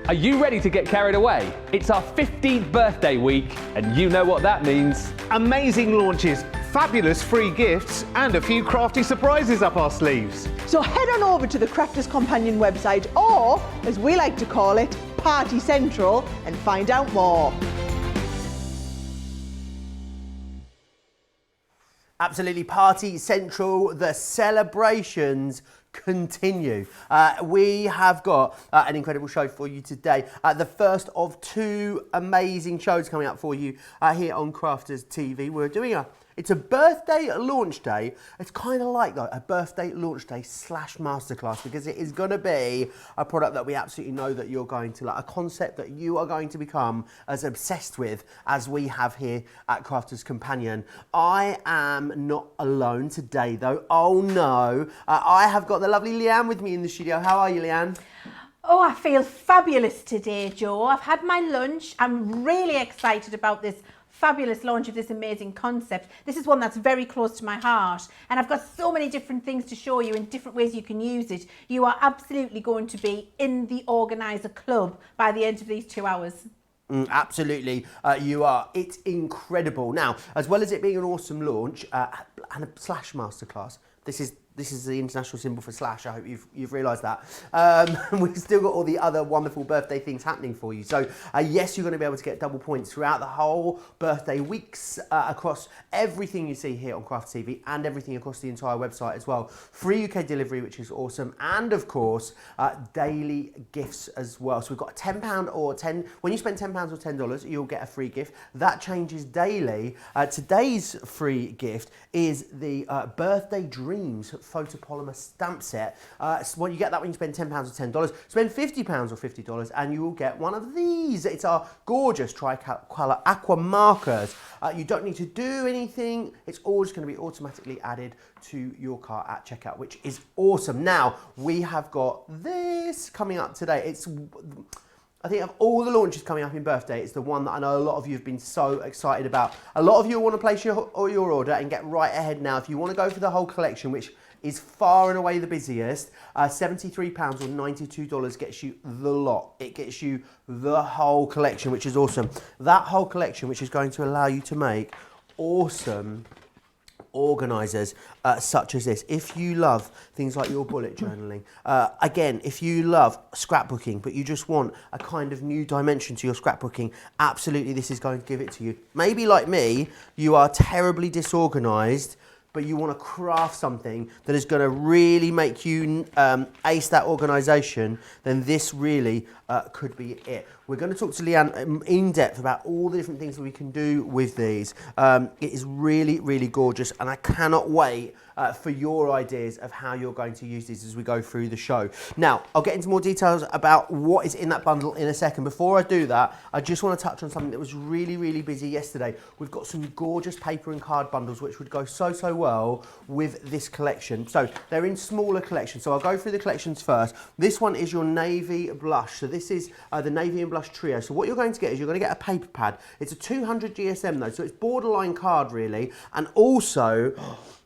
Are you ready to get carried away? It's our 15th birthday week, and you know what that means. Amazing launches, fabulous free gifts, and a few crafty surprises up our sleeves. So head on over to the Crafters Companion website, or, as we like to call it, Party Central, and find out more. Absolutely, Party Central, the celebrations continue. We have got an incredible show for you today. The first of two amazing shows coming up for you here on Crafters TV. We're doing it's a birthday launch day. It's kind of like though a birthday launch day / masterclass, because it is going to be a product that we absolutely know that you're going to like, a concept that you are going to become as obsessed with as we have here at Crafters Companion. I am not alone today though. Oh no, I have got the lovely Leann with me in the studio. How are you, Leann? Oh, I feel fabulous today, Joe. I've had my lunch. I'm really excited about this fabulous launch of this amazing concept. This is one that's very close to my heart, and I've got so many different things to show you in different ways you can use it. You are absolutely going to be in the organiser club by the end of these 2 hours. Absolutely, you are. It's incredible. Now, as well as it being an awesome launch and a slash masterclass, this is the international symbol for slash. I hope you've realised that. We've still got all the other wonderful birthday things happening for you. So yes, you're going to be able to get double points throughout the whole birthday weeks across everything you see here on Craft TV and everything across the entire website as well. Free UK delivery, which is awesome, and of course daily gifts as well. So we've got a £10 or when you spend £10 or $10, you'll get a free gift. That changes daily. Today's free gift is the Birthday Dreams photopolymer stamp set. So you get that when you spend £10 or $10. Spend £50 or $50 and you will get one of these. It's our gorgeous tricolour aqua markers. You don't need to do anything. It's all just going to be automatically added to your cart at checkout, which is awesome. Now, we have got this coming up today. I think of all the launches coming up in birthday, it's the one that I know a lot of you have been so excited about. A lot of you want to place your order and get right ahead now. If you want to go for the whole collection, which is far and away the busiest, £73 or $92 gets you the lot. It gets you the whole collection, which is awesome. That whole collection, which is going to allow you to make awesome organisers such as this. If you love things like your bullet journaling, again, if you love scrapbooking but you just want a kind of new dimension to your scrapbooking, absolutely this is going to give it to you. Maybe like me, you are terribly disorganised, but you want to craft something that is going to really make you ace that organisation, then this really could be it. We're going to talk to Leann in depth about all the different things that we can do with these. It is really, really gorgeous, and I cannot wait for your ideas of how you're going to use these as we go through the show. Now, I'll get into more details about what is in that bundle in a second. Before I do that, I just want to touch on something that was really, really busy yesterday. We've got some gorgeous paper and card bundles which would go so, so well with this collection. So they're in smaller collections. So I'll go through the collections first. This one is your navy blush. So this is the navy and blush trio. So what you're going to get is you're going to get a paper pad. It's a 200 GSM though, so it's borderline card really, and also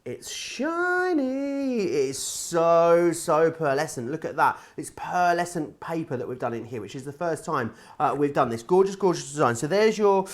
it's shiny. It's so, so pearlescent. Look at that. It's pearlescent paper that we've done in here, which is the first time we've done this. Gorgeous, gorgeous design. So there's your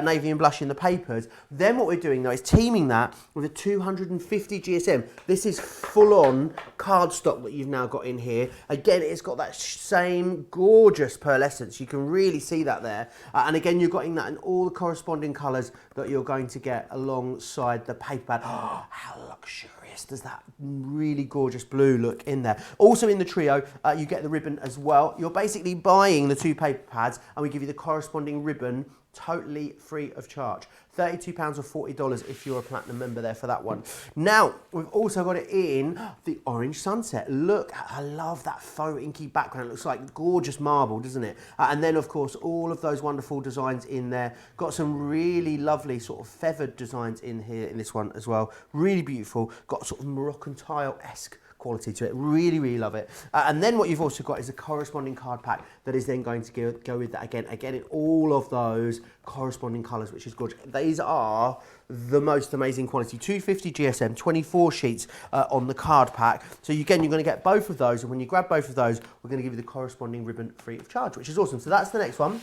navy and blush in the papers. Then what we're doing though is teaming that with a 250 GSM. This is full-on cardstock that you've now got in here. Again, it's got that same gorgeous pearlescence. You can really see that there. And again, you're getting that in all the corresponding colours that you're going to get alongside the paper pad. Oh, how luxurious does that really gorgeous blue look in there. Also in the trio, you get the ribbon as well. You're basically buying the two paper pads and we give you the corresponding ribbon totally free of charge. £32 or $40 if you're a platinum member there for that one. Now, we've also got it in the orange sunset. Look, I love that faux inky background. It looks like gorgeous marble, doesn't it? And then, of course, all of those wonderful designs in there. Got some really lovely sort of feathered designs in here in this one as well. Really beautiful. Got sort of Moroccan tile-esque quality to it. Really, really love it. And then what you've also got is a corresponding card pack that is then going to go with that again in all of those corresponding colours, which is gorgeous. These are the most amazing quality. 250 GSM, 24 sheets on the card pack. So again, you're going to get both of those, and when you grab both of those, we're going to give you the corresponding ribbon free of charge, which is awesome. So that's the next one.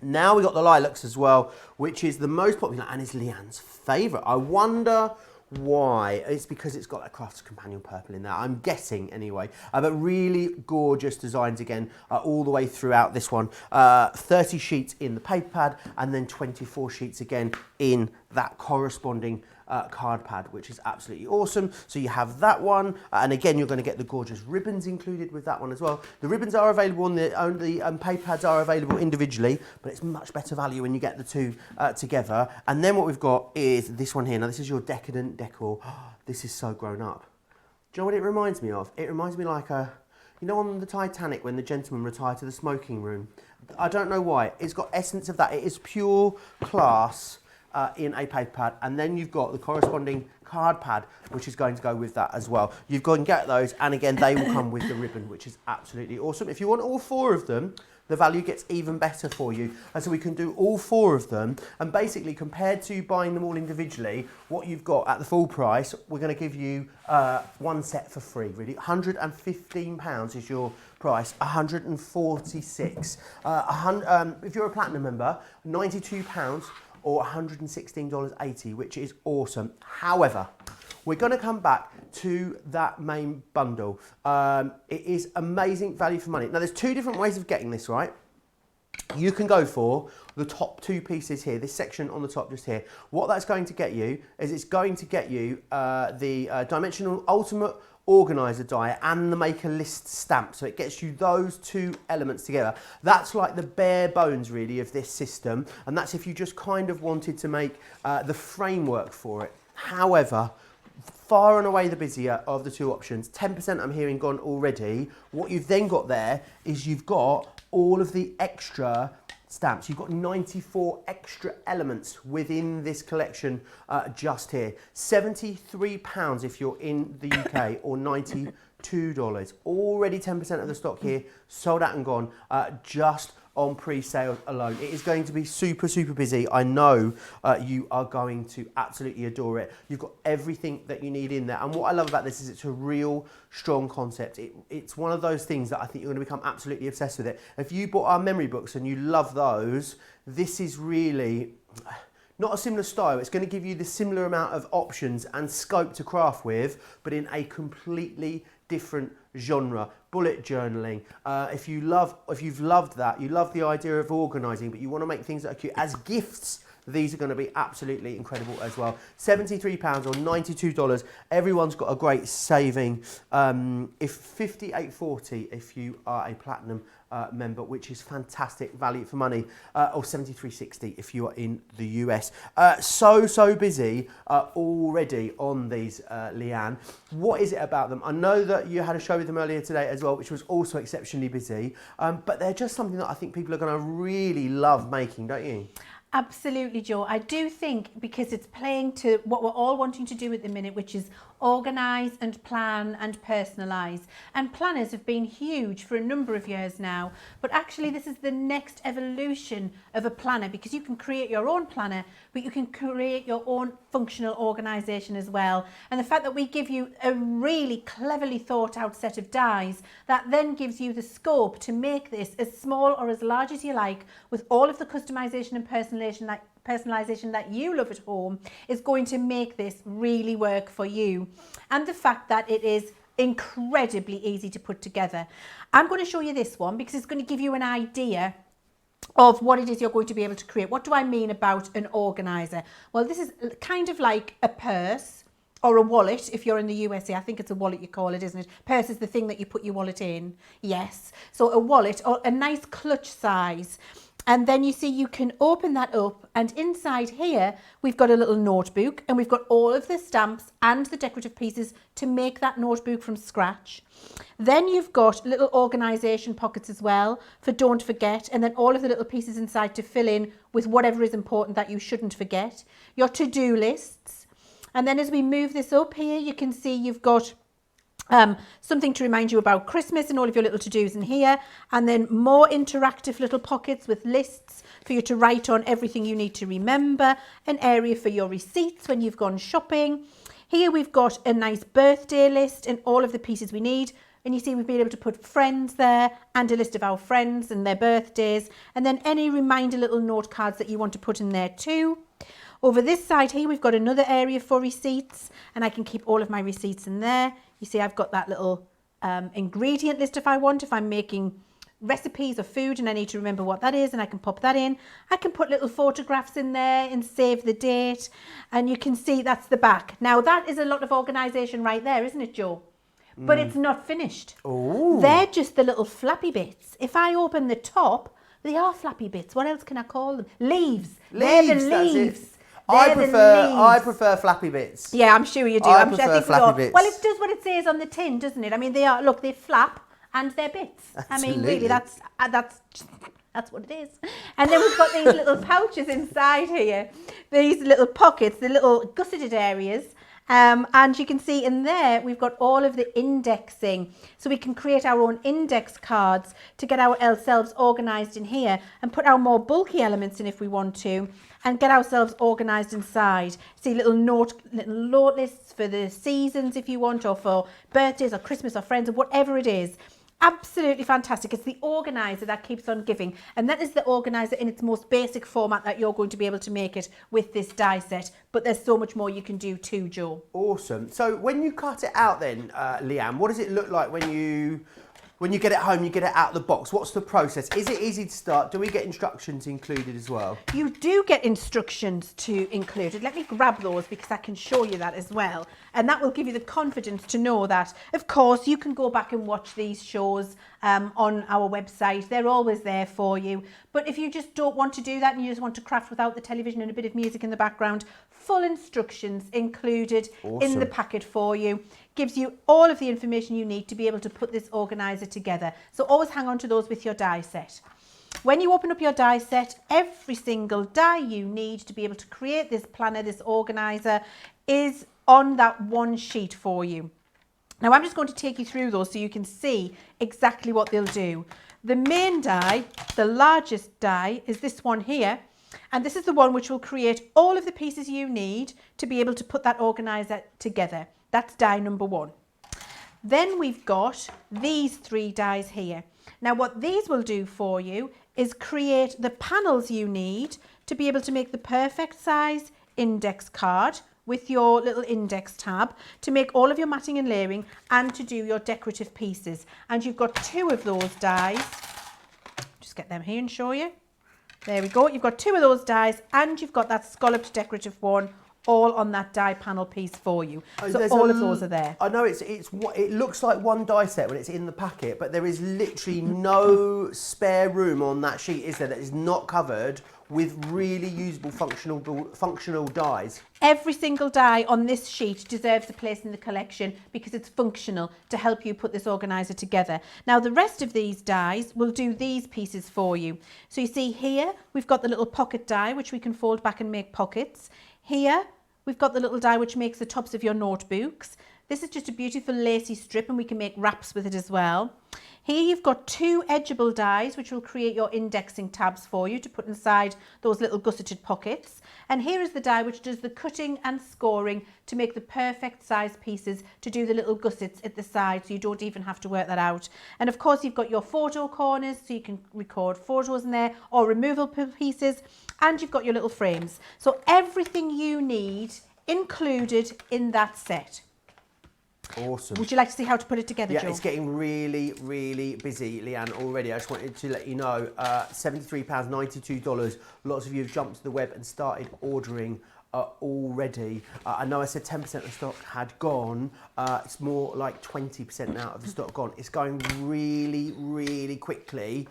Now we've got the lilacs as well, which is the most popular and is Leann's favourite. I wonder why. It's because it's got that Crafter's Companion purple in there, I'm guessing anyway. But really gorgeous designs again, all the way throughout this one. 30 sheets in the paper pad, and then 24 sheets again in that corresponding card pad, which is absolutely awesome. So you have that one, and again you're going to get the gorgeous ribbons included with that one as well. The ribbons are available on the paper pads are available individually, but it's much better value when you get the two together. And then what we've got is this one here. Now this is your decadent decor. This is so grown up. Do you know what it reminds me of? It reminds me like you know, on the Titanic when the gentleman retired to the smoking room. I don't know why. It's got essence of that. It is pure class. In a paper pad, and then you've got the corresponding card pad, which is going to go with that as well. You've got to get those, and again, they will come with the ribbon, which is absolutely awesome. If you want all four of them, the value gets even better for you. And so we can do all four of them, and basically compared to buying them all individually, what you've got at the full price, we're going to give you one set for free, really. £115 is your price, 146. If you're a platinum member, £92 or $116.80, which is awesome. However, we're going to come back to that main bundle. It is amazing value for money. Now, there's two different ways of getting this, right? You can go for the top two pieces here, this section on the top just here. What that's going to get you is it's going to get you the Dimensional Ultimate Organizer die and the Make a List stamp. So it gets you those two elements together. That's like the bare bones really of this system, and that's if you just kind of wanted to make the framework for it. However, far and away the busier of the two options. 10% I'm hearing gone already. What you've then got there is you've got all of the extra stamps. You've got 94 extra elements within this collection just here. £73 if you're in the UK, or $92. Already 10% of the stock here sold out and gone just on pre-sale alone. It is going to be super, super busy. I know you are going to absolutely adore it. You've got everything that you need in there. And what I love about this is it's a real strong concept. It's one of those things that I think you're going to become absolutely obsessed with it. If you bought our memory books and you love those, this is really not a similar style. It's going to give you the similar amount of options and scope to craft with, but in a completely different genre. Bullet journaling. If you've loved that, you love the idea of organising, but you want to make things that are cute as gifts, these are going to be absolutely incredible as well. £73 or $92. Everyone's got a great saving. If $58.40 if you are a platinum member, which is fantastic value for money, or $73.60 if you are in the US. So busy already on these, Leann. What is it about them? I know that you had a show with them earlier today as well, which was also exceptionally busy, but they're just something that I think people are going to really love making, don't you? Absolutely, Joe. I do think because it's playing to what we're all wanting to do at the minute, which is organise and plan and personalise. And planners have been huge for a number of years now, but actually this is the next evolution of a planner, because you can create your own planner, but you can create your own functional organisation as well. And the fact that we give you a really cleverly thought out set of dies that then gives you the scope to make this as small or as large as you like, with all of the customisation and personalisation that you love at home, is going to make this really work for you. And the fact that it is incredibly easy to put together. I'm going to show you this one because it's going to give you an idea of what it is you're going to be able to create. What do I mean about an organiser? Well, this is kind of like a purse or a wallet. If you're in the USA, I think it's a wallet you call it, isn't it? Purse is the thing that you put your wallet in. Yes. So a wallet, or a nice clutch size. And then you see you can open that up, and inside here we've got a little notebook, and we've got all of the stamps and the decorative pieces to make that notebook from scratch. Then you've got little organisation pockets as well for don't forget, and then all of the little pieces inside to fill in with whatever is important that you shouldn't forget. Your to-do lists. And then as we move this up here, you can see you've got Something to remind you about Christmas and all of your little to-dos in here, and then more interactive little pockets with lists for you to write on everything you need to remember, an area for your receipts when you've gone shopping. Here we've got a nice birthday list and all of the pieces we need. And you see we've been able to put friends there and a list of our friends and their birthdays, and then any reminder little note cards that you want to put in there too. Over this side here, we've got another area for receipts, and I can keep all of my receipts in there. You see I've got that little ingredient list if I'm making recipes of food and I need to remember what that is, and I can pop that in. I can put little photographs in there and save the date, and you can see that's the back. Now that is a lot of organisation right there, isn't it, Joe? But it's not finished. Ooh. They're just the little flappy bits. If I open the top, they are flappy bits. What else can I call them? Leaves. They're the That's leaves. it. I Leaves. prefer flappy bits. Yeah, I'm sure you do. I I prefer think flappy bits. Well, it does what it says on the tin, doesn't it? I mean, they are. Look, they flap and they're bits. I mean, really, Absolutely. that's what it is. And then we've got these little pouches inside here. These little pockets, the little gusseted areas. And you can see in there, we've got all of the indexing. So we can create our own index cards to get ourselves organised in here and put our more bulky elements in if we want to, and get ourselves organised inside. See little note lists for the seasons if you want, or for birthdays or Christmas or friends or whatever it is. Absolutely fantastic. It's the organiser that keeps on giving, and that is the organiser in its most basic format that you're going to be able to make it with this die set. But there's so much more you can do too, Joe. Awesome. So when you cut it out then, Leanne, what does it look like when you get it home, you get it out of the box? What's the process? Is it easy to start? Do we get instructions included as well? You do get instructions to include it. Let me grab those because I can show you that as well. And that will give you the confidence to know that, of course, you can go back and watch these shows on our website. They're always there for you. But if you just don't want to do that and you just want to craft without the television and a bit of music in the background, full instructions included in the packet for you. Gives you all of the information you need to be able to put this organiser together. So always hang on to those with your die set. When you open up your die set, every single die you need to be able to create this planner, this organiser, is on that one sheet for you. Now I'm just going to take you through those so you can see exactly what they'll do. The main die, the largest die, is this one here. And this is the one which will create all of the pieces you need to be able to put that organiser together. That's die number 1. Then we've got these 3 dies here. Now what these will do for you is create the panels you need to be able to make the perfect size index card with your little index tab, to make all of your matting and layering and to do your decorative pieces. And you've got 2 of those dies. Just get them here and show you. There we go. You've got 2 of those dies and you've got that scalloped decorative one all on that die panel piece for you. So all of those are there. I know it looks like one die set when it's in the packet, but there is literally no spare room on that sheet, is there, that is not covered with really usable functional dies. Every single die on this sheet deserves a place in the collection because it's functional to help you put this organiser together. Now the rest of these dies will do these pieces for you. So you see here we've got the little pocket die which we can fold back and make pockets. Here we've got the little die which makes the tops of your notebooks. This is just a beautiful lacy strip and we can make wraps with it as well. Here you've got 2 edgeable dies which will create your indexing tabs for you to put inside those little gusseted pockets. And here is the die which does the cutting and scoring to make the perfect size pieces to do the little gussets at the side, so you don't even have to work that out. And of course you've got your photo corners so you can record photos in there or removable pieces, and you've got your little frames. So everything you need included in that set. Awesome. Would you like to see how to put it together, Joe? Yeah, it's getting really, really busy, Leanne, already. I just wanted to let you know, £73, $92. Lots of you have jumped to the web and started ordering already. I know I said 10% of the stock had gone. It's more like 20% now of the stock gone. It's going really, really quickly.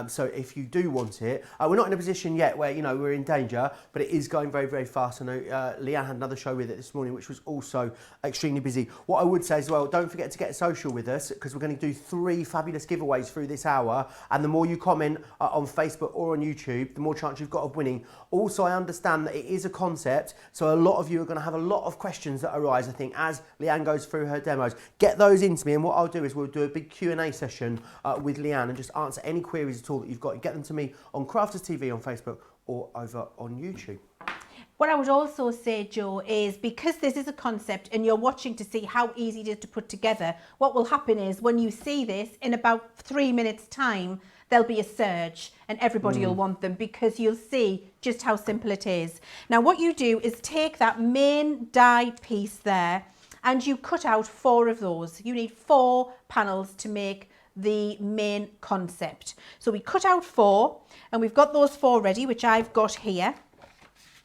So if you do want it, we're not in a position yet where, you know, we're in danger, but it is going very, very fast. I know Leann had another show with it this morning, which was also extremely busy. What I would say as well, don't forget to get social with us, because we're going to do 3 fabulous giveaways through this hour. And the more you comment on Facebook or on YouTube, the more chance you've got of winning. Also, I understand that it is a concept, so a lot of you are going to have a lot of questions that arise, I think, as Leann goes through her demos. Get those into me, and what I'll do is we'll do a big Q&A session with Leann and just answer any queries at all that you've got. Get them to me on Crafters TV on Facebook or over on YouTube. What I would also say, Joe, is because this is a concept and you're watching to see how easy it is to put together, what will happen is when you see this in about 3 minutes time, there'll be a surge and everybody will want them, because you'll see just how simple it is. Now what you do is take that main die piece there and you cut out 4 of those. You need 4 panels to make the main concept. So we cut out 4 and we've got those 4 ready, which I've got here.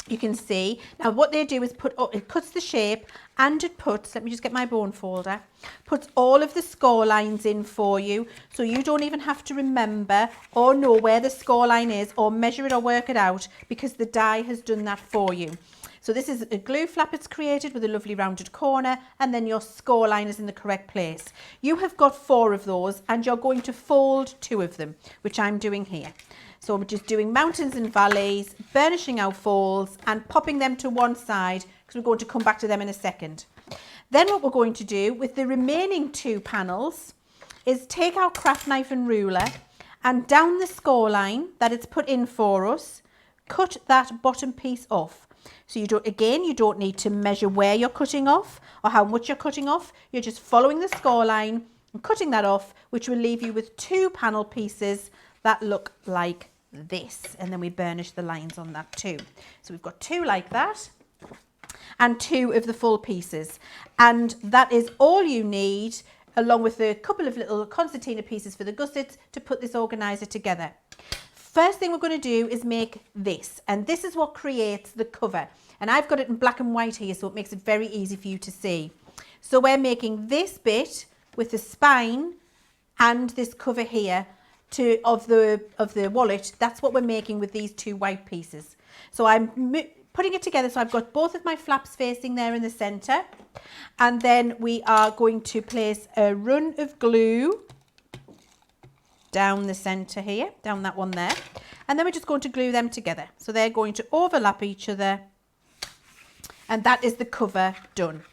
You can see now what they do is it cuts the shape, and it puts, let me just get my bone folder, puts all of the score lines in for you, so you don't even have to remember or know where the score line is or measure it or work it out, because the die has done that for you. So this is a glue flap it's created with a lovely rounded corner, and then your score line is in the correct place. You have got 4 of those and you're going to fold 2 of them, which I'm doing here. So we're just doing mountains and valleys, burnishing our folds and popping them to one side, because we're going to come back to them in a second. Then what we're going to do with the remaining 2 panels is take our craft knife and ruler and down the score line that it's put in for us, cut that bottom piece off. So you don't need to measure where you're cutting off or how much you're cutting off. You're just following the score line and cutting that off, which will leave you with 2 panel pieces that look like this, and then we burnish the lines on that too. So we've got 2 like that and 2 of the full pieces, and that is all you need, along with a couple of little concertina pieces for the gussets to put this organizer together. First thing we're going to do is make this, and this is what creates the cover, and I've got it in black and white here, so it makes it very easy for you to see. So we're making this bit with the spine and this cover here of the wallet. That's what we're making with these 2 white pieces. So I'm putting it together, so I've got both of my flaps facing there in the center, and then we are going to place a run of glue down the center here, down that one there, and then we're just going to glue them together. So they're going to overlap each other, and that is the cover done.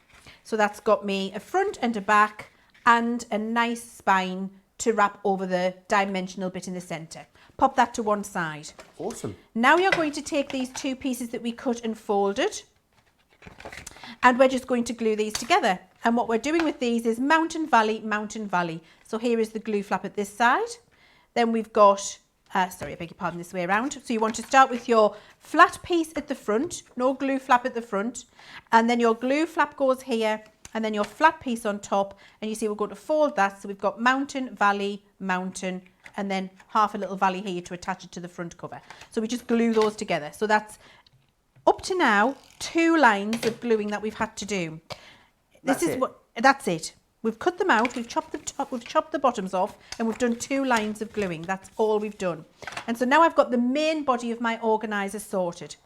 So that's got me a front and a back and a nice spine to wrap over the dimensional bit in the center. Pop that to one side. Awesome. Now you're going to take these 2 pieces that we cut and folded, and we're just going to glue these together. And what we're doing with these is mountain, valley, mountain, valley. So here is the glue flap at this side. Then we've got, sorry, I beg your pardon, this way around. So you want to start with your flat piece at the front, no glue flap at the front, and then your glue flap goes here, and then your flat piece on top, and you see we're going to fold that. So we've got mountain, valley, mountain, and then half a little valley here to attach it to the front cover. So we just glue those together. So that's up to now 2 lines of gluing that we've had to do. That's it. We've cut them out, we've chopped the top, we've chopped the bottoms off, and we've done 2 lines of gluing. That's all we've done. And so now I've got the main body of my organizer sorted.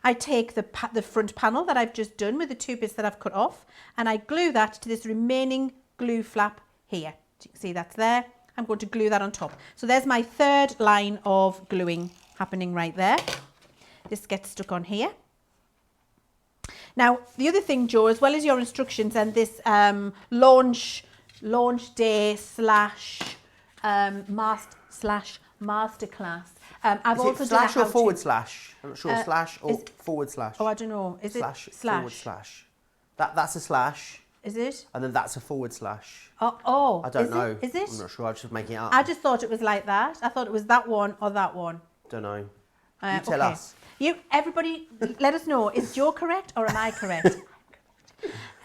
I take the front panel that I've just done with the 2 bits that I've cut off, and I glue that to this remaining glue flap here. So you can see that's there. I'm going to glue that on top. So there's my 3rd line of gluing happening right there. This gets stuck on here. Now, the other thing, Joe, as well as your instructions and this launch day masterclass, I've also done slash or forward slash? I'm not sure. Slash or forward slash? Oh, I don't know. Is slash, it slash? Forward slash. That's a slash. Is it? And then that's a forward slash. Oh. I don't know. Is it? I'm not sure. I was just making it up. I just thought it was like that. I thought it was that one or that one. Don't know. You tell us. Everybody, let us know. Is Joe correct or am I correct?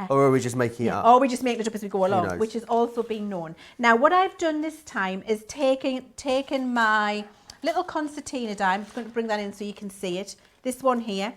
Or are we just making it up? Or we just make it up as we go along, which is also being known. Now, what I've done this time is taken my little concertina die. I'm just going to bring that in so you can see it. This one here,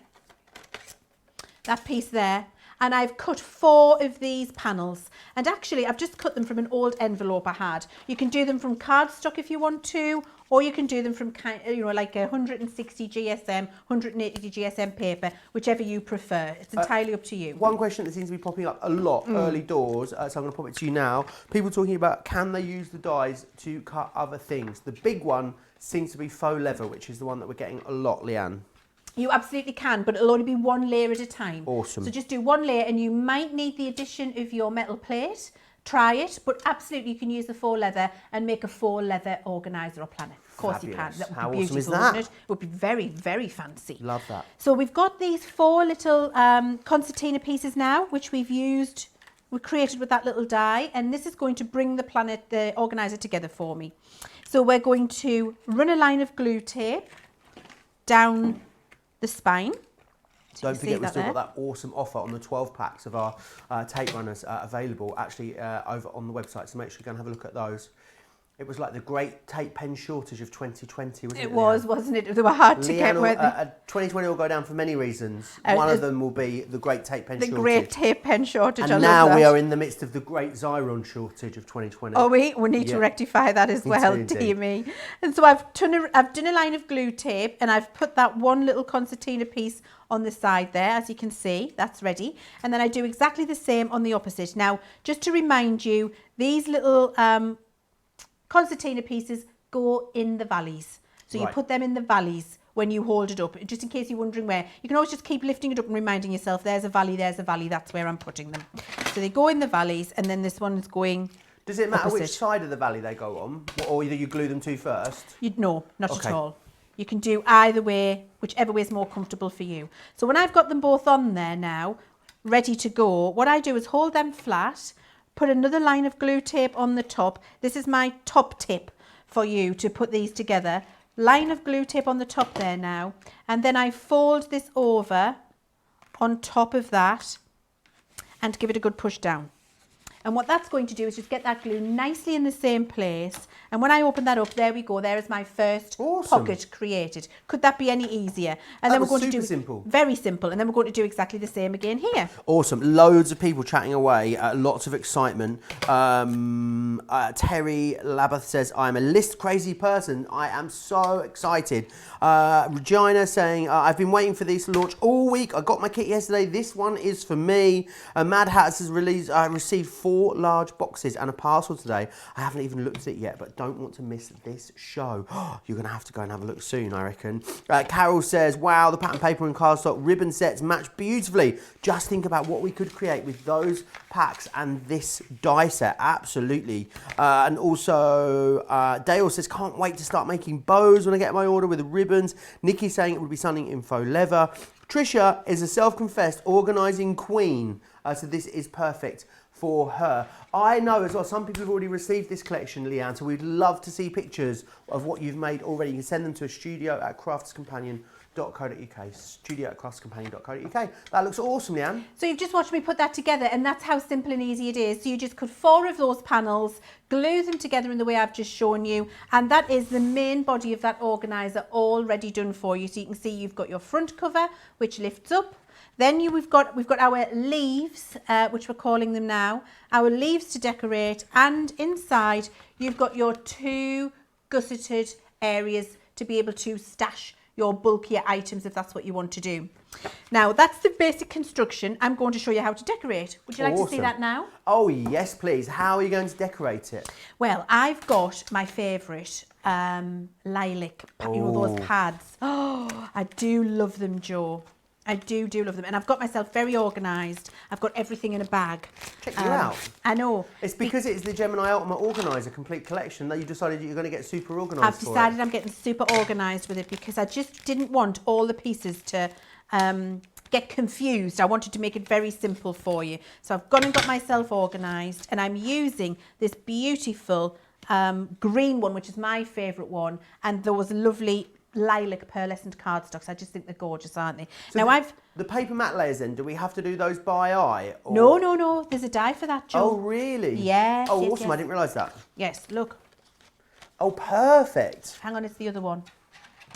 that piece there. and I've cut 4 of these panels. And actually, I've just cut them from an old envelope I had. You can do them from cardstock if you want to, or you can do them from like a 160 GSM, 180 GSM paper, whichever you prefer. It's entirely up to you. One question that seems to be popping up a lot early doors, so I'm going to pop it to you now. People talking about, can they use the dies to cut other things? The big one seems to be faux leather, which is the one that we're getting a lot, Leanne. You absolutely can, but it'll only be 1 layer at a time. Awesome. So just do 1 layer, and you might need the addition of your metal plate. Try it, but absolutely you can use the faux leather and make a faux leather organiser or planner. Of course Fabulous. you can. That would How be awesome beautiful, is that? wouldn't it? It would be very, very fancy. Love that. So we've got these 4 little concertina pieces now, which we created with that little die, and this is going to bring the organiser together for me. So we're going to run a line of glue tape down the spine. So don't forget, we've still got that awesome offer on the 12 packs of our tape runners available actually over on the website, so make sure you go and have a look at those. It was like the great tape pen shortage of 2020, wasn't it? It was, wasn't it? They were hard to get. 2020 will go down for many reasons. One of them will be the great tape pen shortage. The great tape pen shortage. And now we are in the midst of the great Xyron shortage of 2020. Oh, we need to rectify that as well, dear me. And so I've done a line of glue tape, and I've put that 1 little concertina piece on the side there, as you can see. That's ready. And then I do exactly the same on the opposite. Now, just to remind you, these little concertina pieces go in the valleys. So you put them in the valleys when you hold it up, just in case you're wondering where. You can always just keep lifting it up and reminding yourself, there's a valley, that's where I'm putting them. So they go in the valleys, and then this one is going Does it matter opposite. which side of the valley they go on? Or either you glue them to first? No, not at all. You can do either way, whichever way is more comfortable for you. So when I've got them both on there now, ready to go, what I do is hold them flat, put another line of glue tape on the top. This is my top tip for you to put these together. Line of glue tape on the top there now. And then I fold this over on top of that and give it a good push down. And what that's going to do is just get that glue nicely in the same place. And when I open that up, there we go. There is my first pocket created. Could that be any easier? And then we're going to do simple. Very simple. And then we're going to do exactly the same again here. Awesome. Loads of people chatting away. Lots of excitement. Terry Labath says, I'm a list crazy person. I am so excited. Regina saying, I've been waiting for this launch all week. I got my kit yesterday. This one is for me. Mad Hats has received 4 large boxes and a parcel today. I haven't even looked at it yet, but don't want to miss this show. You're going to have to go and have a look soon, I reckon. Carol says, wow, the pattern paper and cardstock ribbon sets match beautifully. Just think about what we could create with those packs and this die set. Absolutely. And also, Dale says, can't wait to start making bows when I get my order with the ribbons. Nikki saying it would be something in faux leather. Trisha is a self-confessed organising queen, so this is perfect for her. I know as well, some people have already received this collection, Leanne, so we'd love to see pictures of what you've made already. You can send them to studio@craftscompanion.co.uk, studio@craftscompanion.co.uk. That looks awesome, Leanne. So you've just watched me put that together, and that's how simple and easy it is. So you just cut 4 of those panels, glue them together in the way I've just shown you, and that is the main body of that organiser already done for you. So you can see you've got your front cover, which lifts up. Then we've got our leaves, which we're calling them now, our leaves to decorate, and inside you've got your 2 gusseted areas to be able to stash your bulkier items if that's what you want to do. Now that's the basic construction. I'm going to show you how to decorate. Would you like to see that now? Oh yes, please. How are you going to decorate it? Well, I've got my favourite lilac, those pads. Oh, I do love them, Joe. I do love them, and I've got myself very organised. I've got everything in a bag. Check you out. I know. It's because it's the Gemini Ultimate Organiser complete collection that you decided you're going to get super organised. I've decided I'm getting super organised with it because I just didn't want all the pieces to get confused. I wanted to make it very simple for you. So I've gone and got myself organised, and I'm using this beautiful green one, which is my favourite one, and those lovely lilac pearlescent cardstocks. I just think they're gorgeous, aren't they? So now the paper mat layers then, do we have to do those by eye? Or? No, there's a die for that, Joe. Oh really? Yes. Oh yes, awesome, yes. I didn't realise that. Yes, look. Oh perfect. Hang on, it's the other one.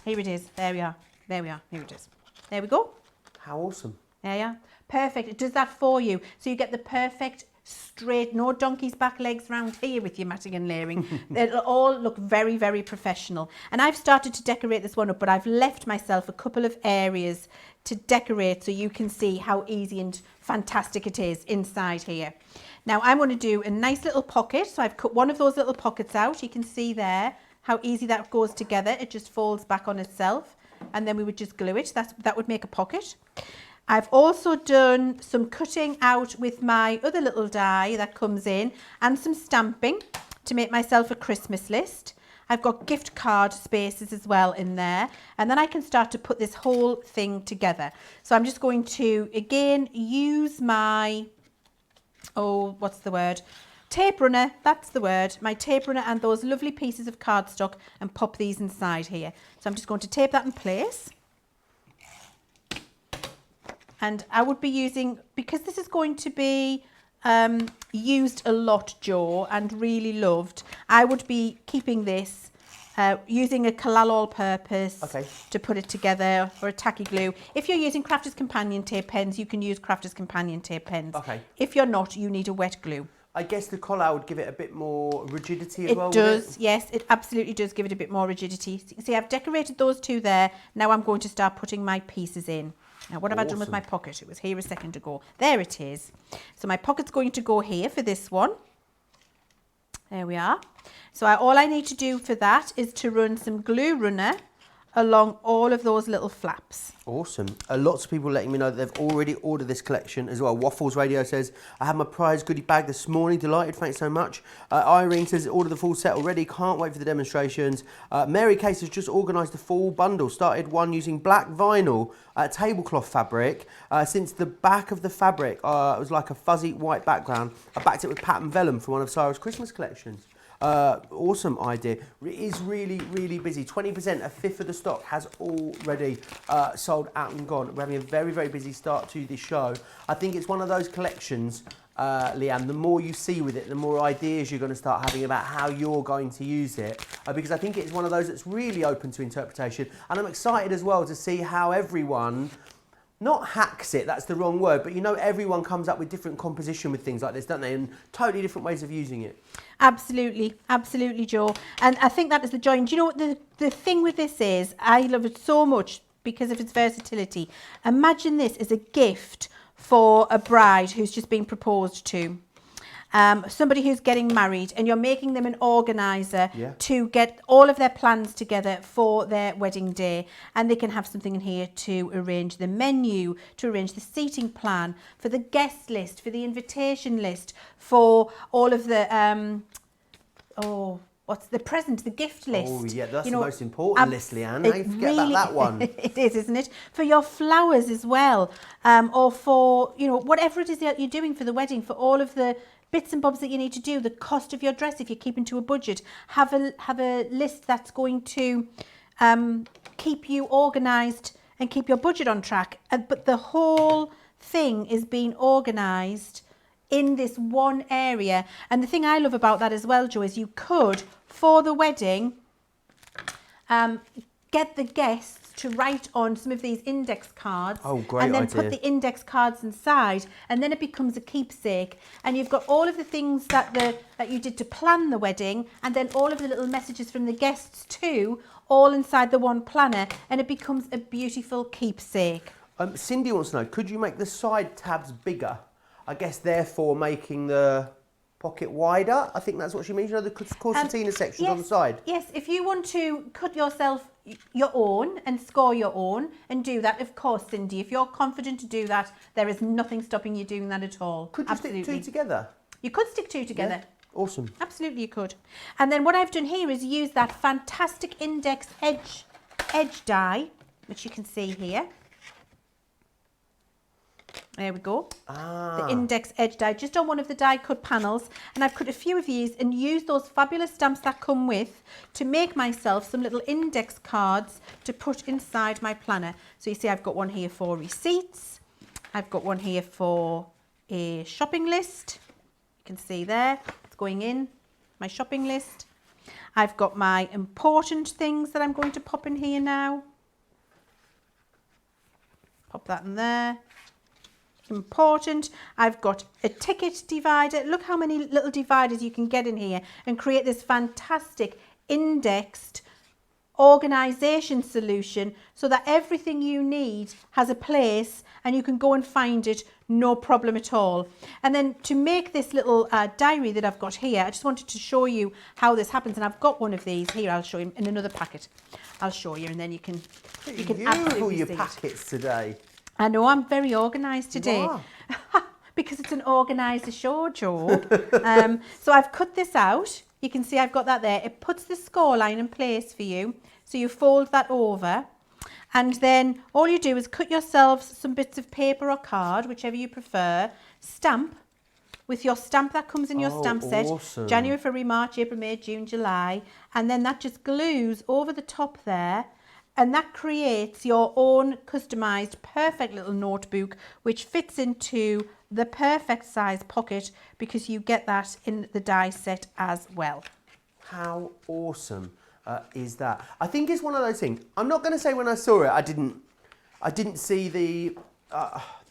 Here it is. There we are. Here it is. There we go. How awesome. There you are. Perfect. It does that for you. So you get the perfect straight, no donkey's back legs round here with your matting and layering. It'll all look very, very professional. And I've started to decorate this one up, but I've left myself a couple of areas to decorate so you can see how easy and fantastic it is inside here. Now I'm going to do a nice little pocket. So I've cut one of those little pockets out. You can see there how easy that goes together. It just folds back on itself, and then we would just glue it. That would make a pocket. I've also done some cutting out with my other little die that comes in, and some stamping to make myself a Christmas list. I've got gift card spaces as well in there, and then I can start to put this whole thing together. So I'm just going to again use my, what's the word? Tape runner, that's the word. My tape runner and those lovely pieces of cardstock, and pop these inside here. So I'm just going to tape that in place. And I would be using, because this is going to be used a lot, Jo, and really loved, I would be keeping this, using a Collal all-purpose to put it together, or a tacky glue. If you're using Crafter's Companion tape pens, you can use Crafter's Companion tape pens. If you're not, you need a wet glue. I guess the Collal would give it a bit more rigidity as well. It does, yes, it absolutely does give it a bit more rigidity. So you can see I've decorated those two there. Now I'm going to start putting my pieces in. Now, what have I done with my pocket? It was here a second ago. There it is. So my pocket's going to go here for this one. There we are. So all I need to do for that is to run some glue runner along all of those little flaps. Awesome. Lots of people letting me know that they've already ordered this collection as well. Waffles Radio says, I had my prize goodie bag this morning. Delighted, thanks so much. Irene says, ordered the full set already. Can't wait for the demonstrations. Mary Case has just organised the full bundle. Started one using black vinyl tablecloth fabric. Since the back of the fabric was like a fuzzy white background, I backed it with pattern vellum from one of Sarah's Christmas collections. Awesome idea. It is really, really busy. 20%, a fifth of the stock has already sold out and gone. We're having a very, very busy start to this show. I think it's one of those collections, Leann, the more you see with it, the more ideas you're going to start having about how you're going to use it. Because I think it's one of those that's really open to interpretation. And I'm excited as well to see how everyone, not hacks it, that's the wrong word, but you know, everyone comes up with different composition with things like this, don't they? And totally different ways of using it. Absolutely, absolutely, Jo. And I think that is the joy. And do you know what the thing with this is? I love it so much because of its versatility. Imagine this as a gift for a bride who's just been proposed to. Somebody who's getting married, and you're making them an organizer to get all of their plans together for their wedding day, and they can have something in here to arrange the menu, to arrange the seating plan, for the guest list, for the invitation list, for all of the what's the present, the gift list. Oh yeah, that's the most important list, Leann. How you forget about that one? It is, isn't it? For your flowers as well, or for, you know, whatever it is that you're doing for the wedding, for all of the bits and bobs that you need to do, the cost of your dress if you're keeping to a budget. Have a list that's going to keep you organised and keep your budget on track. But the whole thing is being organised in this one area. And the thing I love about that as well, Jo, is you could, for the wedding, get the guests to write on some of these index cards. Oh, great and then idea. put the index cards inside, and then it becomes a keepsake. And you've got all of the things that you did to plan the wedding, and then all of the little messages from the guests too, all inside the one planner, and it becomes a beautiful keepsake. Cindy wants to know, could you make the side tabs bigger? I guess therefore making the pocket wider. I think that's what she means. You know, the concertina sections on the side. Yes, if you want to cut yourself your own and score your own and do that, of course, Cindy, if you're confident to do that, there is nothing stopping you doing that at all. Could you stick two together? You could stick two together. Yeah. Awesome. Absolutely, you could. And then what I've done here is use that fantastic index edge die, which you can see here. There we go. The index edge die, just on one of the die cut panels. And I've cut a few of these and used those fabulous stamps that come with to make myself some little index cards to put inside my planner. So you see I've got one here for receipts. I've got one here for a shopping list. You can see there, it's going in my shopping list. I've got my important things that I'm going to pop in here now. Pop that in there. important. I've got a ticket divider. Look how many little dividers you can get in here and create this fantastic indexed organisation solution so that everything you need has a place and you can go and find it, no problem at all. And then to make this little diary that I've got here, I just wanted to show you how this happens. And I've got one of these here. I'll show you in another packet. I'll show you, and then you can Beautiful, absolutely your see it. packets today. I know, I'm very organised today. You Because it's an organiser show, Joe. So I've cut this out. You can see I've got that there. It puts the score line in place for you. So you fold that over. And then all you do is cut yourselves some bits of paper or card, whichever you prefer. Stamp with your stamp that comes in your stamp set. Awesome. January, February, March, April, May, June, July. And then that just glues over the top there. And that creates your own customised, perfect little notebook, which fits into the perfect size pocket because you get that in the die set as well. How awesome is that? I think it's one of those things. I'm not going to say when I saw it, I didn't see the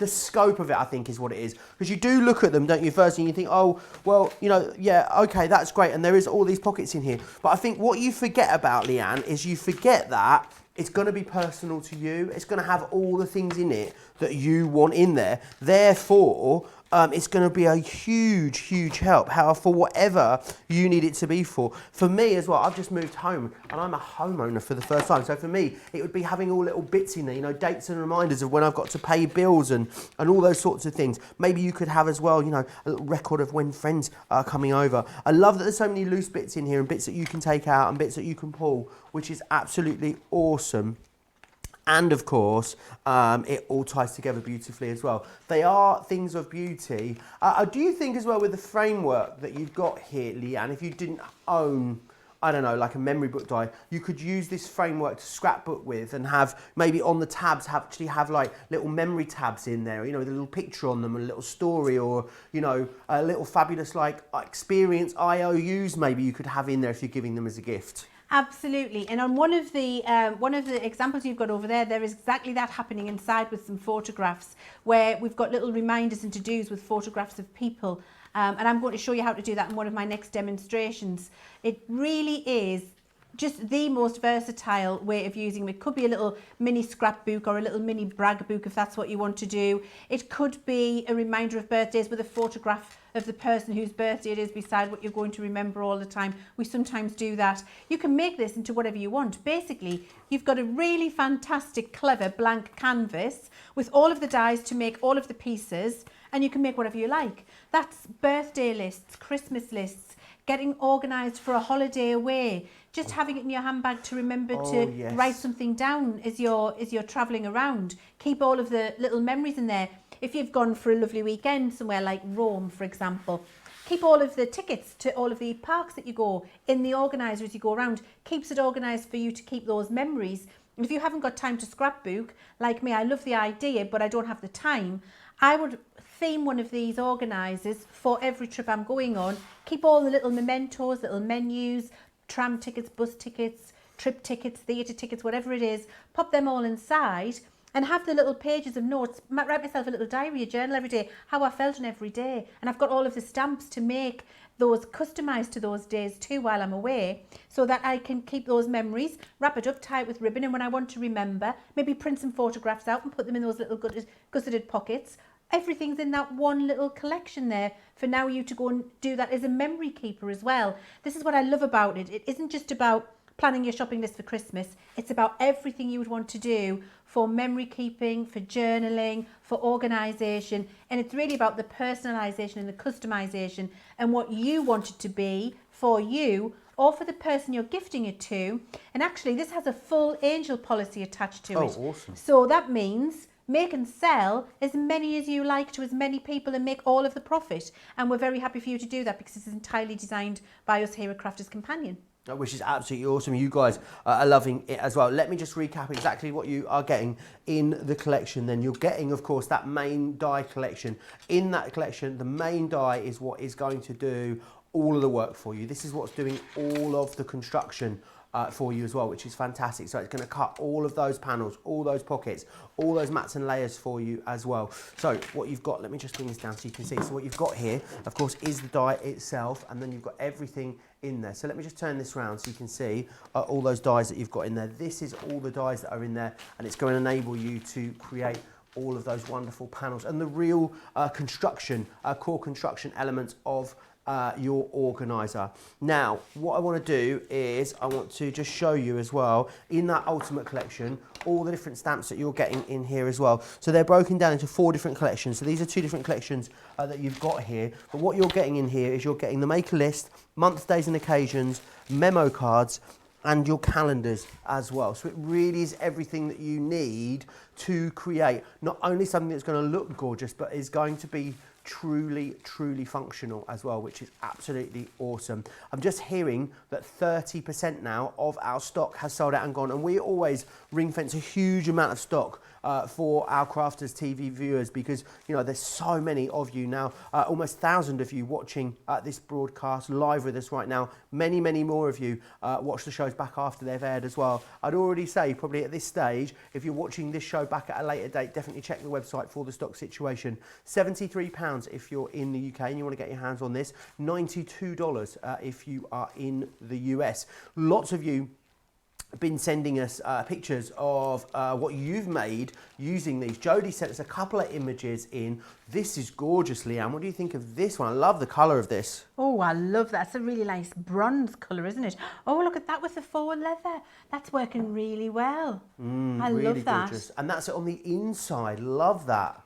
scope of it, I think is what it is. Because you do look at them, don't you, first, and you think, oh, well, you know, yeah, okay, that's great. And there is all these pockets in here. But I think what you forget about, Leann, is you forget that it's going to be personal to you. It's going to have all the things in it that you want in there. Therefore, it's going to be a huge, huge help for whatever you need it to be for. For me as well, I've just moved home and I'm a homeowner for the first time. So for me, it would be having all little bits in there, you know, dates and reminders of when I've got to pay bills and all those sorts of things. Maybe you could have as well, you know, a little record of when friends are coming over. I love that there's so many loose bits in here and bits that you can take out and bits that you can pull, which is absolutely awesome. And of course, it all ties together beautifully as well. They are things of beauty. Do you think as well with the framework that you've got here, Leann, if you didn't own, I don't know, like a memory book die, you could use this framework to scrapbook with and have maybe on the tabs have like little memory tabs in there, you know, with a little picture on them, a little story, or, you know, a little fabulous like experience IOUs maybe you could have in there if you're giving them as a gift. Absolutely, and on one of the examples you've got over there, there is exactly that happening inside with some photographs where we've got little reminders and to-dos with photographs of people, and I'm going to show you how to do that in one of my next demonstrations. It really is just the most versatile way of using them. It could be a little mini scrapbook or a little mini brag book if that's what you want to do. It could be a reminder of birthdays with a photograph of the person whose birthday it is beside what you're going to remember all the time. We sometimes do that. You can make this into whatever you want. Basically, you've got a really fantastic, clever blank canvas with all of the dies to make all of the pieces, and you can make whatever you like. That's birthday lists, Christmas lists, getting organised for a holiday away, just having it in your handbag to remember to write something down as you're travelling around. Keep all of the little memories in there. If you've gone for a lovely weekend somewhere like Rome, for example, keep all of the tickets to all of the parks that you go in the organiser as you go around. Keeps it organised for you to keep those memories. And if you haven't got time to scrapbook, like me, I love the idea, but I don't have the time, I would theme one of these organisers for every trip I'm going on. Keep all the little mementos, little menus, tram tickets, bus tickets, trip tickets, theatre tickets, whatever it is, pop them all inside and have the little pages of notes. Write myself a little diary, a journal every day, how I felt on every day. And I've got all of the stamps to make those customised to those days too while I'm away, so that I can keep those memories, wrap it up, tie it with ribbon, and when I want to remember, maybe print some photographs out and put them in those little gusseted pockets. Everything's in that one little collection there for now you to go and do that as a memory keeper as well. This is what I love about it. It isn't just about planning your shopping list for Christmas. It's about everything you would want to do for memory keeping, for journaling, for organisation. And it's really about the personalisation and the customisation and what you want it to be for you or for the person you're gifting it to. And actually, this has a full angel policy attached to it. Oh, awesome. So that means make and sell as many as you like to as many people and make all of the profit. And we're very happy for you to do that because this is entirely designed by us here at Crafters Companion. Which is absolutely awesome. You guys are loving it as well. Let me just recap exactly what you are getting in the collection then. You're getting, of course, that main die collection. In that collection, the main die is what is going to do all of the work for you. This is what's doing all of the construction for you as well, which is fantastic. So it's going to cut all of those panels, all those pockets, all those mats and layers for you as well. So what you've got, let me just bring this down so you can see. So what you've got here, of course, is the die itself, and then you've got everything in there. So let me just turn this around so you can see all those dies that you've got in there. This is all the dies that are in there, and it's going to enable you to create all of those wonderful panels and the real core construction elements of your organiser. Now, what I want to do is I want to just show you as well, in that Ultimate Collection, all the different stamps that you're getting in here as well. So they're broken down into 4 different collections. So these are 2 different collections that you've got here. But what you're getting in here is you're getting the maker list, months, days and occasions, memo cards, and your calendars as well. So it really is everything that you need to create not only something that's going to look gorgeous, but is going to be truly functional as well, which is absolutely awesome. I'm just hearing that 30% now of our stock has sold out and gone, and we always ring fence a huge amount of stock for our Crafters TV viewers, because you know there's so many of you now, almost 1,000 of you watching this broadcast live with us right now. Many more of you watch the shows back after they've aired as well. I'd already say probably at this stage, if you're watching this show back at a later date, definitely check the website for the stock situation. £73 if you're in the UK and you want to get your hands on this, $92 if you are in the US. Lots of you been sending us pictures of what you've made using these. Jodie sent us a couple of images in. This is gorgeous, Leanne. What do you think of this one? I love the colour of this. Oh, I love that. It's a really nice bronze colour, isn't it? Oh, look at that with the forward leather. That's working really well. I really love that. Gorgeous. And that's it on the inside. Love that.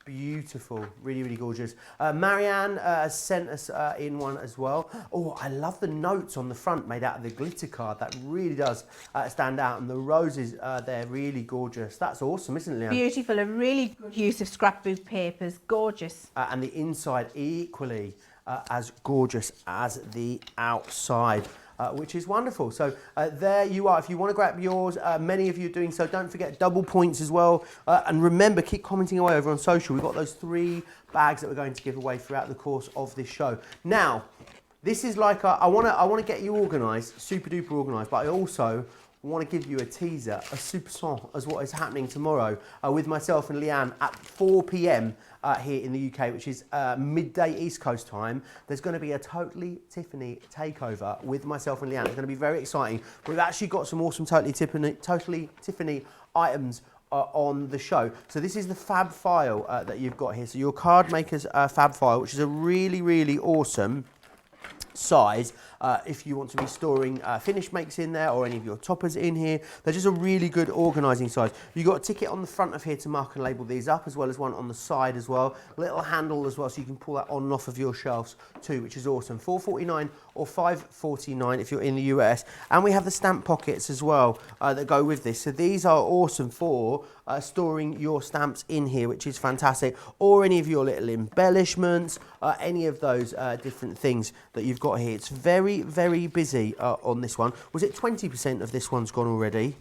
Beautiful, really gorgeous. Marianne has sent us in one as well. Oh, I love the notes on the front made out of the glitter card. That really does stand out, and the roses they're really gorgeous. That's awesome, isn't it, Leanne? Beautiful, a really good use of scrapbook papers, gorgeous. And the inside equally as gorgeous as the outside. Which is wonderful. So there you are. If you want to grab yours, many of you are doing so. Don't forget double points as well. And remember, keep commenting away over on social. We've got those 3 bags that we're going to give away throughout the course of this show. Now, this is like I want to get you organised, super duper organised, but I also want to give you a teaser, a soupçon as what is happening tomorrow with myself and Leanne at 4 p.m. Here in the UK, which is midday East Coast time. There's going to be a Totally Tiffany takeover with myself and Leanne. It's going to be very exciting. We've actually got some awesome Totally Tiffany items on the show. So this is the fab file that you've got here. So your card maker's fab file, which is a really awesome size if you want to be storing finish makes in there or any of your toppers in here. They're just a really good organising size. You've got a ticket on the front of here to mark and label these up, as well as one on the side as well. Little handle as well, so you can pull that on and off of your shelves too, which is awesome. $4.49 or $5.49 if you're in the US. And we have the stamp pockets as well that go with this. So these are awesome for storing your stamps in here, which is fantastic, or any of your little embellishments, any of those different things that you've got here. It's very busy on this one. Was it 20% of this one's gone already?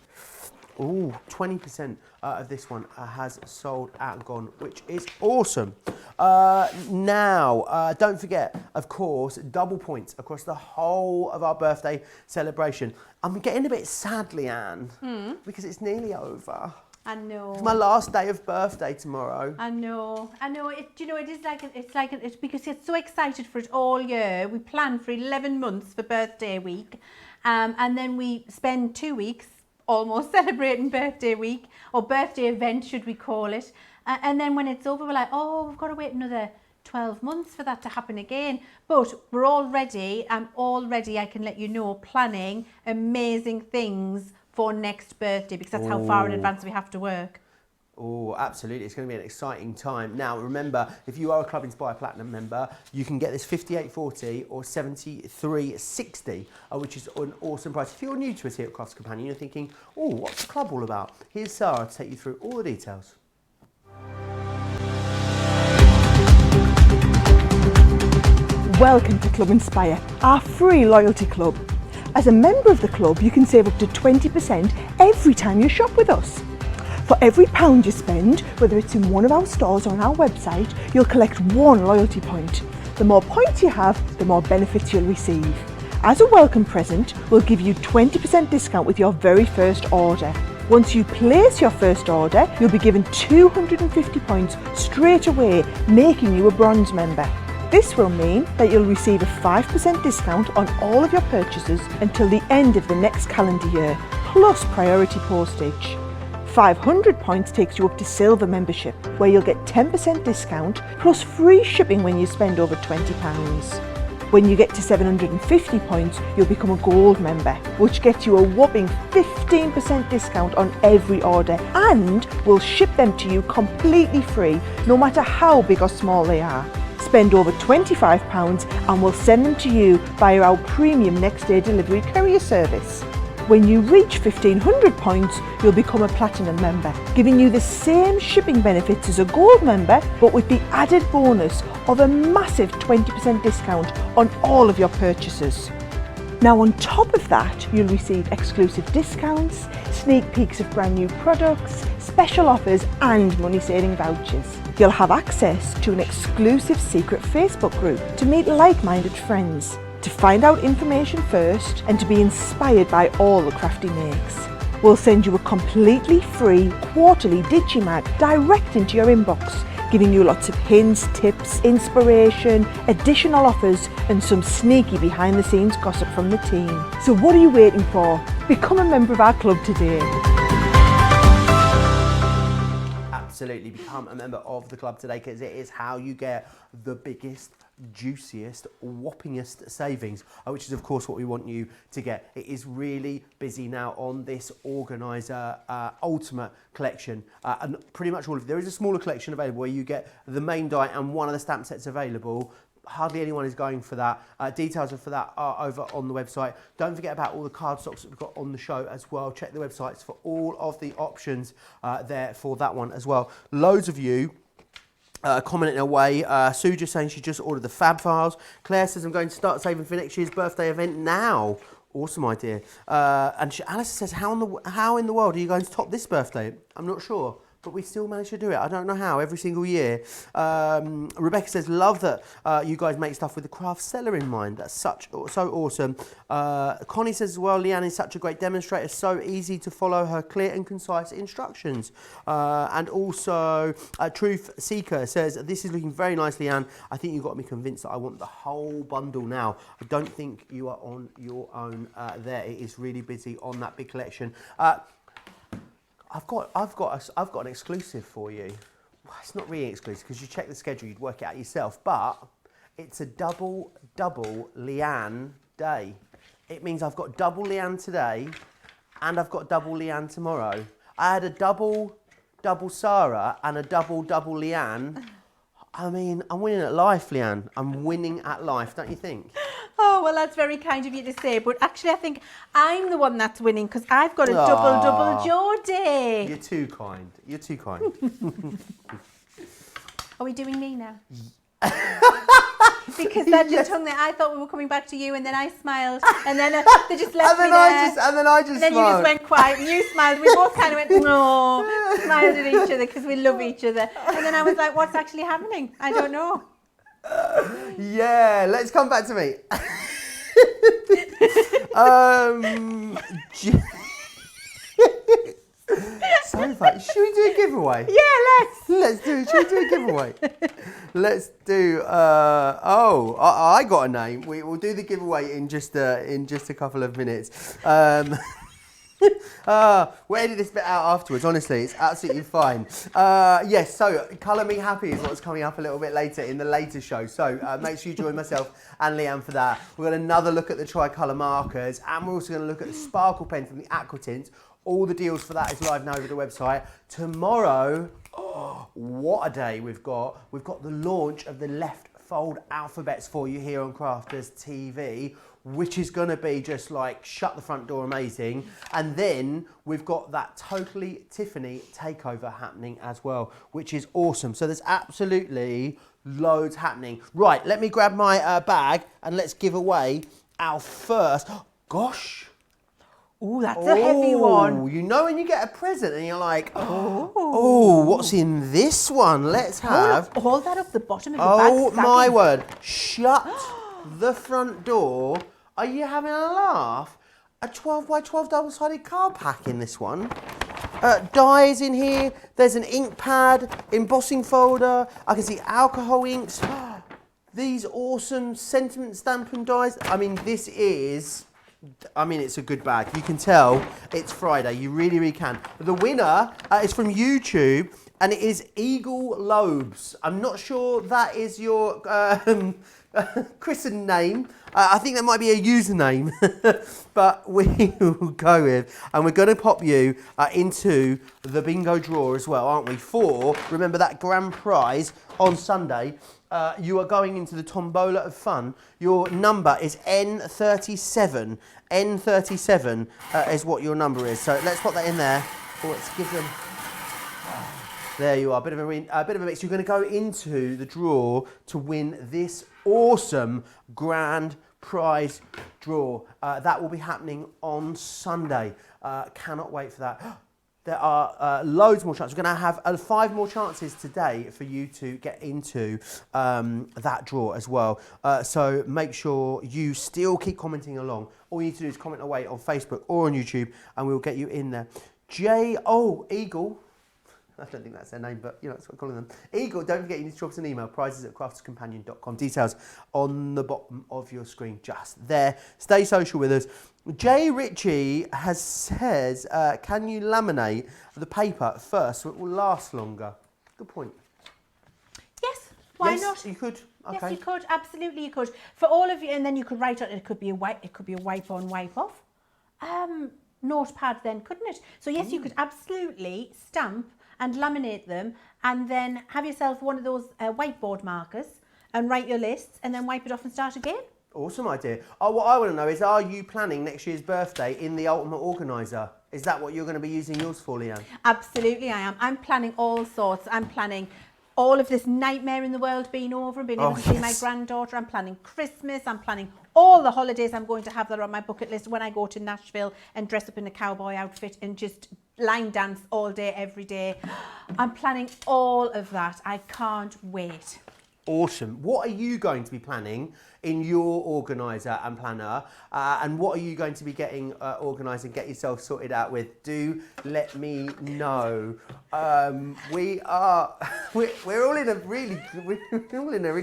Oh, 20% of this one has sold out and gone, which is awesome. Now, don't forget, of course, double points across the whole of our birthday celebration. I'm getting a bit sad, Leanne, because it's nearly over. I know. It's my last day of birthday tomorrow. I know. You know, it is like it's because you're so excited for it all year. We plan for 11 months for birthday week, and then we spend 2 weeks almost celebrating birthday week, or birthday event, should we call it? And then when it's over, we're like, oh, we've got to wait another 12 months for that to happen again. But we're already, I can let you know, planning amazing things for next birthday, because that's how far in advance we have to work. Oh, absolutely. It's going to be an exciting time. Now, remember, if you are a Club Inspire Platinum member, you can get this $58.40 or $73.60, which is an awesome price. If you're new to us here at Crafts Companion, you're thinking, oh, what's the club all about? Here's Sarah to take you through all the details. Welcome to Club Inspire, our free loyalty club. As a member of the club, you can save up to 20% every time you shop with us. For every £1 you spend, whether it's in one of our stores or on our website, you'll collect 1 loyalty point. The more points you have, the more benefits you'll receive. As a welcome present, we'll give you 20% discount with your very first order. Once you place your first order, you'll be given 250 points straight away, making you a bronze member. This will mean that you'll receive a 5% discount on all of your purchases until the end of the next calendar year, plus priority postage. 500 points takes you up to silver membership, where you'll get 10% discount plus free shipping when you spend over £20. When you get to 750 points, you'll become a gold member, which gets you a whopping 15% discount on every order, and we'll ship them to you completely free, no matter how big or small they are. Spend over £25 and we'll send them to you via our premium next day delivery courier service. When you reach 1500 points, you'll become a platinum member, giving you the same shipping benefits as a gold member, but with the added bonus of a massive 20% discount on all of your purchases. Now on top of that, you'll receive exclusive discounts, sneak peeks of brand new products, special offers and money-saving vouchers. You'll have access to an exclusive secret Facebook group to meet like-minded friends, to find out information first and to be inspired by all the Crafty makes. We'll send you a completely free quarterly Digimag direct into your inbox, giving you lots of hints, tips, inspiration, additional offers and some sneaky behind the scenes gossip from the team. So what are you waiting for? Become a member of our club today. Absolutely, become a member of the club today, because it is how you get the biggest, juiciest, whoppingest savings, which is of course what we want you to get. It is really busy now on this Organiser Ultimate collection, and pretty much all of it. There is a smaller collection available where you get the main die and one of the stamp sets available. Hardly anyone is going for that. Details for that are over on the website. Don't forget about all the card stocks that we've got on the show as well. Check the websites for all of the options there for that one as well. Loads of you commenting away. Sue just saying she just ordered the Fab Files. Claire says I'm going to start saving for next year's birthday event now. Awesome idea. And Alice says, how in the world are you going to top this birthday? I'm not sure, but we still manage to do it. I don't know how, every single year. Rebecca says, love that you guys make stuff with the craft seller in mind. That's so awesome. Connie says as well, Leann is such a great demonstrator, so easy to follow her clear and concise instructions. And also, Truth Seeker says, this is looking very nice, Leann. I think you've got me convinced that I want the whole bundle now. I don't think you are on your own there. It is really busy on that big collection. I've got an exclusive for you. Well, it's not really exclusive because you check the schedule, you'd work it out yourself, but it's a double Leann day. It means I've got double Leann today and I've got double Leann tomorrow. I had a double Sarah and a double Leann. I mean, I'm winning at life, Leann. I'm winning at life, don't you think? Oh, well, that's very kind of you to say, but actually I think I'm the one that's winning because I've got a double Joe day. You're too kind. You're too kind. Are we doing me now? Because that's the tongue that I thought we were coming back to you, and then I smiled, and then they just left me there. And then I just and then smiled. You just went quiet, and you smiled. We both kind of went, no, smiled at each other because we love each other. And then I was like, what's actually happening? I don't know. Yeah, let's come back to me. So fun. Should we do a giveaway? Yeah, Should we do a giveaway? Let's do. I got a name. We'll do the giveaway in just a couple of minutes. We'll edit this bit out afterwards. Honestly, it's absolutely fine. Yes. So, Colour Me Happy is what's coming up a little bit later in the later show. So make sure you join myself and Leann for that. We've got another look at the tricolour markers, and we're also going to look at the sparkle pen from the Aquatint. All the deals for that is live now over the website. Tomorrow, what a day we've got. We've got the launch of the left fold alphabets for you here on Crafters TV, which is going to be just like shut the front door amazing. And then we've got that Totally Tiffany takeover happening as well, which is awesome. So there's absolutely loads happening. Right, let me grab my bag and let's give away our first. Gosh. Oh, that's a heavy one. You know when you get a present and you're like, oh, what's in this one? Let's have. Hold that up the bottom of the bag. Oh my word. Shut the front door. Are you having a laugh? A 12 by 12 double-sided card pack in this one. Dies in here. There's an ink pad, embossing folder. I can see alcohol inks. These awesome sentiment stamp and dies. I mean, this is... I mean, it's a good bag. You can tell it's Friday. You really, really can. The winner is from YouTube, and it is Eagle Lobes. I'm not sure that is your christened name. I think that might be a username, but we will go with, and we're going to pop you into the bingo draw as well, aren't we? For, remember that grand prize on Sunday. You are going into the tombola of fun. Your number is N37. N37 is what your number is. So let's put that in there. Oh, let's give them. There you are. Bit of a mix. You're going to go into the draw to win this awesome grand prize draw. That will be happening on Sunday. Cannot wait for that. There are loads more chances. We're going to have 5 more chances today for you to get into that draw as well. So make sure you still keep commenting along. All you need to do is comment away on Facebook or on YouTube, and we'll get you in there. Eagle. I don't think that's their name, but you know, that's what I'm calling them. Eagle, don't forget you need to drop us an email, prizes@crafterscompanion.com. Details on the bottom of your screen, just there. Stay social with us. Jay Ritchie says, can you laminate the paper first so it will last longer? Good point. Yes, why yes, not? You could. Okay. Yes, you could. Absolutely, you could. For all of you, and then you could write on it. It could be a wipe on, wipe off. Notepad then, couldn't it? So yes, you could absolutely stamp and laminate them, and then have yourself one of those whiteboard markers and write your lists, and then wipe it off and start again. Awesome idea. Oh, what I want to know is, are you planning next year's birthday in the Ultimate Organiser? Is that what you're going to be using yours for, Leann? Absolutely, I am. I'm planning all sorts. I'm planning all of this nightmare in the world being over and being able to see my granddaughter. I'm planning Christmas. I'm planning all the holidays I'm going to have that are on my bucket list when I go to Nashville and dress up in a cowboy outfit and just line dance all day, every day. I'm planning all of that. I can't wait. Awesome. What are you going to be planning in your organiser and planner? And what are you going to be getting organised and get yourself sorted out with? Do let me know. We're all in a really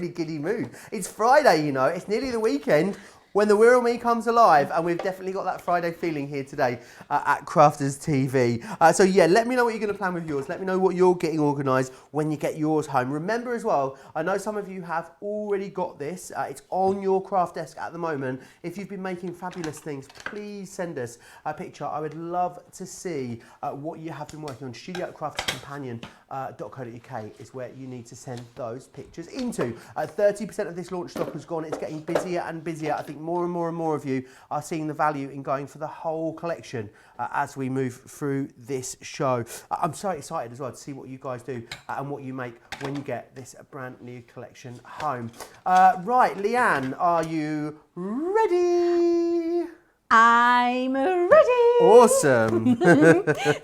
giddy mood. It's Friday, you know. It's nearly the weekend. When the Real Me comes alive, and we've definitely got that Friday feeling here today at Crafters TV. So yeah, let me know what you're going to plan with yours. Let me know what you're getting organised when you get yours home. Remember as well, I know some of you have already got this. It's on your craft desk at the moment. If you've been making fabulous things, please send us a picture. I would love to see what you have been working on. studio@crafterscompanion.co.uk is where you need to send those pictures into. 30% of this launch stock has gone. It's getting busier and busier. I think more and more of you are seeing the value in going for the whole collection as we move through this show. I'm so excited as well to see what you guys do and what you make when you get this brand new collection home. Right, Leann, are you ready? I'm ready. Awesome.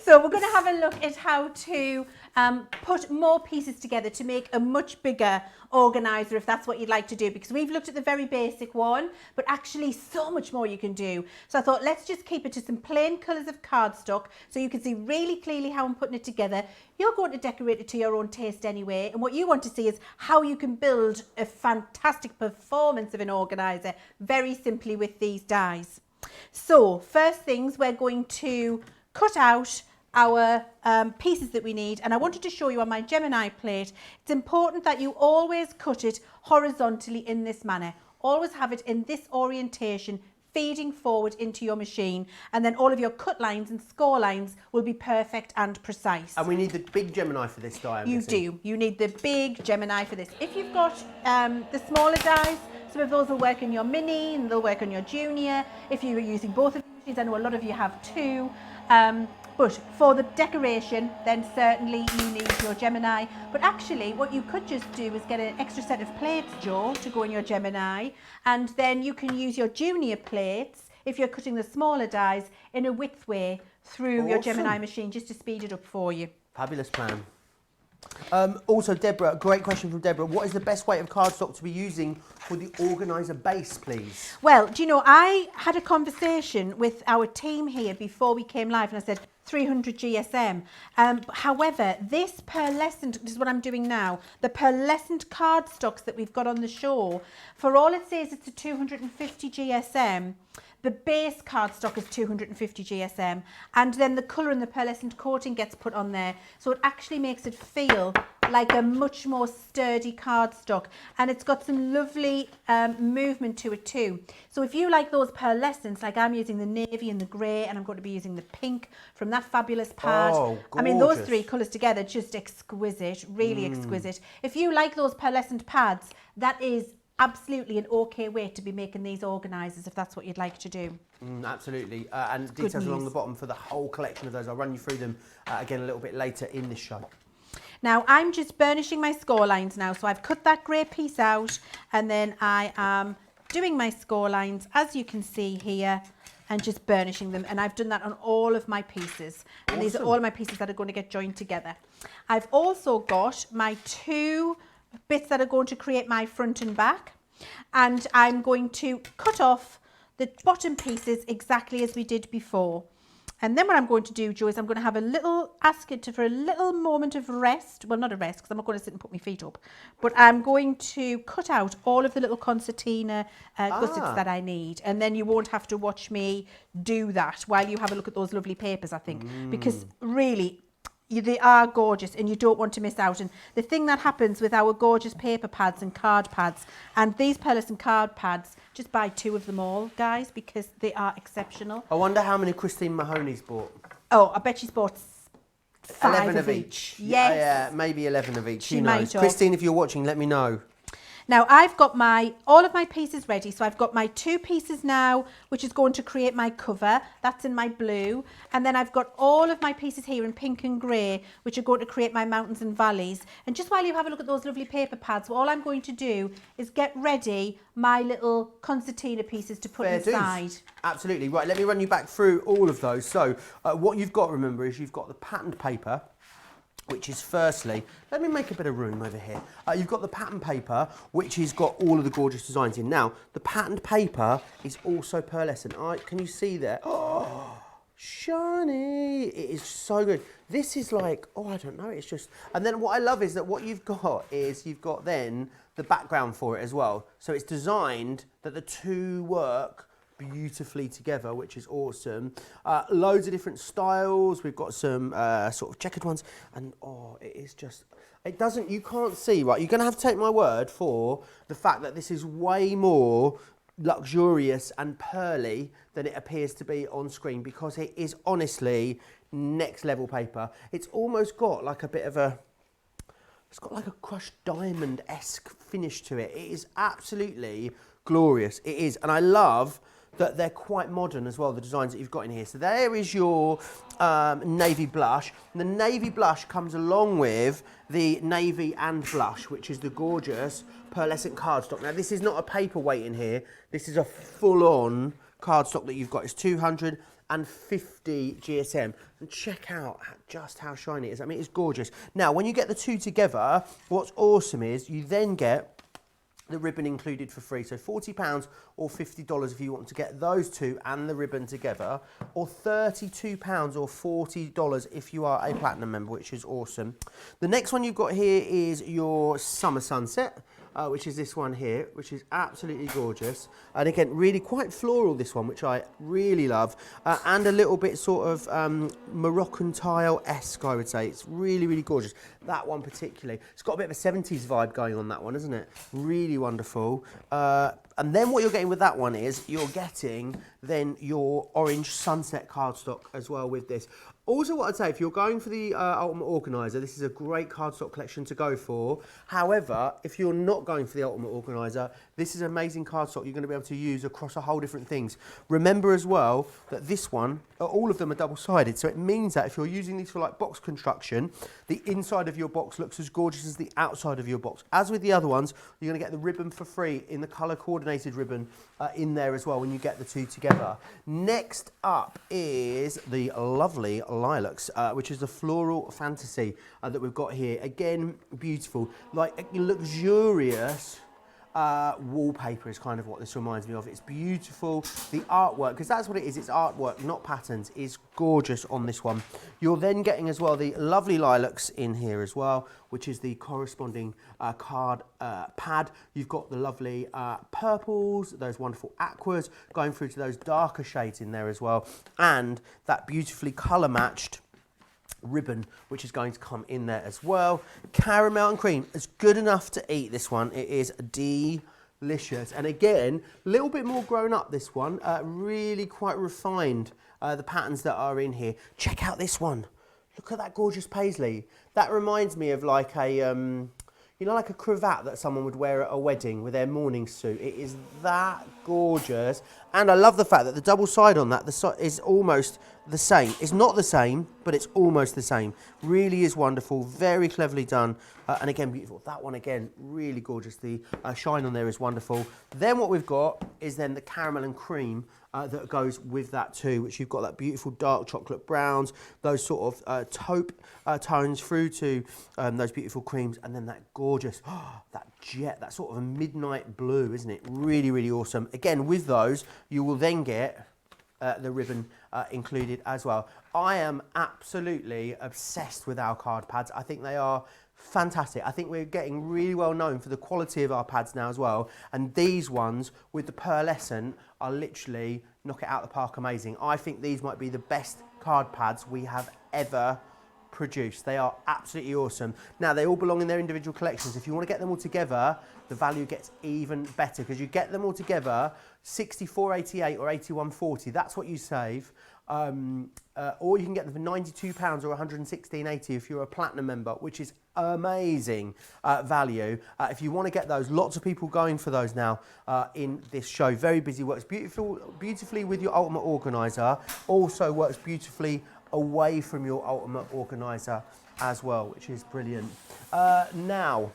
So we're going to have a look at how to put more pieces together to make a much bigger organiser, if that's what you'd like to do, because we've looked at the very basic one, but actually so much more you can do. So I thought, let's just keep it to some plain colours of cardstock so you can see really clearly how I'm putting it together. You're going to decorate it to your own taste anyway, and what you want to see is how you can build a fantastic performance of an organiser very simply with these dies. So first things, we're going to cut out our pieces that we need, and I wanted to show you on my Gemini plate. It's important that you always cut it horizontally in this manner. Always have it in this orientation, feeding forward into your machine, and then all of your cut lines and score lines will be perfect and precise. And we need the big Gemini for this die, I'm guessing. You need the big Gemini for this. If you've got the smaller dies, some of those will work in your mini and they'll work on your junior. If you are using both of these, I know a lot of you have two. But for the decoration, then certainly you need your Gemini. But actually, what you could just do is get an extra set of plates, Joe, to go in your Gemini. And then you can use your junior plates, if you're cutting the smaller dies, in a width way through your Gemini machine, just to speed it up for you. Fabulous plan. Also, Deborah, great question from Deborah. What is the best weight of cardstock to be using for the organiser base, please? Well, do you know, I had a conversation with our team here before we came live, and I said 300 GSM. However, this pearlescent, this is what I'm doing now, the pearlescent cardstocks that we've got on the show, for all it says it's a 250 GSM, the base cardstock is 250 GSM, and then the colour and the pearlescent coating gets put on there, so it actually makes it feel like a much more sturdy cardstock, and it's got some lovely movement to it too. So if you like those pearlescents, like I'm using the navy and the grey, and I'm going to be using the pink from that fabulous pad. Oh, I mean, those gorgeous. 3 colours together, just exquisite, really exquisite. If you like those pearlescent pads, that is absolutely an okay way to be making these organisers if that's what you'd like to do. Absolutely, and details along the bottom for the whole collection of those. I'll run you through them again a little bit later in this show. Now I'm just burnishing my score lines now, so I've cut that grey piece out, and then I am doing my score lines, as you can see here, and just burnishing them, and I've done that on all of my pieces. And these are all of my pieces that are going to get joined together. I've also got my 2 bits that are going to create my front and back, and I'm going to cut off the bottom pieces exactly as we did before. And then what I'm going to do, Jo, is I'm going to have a little, ask it for a little moment of rest. Well, not a rest, because I'm not going to sit and put my feet up. But I'm going to cut out all of the little concertina gussets that I need. And then you won't have to watch me do that while you have a look at those lovely papers, I think. Because really, they are gorgeous, and you don't want to miss out. And the thing that happens with our gorgeous paper pads and card pads, and these pearlescent card pads, just buy 2 of them all, guys, because they are exceptional. I wonder how many Christine Mahoney's bought. Oh, I bet she's bought 5 11 of of each. each. Yes. Yeah, maybe 11 of each. She Who might knows? have. Christine, if you're watching, let me know. Now I've got all of my pieces ready. So I've got my 2 pieces now, which is going to create my cover. That's in my blue. And then I've got all of my pieces here in pink and grey, which are going to create my mountains and valleys. And just while you have a look at those lovely paper pads, all I'm going to do is get ready my little concertina pieces to put inside. Absolutely. Right, let me run you back through all of those. So what you've got to remember is you've got the patterned paper, which is firstly, let me make a bit of room over here. You've got the pattern paper, which has got all of the gorgeous designs in. Now, the patterned paper is also pearlescent. Can you see there? Oh, shiny. It is so good. This is like, oh, I don't know, it's just... And then what I love is that what you've got is you've got then the background for it as well. So it's designed that the 2 work beautifully together, which is awesome. Loads of different styles. We've got some sort of checkered ones, and oh, it is just, it doesn't, you can't see, right? You're gonna have to take my word for the fact that this is way more luxurious and pearly than it appears to be on screen, because it is honestly next level paper. It's almost got like a bit of a, it's got like a crushed diamond-esque finish to it. It is absolutely glorious. It is, and I love that they're quite modern as well, the designs that you've got in here. So there is your navy blush. And the navy blush comes along with the navy and blush, which is the gorgeous pearlescent cardstock. Now, this is not a paperweight in here. This is a full-on cardstock that you've got. It's 250 GSM. And check out just how shiny it is. I mean, it's gorgeous. Now, when you get the 2 together, what's awesome is you then get the ribbon included for free. So £40 or $50 if you want to get those 2 and the ribbon together, or £32 or $40 if you are a platinum member, which is awesome. The next one you've got here is your summer sunset, which is this one here, which is absolutely gorgeous. And again, really quite floral, this one, which I really love. And a little bit sort of Moroccan tile-esque, I would say. It's really, really gorgeous. That one particularly. It's got a bit of a 70s vibe going on, that one, isn't it? Really wonderful. And then what you're getting with that one is you're getting then your orange sunset cardstock as well with this. Also, what I'd say, if you're going for the Ultimate Organiser, this is a great cardstock collection to go for. However, if you're not going for the Ultimate Organiser, this is an amazing cardstock you're going to be able to use across a whole different things. Remember as well that this one, all of them are double-sided, so it means that if you're using these for like box construction, the inside of your box looks as gorgeous as the outside of your box. As with the other ones, you're going to get the ribbon for free in the colour coordination coordinated ribbon in there as well when you get the two together. Next up is the lovely lilacs, which is the floral fantasy that we've got here. Again, beautiful, like luxurious wallpaper is kind of what this reminds me of. It's beautiful. The artwork, because that's what it is, it's artwork, not patterns, is gorgeous on this one. You're then getting as well the lovely lilacs in here as well, which is the corresponding card pad. You've got the lovely purples, those wonderful aquas, going through to those darker shades in there as well, and that beautifully colour matched ribbon which is going to come in there as well. Caramel and cream is good enough to eat. This one, it is delicious, and again a little bit more grown up, this one, really quite refined, the patterns that are in here. Check out this one, look at that gorgeous paisley. That reminds me of like a you know, like a cravat that someone would wear at a wedding with their morning suit. It is that gorgeous, and I love the fact that the double side on that is almost the same. It's not the same, but it's almost the same. Really is wonderful, very cleverly done, and again beautiful. That one again really gorgeous. The shine on there is wonderful. Then what we've got is then the caramel and cream that goes with that too, which you've got that beautiful dark chocolate browns, those sort of taupe tones through to those beautiful creams, and then that gorgeous, that jet, that sort of a midnight blue, isn't it? Really, really awesome. Again, with those, you will then get the ribbon included as well. I am absolutely obsessed with our card pads. I think they are fantastic. I think we're getting really well known for the quality of our pads now as well, and these ones with the pearlescent are literally knock it out the park amazing. I think these might be the best card pads we have ever produced. They are absolutely awesome. Now, they all belong in their individual collections. If you want to get them all together, the value gets even better, because you get them all together $64.88 or $81.40. That's what you save. Or you can get them for £92 or £116.80 if you're a platinum member, which is amazing value. If you want to get those, lots of people going for those now in this show. Very busy, works beautifully with your Ultimate Organiser, also works beautifully away from your Ultimate Organiser as well, which is brilliant. Now,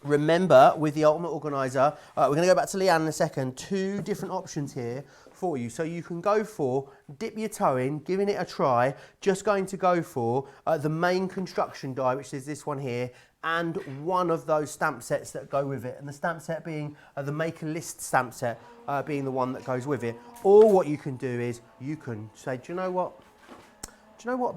remember, with the Ultimate Organiser, we're going to go back to Leann in a second, two different options here for you. So you can go for dip your toe in, giving it a try, just going to go for the main construction die, which is this one here, and one of those stamp sets that go with it. And the stamp set being the Make a List stamp set being the one that goes with it. Or what you can do is you can say, do you know what?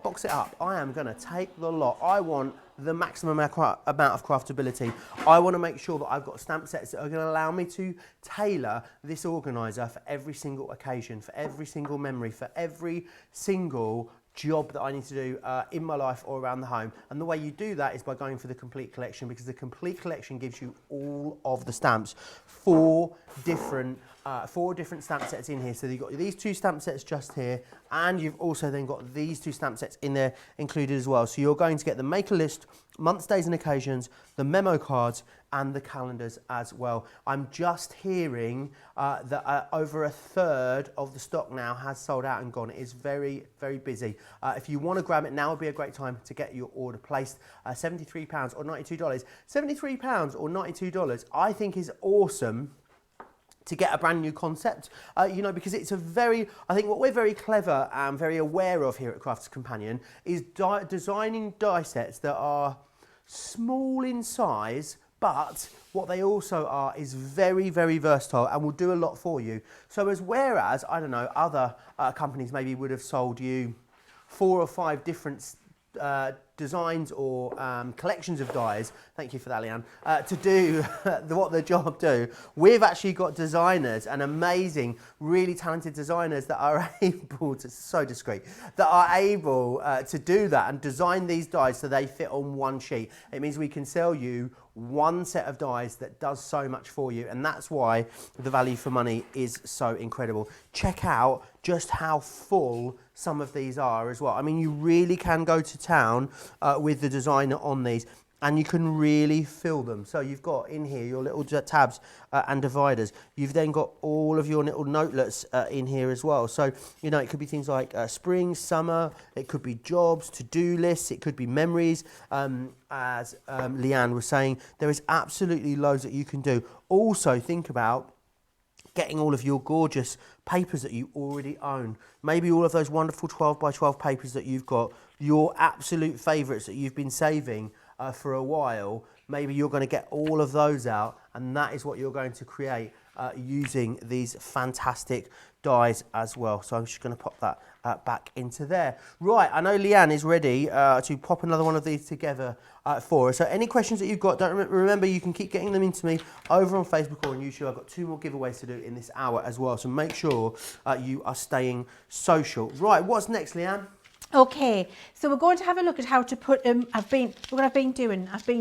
Box it up. I am going to take the lot. I want the maximum amount of craftability. I want to make sure that I've got stamp sets that are going to allow me to tailor this organiser for every single occasion, for every single memory, for every single job that I need to do in my life or around the home. And the way you do that is by going for the complete collection, because the complete collection gives you all of the stamps. Four different stamp sets in here. So you've got these two stamp sets just here, and you've also then got these two stamp sets in there included as well. So you're going to get the Make a List, months, days and occasions, the memo cards, and the calendars as well. I'm just hearing that over a third of the stock now has sold out and gone. It is very, very busy. If you want to grab it, now would be a great time to get your order placed. £73 or $92. £73 or $92 I think is awesome to get a brand new concept, you know, because it's I think what we're very clever and very aware of here at Crafts Companion is designing die sets that are small in size, but what they also are is very, very versatile and will do a lot for you. So whereas, I don't know, other companies maybe would have sold you 4 or 5 different designs or collections of dies, thank you for that, Leann, to do what the job do. We've actually got designers and amazing, really talented designers that are able to, so discreet, that are able to do that and design these dies so they fit on one sheet. It means we can sell you one set of dies that does so much for you, and that's why the value for money is so incredible. Check out just how full some of these are as well. I mean, you really can go to town with the designer on these, and you can really fill them. So you've got in here your little tabs and dividers. You've then got all of your little notelets in here as well. So, you know, it could be things like spring, summer, it could be jobs, to-do lists, it could be memories. As Leann was saying, there is absolutely loads that you can do. Also, think about getting all of your gorgeous papers that you already own. Maybe all of those wonderful 12 by 12 papers that you've got, your absolute favourites that you've been saving for a while. Maybe you're going to get all of those out, and that is what you're going to create using these fantastic dies as well. So I'm just going to pop that back into there. Right, I know Leann is ready to pop another one of these together for us. So any questions that you've got, don't remember you can keep getting them into me over on Facebook or on YouTube. I've got 2 more giveaways to do in this hour as well. So make sure you are staying social. Right, what's next, Leann? Okay, so we're going to have a look at how to put I've been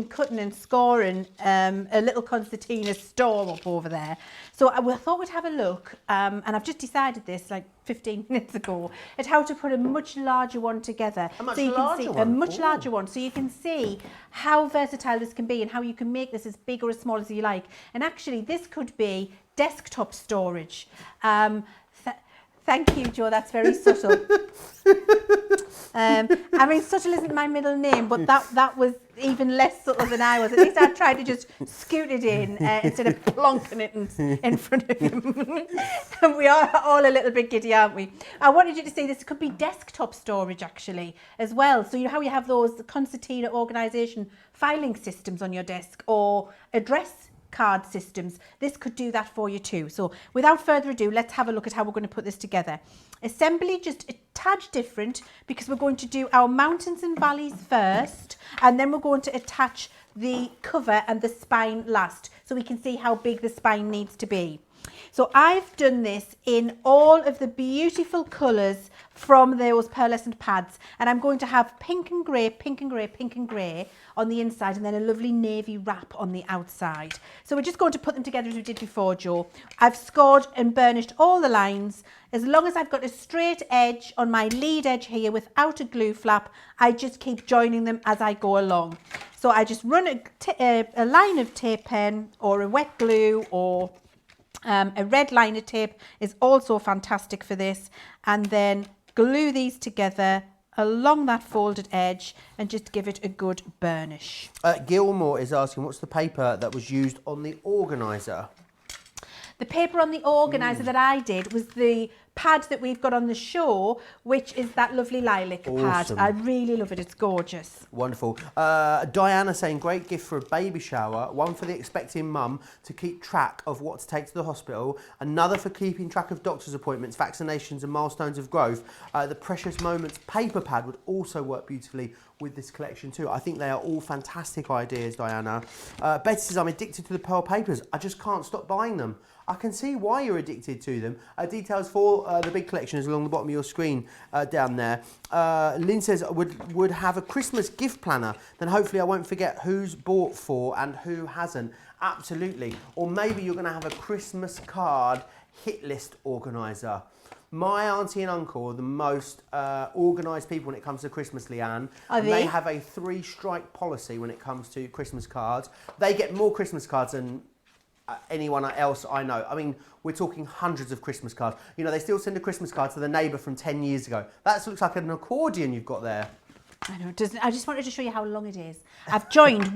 cutting and scoring a little concertina storm up over there. So I thought we'd have a look, and I've just decided this like 15 minutes ago, at how to put a much larger one together. A much so you larger can see one? a much Ooh. larger one, so you can see how versatile this can be and how you can make this as big or as small as you like. And actually, this could be desktop storage. Thank you, Joe. That's very subtle. I mean, subtle isn't my middle name, but that was even less subtle than I was. At least I tried to just scoot it in instead of plonking it in front of him. And we are all a little bit giddy, aren't we? I wanted you to see this could be desktop storage, actually, as well. So you know how you have those concertina organisation filing systems on your desk or address card systems. This could do that for you too. So without further ado, let's have a look at how we're going to put this together. Assembly just a tad different because we're going to do our mountains and valleys first, and then we're going to attach the cover and the spine last, so we can see how big the spine needs to be. So I've done this in all of the beautiful colours from those pearlescent pads, and I'm going to have pink and grey, pink and grey, pink and grey on the inside, and then a lovely navy wrap on the outside. So we're just going to put them together as we did before, Joe. I've scored and burnished all the lines. As long as I've got a straight edge on my lead edge here without a glue flap, I just keep joining them as I go along. So I just run a line of tape pen or a wet glue, or a red liner tape is also fantastic for this, and then glue these together along that folded edge and just give it a good burnish. Gilmore is asking, what's the paper that was used on the organiser? The paper on the organiser that I did was the pad that we've got on the show, which is that lovely lilac Awesome. pad. I really love it. It's gorgeous. Wonderful. Diana saying, great gift for a baby shower, one for the expecting mum to keep track of what to take to the hospital, another for keeping track of doctor's appointments, vaccinations and milestones of growth. The Precious Moments paper pad would also work beautifully with this collection too. I think they are all fantastic ideas, Diana. Betty says, I'm addicted to the pearl papers. I just can't stop buying them. I can see why you're addicted to them. Details for the big collection is along the bottom of your screen down there. Lynn says, would have a Christmas gift planner, then hopefully I won't forget who's bought for and who hasn't. Absolutely. Or maybe you're going to have a Christmas card hit list organiser. My auntie and uncle are the most organised people when it comes to Christmas, Leann. Are they? They have a 3-strike policy when it comes to Christmas cards. They get more Christmas cards than anyone else I know. I mean, we're talking hundreds of Christmas cards. You know, they still send a Christmas card to the neighbour from 10 years ago. That looks like an accordion you've got there. I know. I just wanted to show you how long it is. I've joined 5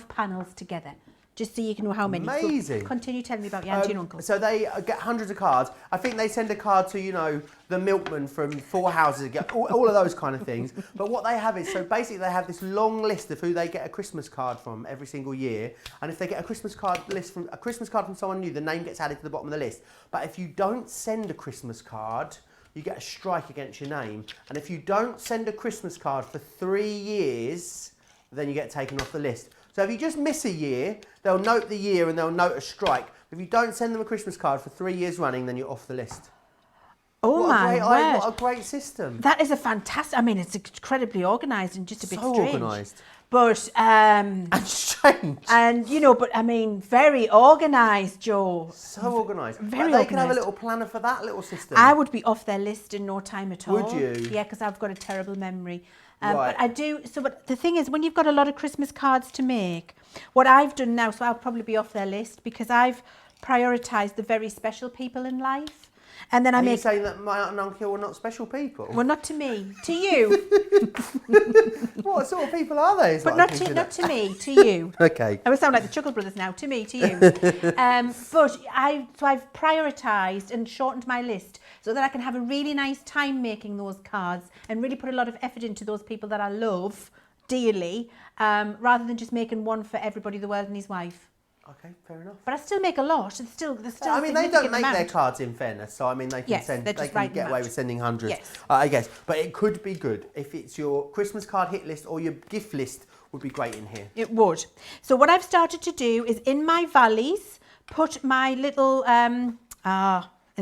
panels together, just so you can know how many. Amazing. So continue telling me about your auntie and uncle. So they get hundreds of cards. I think they send a card to, you know, the milkman from 4 houses, all of those kind of things. But what they have is, so basically they have this long list of who they get a Christmas card from every single year. And if they get a Christmas card from someone new, the name gets added to the bottom of the list. But if you don't send a Christmas card, you get a strike against your name. And if you don't send a Christmas card for 3 years, then you get taken off the list. So if you just miss a year, they'll note the year and they'll note a strike. If you don't send them a Christmas card for 3 years running, then you're off the list. Oh my word. What a great system. That is a fantastic, I mean, it's incredibly organised and just a bit So strange. organised. But, And strange. and, you know, but I mean, very organised, Joe. So organised. Very They can have a organised. little planner for that little system. I would be off their list in no time at all. Would you? Yeah, because I've got a terrible memory. Right. But I do, but the thing is, when you've got a lot of Christmas cards to make, what I've done now, so I'll probably be off their list, because I've prioritised the very special people in life. And then I Are you make... saying that my aunt and uncle are not special people? Well, not to me, to you. What sort of people are they? is But what I'm not thinking. to me, to you. Okay. I would sound like the Chuckle Brothers now, to me, to you. But I've prioritised and shortened my list so that I can have a really nice time making those cards and really put a lot of effort into those people that I love dearly, rather than just making one for everybody in the world and his wife. Okay, fair enough. But I still make a lot. It's still, there's still I a mean, they don't significant make their amount. cards in fairness, so I mean, they can Yes, send, they're they just can writing get them away out. with sending hundreds, Yes. I guess. But it could be good if it's your Christmas card hit list or your gift list would be great in here. It would. So what I've started to do is in my valleys, put my little in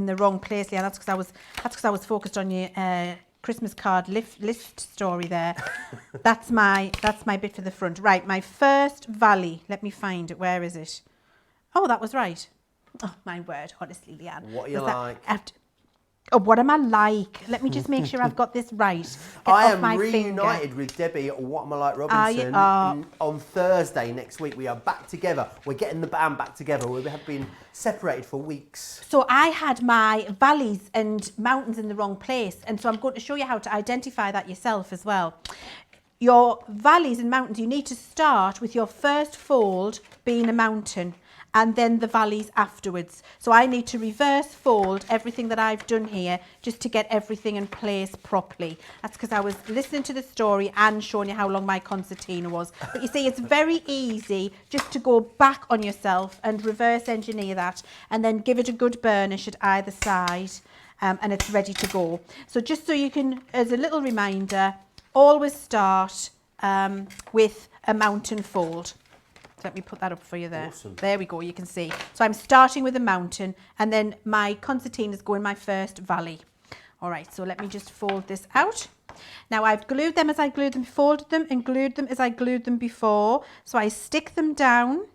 the wrong place. Yeah, that's because I was focused on your Christmas card list story there. That's my bit for the front. Right, my first valley. Let me find it. Where is it? Oh, that was right. Oh, my word, honestly, Leanne. What are you Was that- like? Oh, what am I like? Let me just make sure I've got this right. Get I off am my reunited finger. with Debbie at What Am I Like Are you? Robinson on Thursday next week. We are back together. We're getting the band back together. We have been separated for weeks. So I had my valleys and mountains in the wrong place. And so I'm going to show you how to identify that yourself as well. Your valleys and mountains, you need to start with your first fold being a mountain and then the valleys afterwards. So I need to reverse fold everything that I've done here just to get everything in place properly. That's because I was listening to the story and showing you how long my concertina was. But you see, it's very easy just to go back on yourself and reverse engineer that and then give it a good burnish at either side, and it's ready to go. So just so you can, as a little reminder, always start with a mountain fold. Let me put that up for you there. Awesome. There we go, you can see. So I'm starting with a mountain and then my concertinas go in my first valley. All right, so let me just fold this out. Now I've glued them as I glued them, folded them and glued them as I glued them before. So I stick them down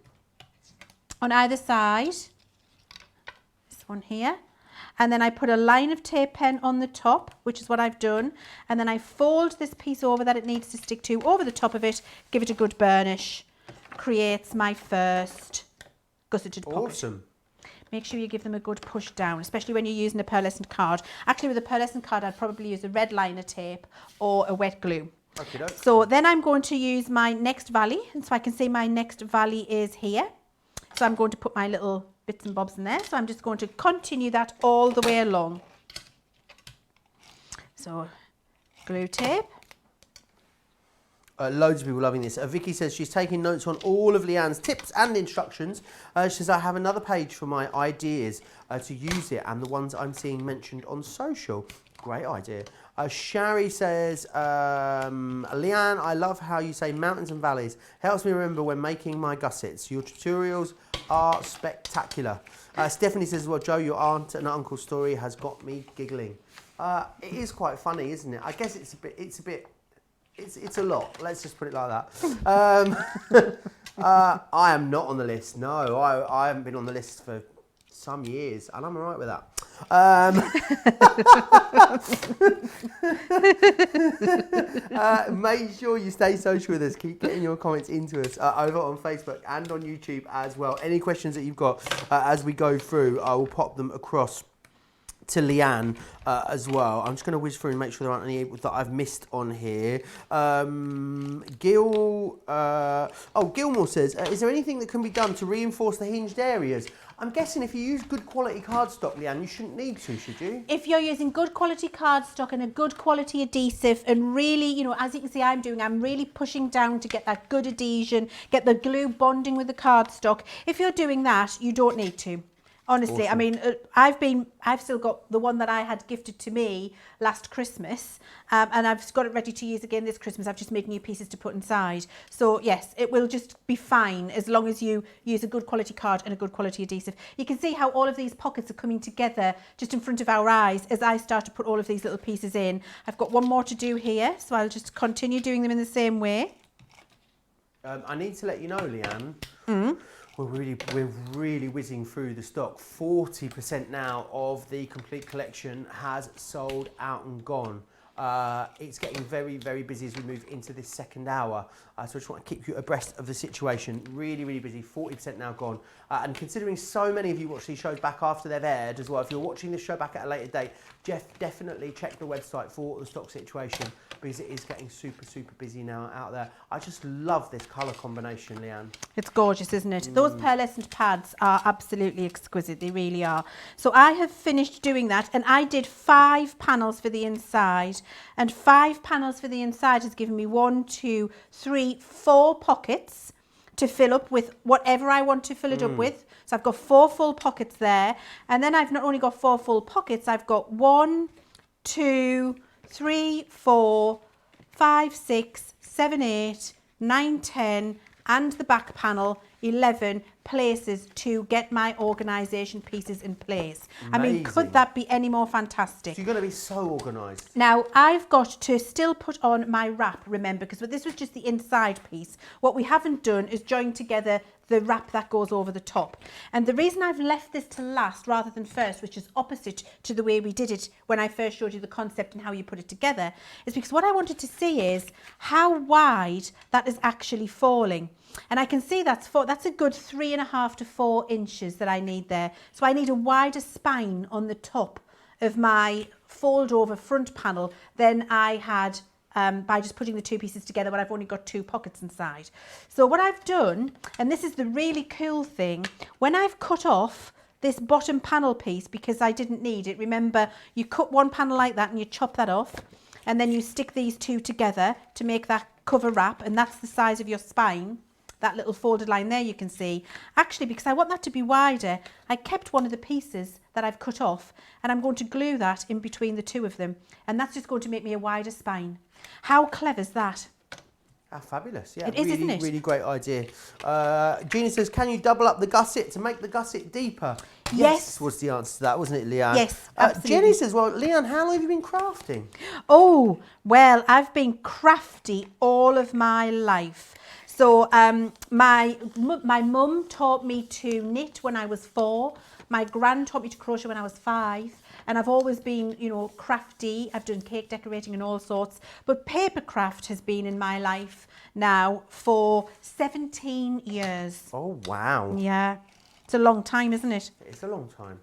on either side. This one here. And then I put a line of tape pen on the top, which is what I've done. And then I fold this piece over that it needs to stick to over the top of it, give it a good burnish. Creates my first gusseted pocket. Awesome. Make sure you give them a good push down, especially when you're using a pearlescent card. Actually, with a pearlescent card, I'd probably use a red liner tape or a wet glue. Okay, so then I'm going to use my next valley, and so I can see my next valley is here. So I'm going to put my little bits and bobs in there. So I'm just going to continue that all the way along. So glue tape. Loads of people loving this. Vicky says she's taking notes on all of Leann's tips and instructions. She says, I have another page for my ideas to use it and the ones I'm seeing mentioned on social. Great idea. Shari says, Leann, I love how you say mountains and valleys. Helps me remember when making my gussets. Your tutorials are spectacular. Stephanie says, well, Joe, your aunt and uncle story has got me giggling. It is quite funny, isn't it? I guess it's a bit. It's a lot. Let's just put it like that. I am not on the list. No, I haven't been on the list for some years, and I'm all right with that. Make sure you stay social with us. Keep getting your comments into us over on Facebook and on YouTube as well. Any questions that you've got as we go through, I will pop them across to Leann as well. I'm just going to whiz through and make sure there aren't any that I've missed on here. Gilmore says, is there anything that can be done to reinforce the hinged areas? I'm guessing if you use good quality cardstock, Leann, you shouldn't need to, should you? If you're using good quality cardstock and a good quality adhesive and really, you know, as you can see I'm really pushing down to get that good adhesion, get the glue bonding with the cardstock. If you're doing that, you don't need to. Honestly, awesome. I mean, I've still got the one that I had gifted to me last Christmas, and I've got it ready to use again this Christmas. I've just made new pieces to put inside. So yes, it will just be fine as long as you use a good quality card and a good quality adhesive. You can see how all of these pockets are coming together just in front of our eyes as I start to put all of these little pieces in. I've got one more to do here, so I'll just continue doing them in the same way. I need to let you know, Leann, we're really whizzing through the stock. 40% now of the complete collection has sold out and gone. It's getting very, very busy as we move into this second hour. So I just want to keep you abreast of the situation. Really, really busy. 40% now gone. And considering so many of you watch these shows back after they've aired as well, if you're watching this show back at a later date, definitely check the website for the stock situation, because it is getting super, super busy now out there. I just love this colour combination, Leanne. It's gorgeous, isn't it? Those pearlescent pads are absolutely exquisite. They really are. So I have finished doing that, and I did 5 panels for the inside, and 5 panels for the inside has given me 1, 2, 3, 4 pockets to fill up with whatever I want to fill it up with. So I've got 4 full pockets there, and then I've not only got 4 full pockets, I've got 1, 2, 3, 4, 5, 6, 7, 8, 9, 10, and the back panel, 11 places to get my organisation pieces in place. Amazing. I mean, could that be any more fantastic? So you're going to be so organised. Now, I've got to still put on my wrap, remember, because this was just the inside piece. What we haven't done is join together the wrap that goes over the top. And the reason I've left this to last rather than first, which is opposite to the way we did it when I first showed you the concept and how you put it together, is because what I wanted to see is how wide that is actually falling. And I can see that's a good 3.5 to 4 inches that I need there. So I need a wider spine on the top of my fold over front panel than I had by just putting the 2 pieces together when I've only got 2 pockets inside. So what I've done, and this is the really cool thing, when I've cut off this bottom panel piece because I didn't need it, remember you cut one panel like that and you chop that off, and then you stick these 2 together to make that cover wrap, and that's the size of your spine. That little folded line there you can see. Actually, because I want that to be wider, I kept one of the pieces that I've cut off, and I'm going to glue that in between the 2 of them, and that's just going to make me a wider spine. How clever is that? Ah, fabulous. Yeah, It is, isn't it? Really great idea. Gina says, can you double up the gusset to make the gusset deeper? Yes. Was the answer to that, wasn't it, Leanne? Yes, absolutely. Jenny says, well, Leanne, how long have you been crafting? Oh, well, I've been crafty all of my life. So my mum taught me to knit when I was 4. My gran taught me to crochet when I was 5. And I've always been, you know, crafty. I've done cake decorating and all sorts. But paper craft has been in my life now for 17 years. Oh, wow. Yeah. It's a long time, isn't it? It's a long time.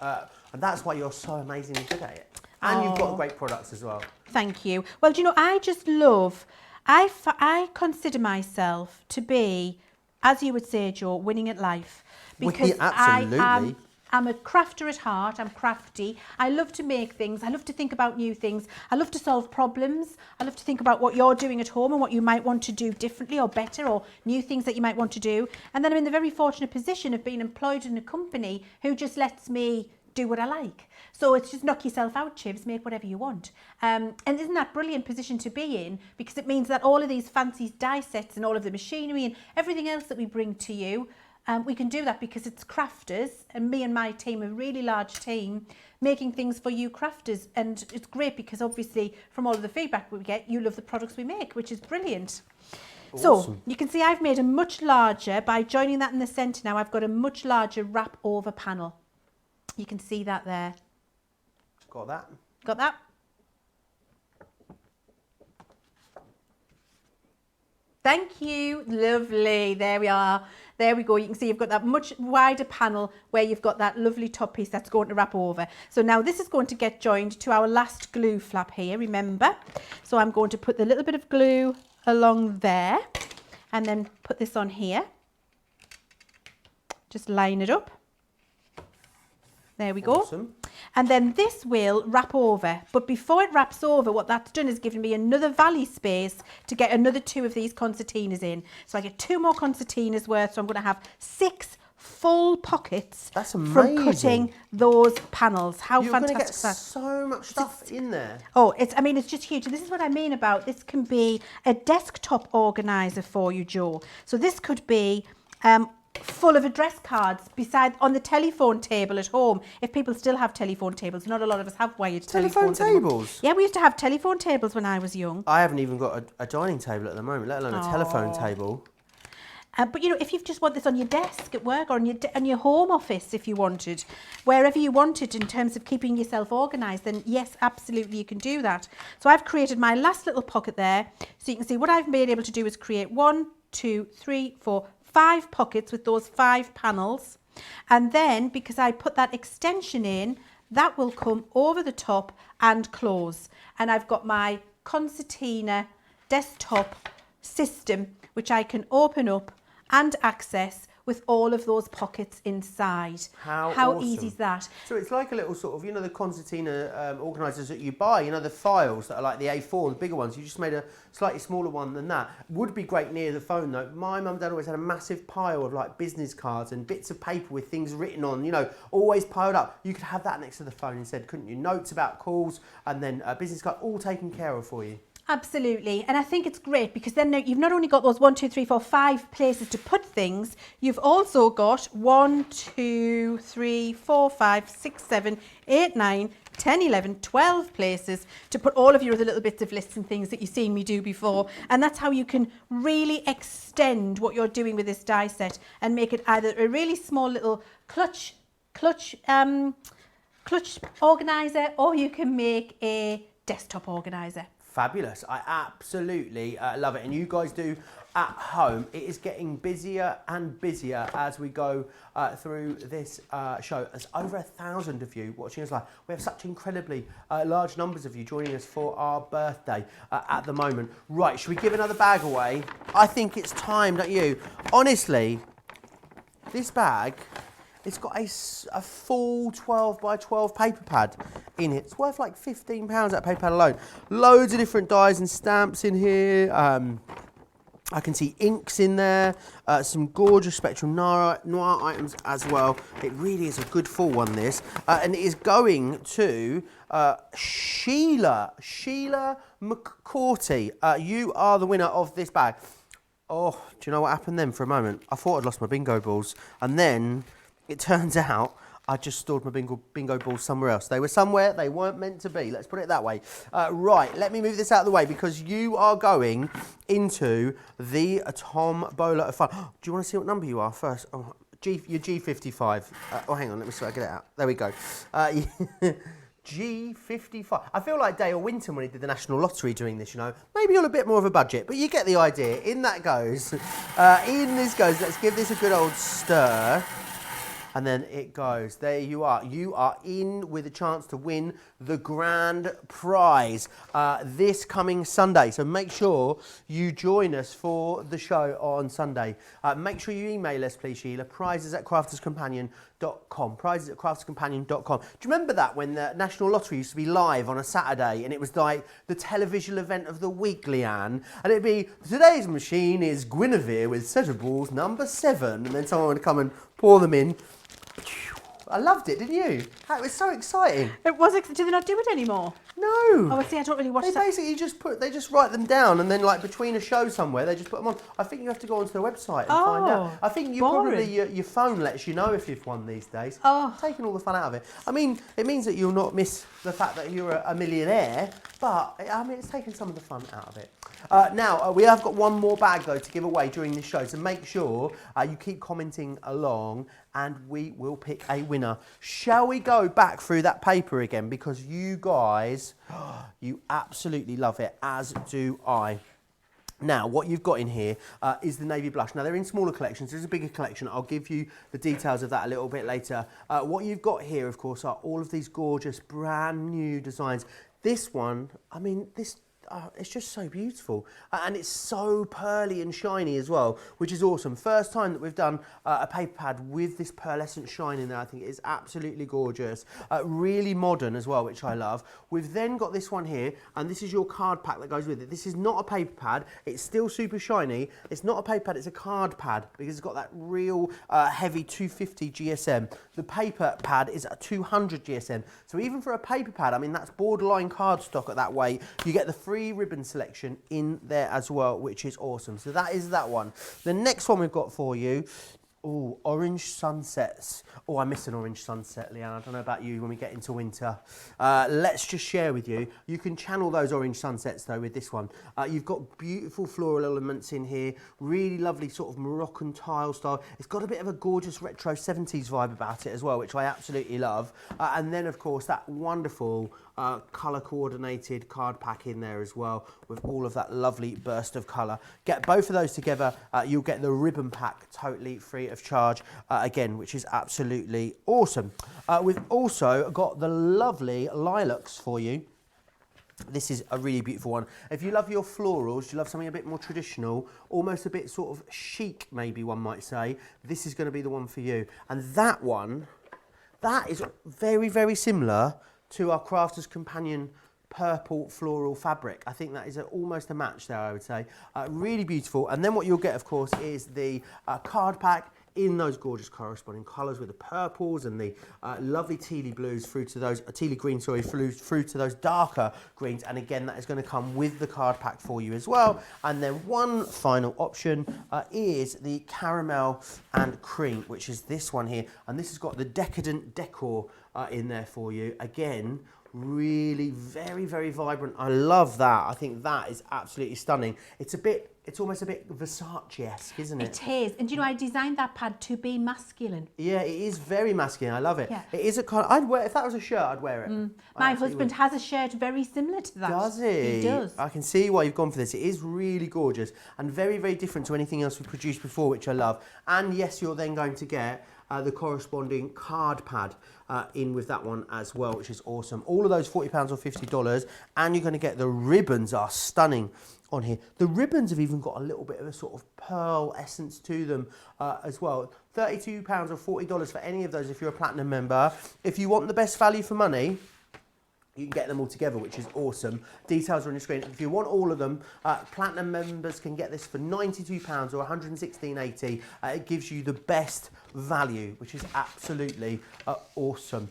And that's why you're so amazingly good at it. And you've got great products as well. Thank you. Well, do you know, I just love... I consider myself to be, as you would say, Jo, winning at life. Because absolutely. I'm a crafter at heart. I'm crafty. I love to make things. I love to think about new things. I love to solve problems. I love to think about what you're doing at home and what you might want to do differently or better, or new things that you might want to do. And then I'm in the very fortunate position of being employed in a company who just lets me do what I like. So it's just knock yourself out, Chivs, make whatever you want. And isn't that a brilliant position to be in? Because it means that all of these fancy die sets and all of the machinery and everything else that we bring to you, we can do that because it's crafters, and me and my team, a really large team, making things for you crafters. And it's great because obviously from all of the feedback we get, you love the products we make, which is brilliant. Awesome. So you can see I've made a much larger, by joining that in the centre now, I've got a much larger wrap over panel. You can see that there. Got that? Got that? Thank you. Lovely. There we are. There we go. You can see you've got that much wider panel where you've got that lovely top piece that's going to wrap over. So now this is going to get joined to our last glue flap here, remember? So I'm going to put the little bit of glue along there and then put this on here. Just line it up. There we go. Awesome. And then this will wrap over. But before it wraps over, what that's done is given me another valley space to get another 2 of these concertinas in. So I get 2 more concertinas worth. So I'm going to have 6 full pockets from cutting those panels. How fantastic is that? You're going to get so much stuff in there. Oh, it's just huge. And this is what I mean about this can be a desktop organiser for you, Jo. So this could be... full of address cards on the telephone table at home. If people still have telephone tables, not a lot of us have wired telephone tables. Yeah, we used to have telephone tables when I was young. I haven't even got a dining table at the moment, let alone a telephone table. But you know, if you just want this on your desk at work or on your home office, if you wanted, wherever you wanted in terms of keeping yourself organised, then yes, absolutely you can do that. So I've created my last little pocket there. So you can see what I've been able to do is create 1, 2, 3, 4, 5 pockets with those 5 panels. And then because I put that extension in, that will come over the top and close. And I've got my concertina desktop system, which I can open up and access with all of those pockets inside. How awesome. easy is that? So it's like a little sort of, you know, the concertina organisers that you buy, you know, the files that are like the A4, the bigger ones. You just made a slightly smaller one than that. Would be great near the phone though. My mum and dad always had a massive pile of like business cards and bits of paper with things written on, you know, always piled up. You could have that next to the phone instead, couldn't you? Notes about calls and then a business card, all taken care of for you. Absolutely, and I think it's great because then you've not only got those 1, 2, 3, 4, 5 places to put things, you've also got 1, 2, 3, 4, 5, 6, 7, 8, 9, 10, 11, 12 places to put all of your other little bits of lists and things that you've seen me do before. And that's how you can really extend what you're doing with this die set and make it either a really small little clutch organiser, or you can make a desktop organiser. Fabulous. I absolutely love it. And you guys do at home. It is getting busier and busier as we go through this show. There's over 1,000 of you watching us live. We have such incredibly large numbers of you joining us for our birthday at the moment. Right, should we give another bag away? I think it's time, don't you? Honestly, this bag, it's got a full 12 by 12 paper pad in it. It's worth like £15, that paper pad alone. Loads of different dies and stamps in here. I can see inks in there, some gorgeous Spectrum Noir items as well. It really is a good full one, this. And it is going to Sheila McCourty. You are the winner of this bag. Oh, do you know what happened then for a moment? I thought I'd lost my bingo balls. And then it turns out I just stored my bingo balls somewhere else. They were somewhere they weren't meant to be. Let's put it that way. Right, let me move this out of the way because you are going into the tombola of fun. Do you want to see what number you are first? Oh, you're G55. Oh, hang on, let me see if I get it out. There we go. G55. I feel like Dale Winton when he did the National Lottery doing this, you know. Maybe on a bit more of a budget, but you get the idea. In that goes. In this goes. Let's give this a good old stir. And then it goes. There you are. You are in with a chance to win the grand prize this coming Sunday. So make sure you join us for the show on Sunday. Make sure you email us, please, Sheila. Prizes@crafterscompanion.com. Prizes@crafterscompanion.com. Do you remember that when the National Lottery used to be live on a Saturday and it was like the television event of the week, Leann? And it'd be, today's machine is Guinevere with set of balls number 7. And then someone would come and pour them in. I loved it, didn't you? It was so exciting. It was. Do they not do it anymore? No. Oh, I see. I don't really watch They that. basically they just write them down and then like between a show somewhere they just put them on. I think you have to go onto their website and find out. I think probably your phone lets you know if you've won these days. Oh. Taking all the fun out of it. I mean, it means that you'll not miss the fact that you're a millionaire, but I mean, it's taken some of the fun out of it. Now, we have got one more bag though to give away during this show, so make sure you keep commenting along and we will pick a winner. Shall we go back through that paper again? Because you guys, you absolutely love it, as do I. Now, what you've got in here is the navy blush. Now, they're in smaller collections. There's a bigger collection. I'll give you the details of that a little bit later. What you've got here, of course, are all of these gorgeous brand new designs. This one, I mean, it's just so beautiful and it's so pearly and shiny as well, which is awesome. First time that we've done a paper pad with this pearlescent shine in there. I think it is absolutely gorgeous, really modern as well, which I love. We've then got this one here, and this is your card pack that goes with it. This is not a paper pad, it's still super shiny. It's not a paper pad, it's a card pad because it's got that real heavy 250 GSM. The paper pad is a 200 GSM, so even for a paper pad, I mean, that's borderline cardstock at that weight. You get the free ribbon selection in there as well, which is awesome. So that is that one. The next one we've got for you, Oh, orange sunsets. Oh, I miss an orange sunset, Leann. I don't know about you when we get into winter. Let's just share with you. You can channel those orange sunsets though with this one. You've got beautiful floral elements in here. Really lovely sort of Moroccan tile style. It's got a bit of a gorgeous retro 70s vibe about it as well, which I absolutely love. And then of course that wonderful colour coordinated card pack in there as well with all of that lovely burst of colour. Get both of those together, you'll get the ribbon pack totally free of charge again, which is absolutely awesome. We've also got the lovely lilacs for you. This is a really beautiful one. If you love your florals, you love something a bit more traditional, almost a bit sort of chic maybe one might say, this is going to be the one for you. And that one, that is very, very similar to our Crafter's Companion purple floral fabric. I think that is almost a match there, I would say. Really beautiful. And then what you'll get, of course, is the card pack in those gorgeous corresponding colours with the purples and the lovely tealy blues through to those, tealy green, sorry, through to those darker greens. And again, that is going to come with the card pack for you as well. And then one final option is the caramel and cream, which is this one here. And this has got the decadent decor in there for you. Again, really very, very vibrant. I love that. I think that is absolutely stunning. It's almost a bit Versace-esque, isn't it? It is. And you know, I designed that pad to be masculine. Yeah, it is very masculine. I love it. Yeah. It is a kind of, I'd wear, if that was a shirt, I'd wear it. My husband has a shirt very similar to that. Does he? He does. I can see why you've gone for this. It is really gorgeous and very, very different to anything else we've produced before, which I love. And yes, you're then going to get the corresponding card pad in with that one as well, which is awesome. All of those £40 or $50, and you're going to get the ribbons are stunning on here. The ribbons have even got a little bit of a sort of pearl essence to them as well. £32 or $40 for any of those if you're a platinum member. If you want the best value for money, you can get them all together, which is awesome. Details are on your screen. If you want all of them, platinum members can get this for £92 or $116.80. It gives you the best value, which is absolutely awesome.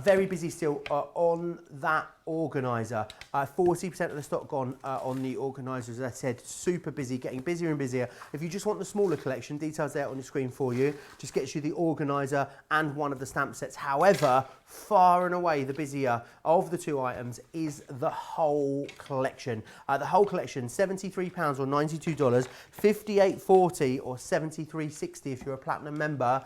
Very busy still on that organiser. 40% of the stock gone on the organiser, as I said, super busy, getting busier and busier. If you just want the smaller collection, details there on the screen for you. Just gets you the organiser and one of the stamp sets. However, far and away the busier of the two items is the whole collection. The whole collection, £73 or $92, $58.40 or $73.60 if you're a platinum member.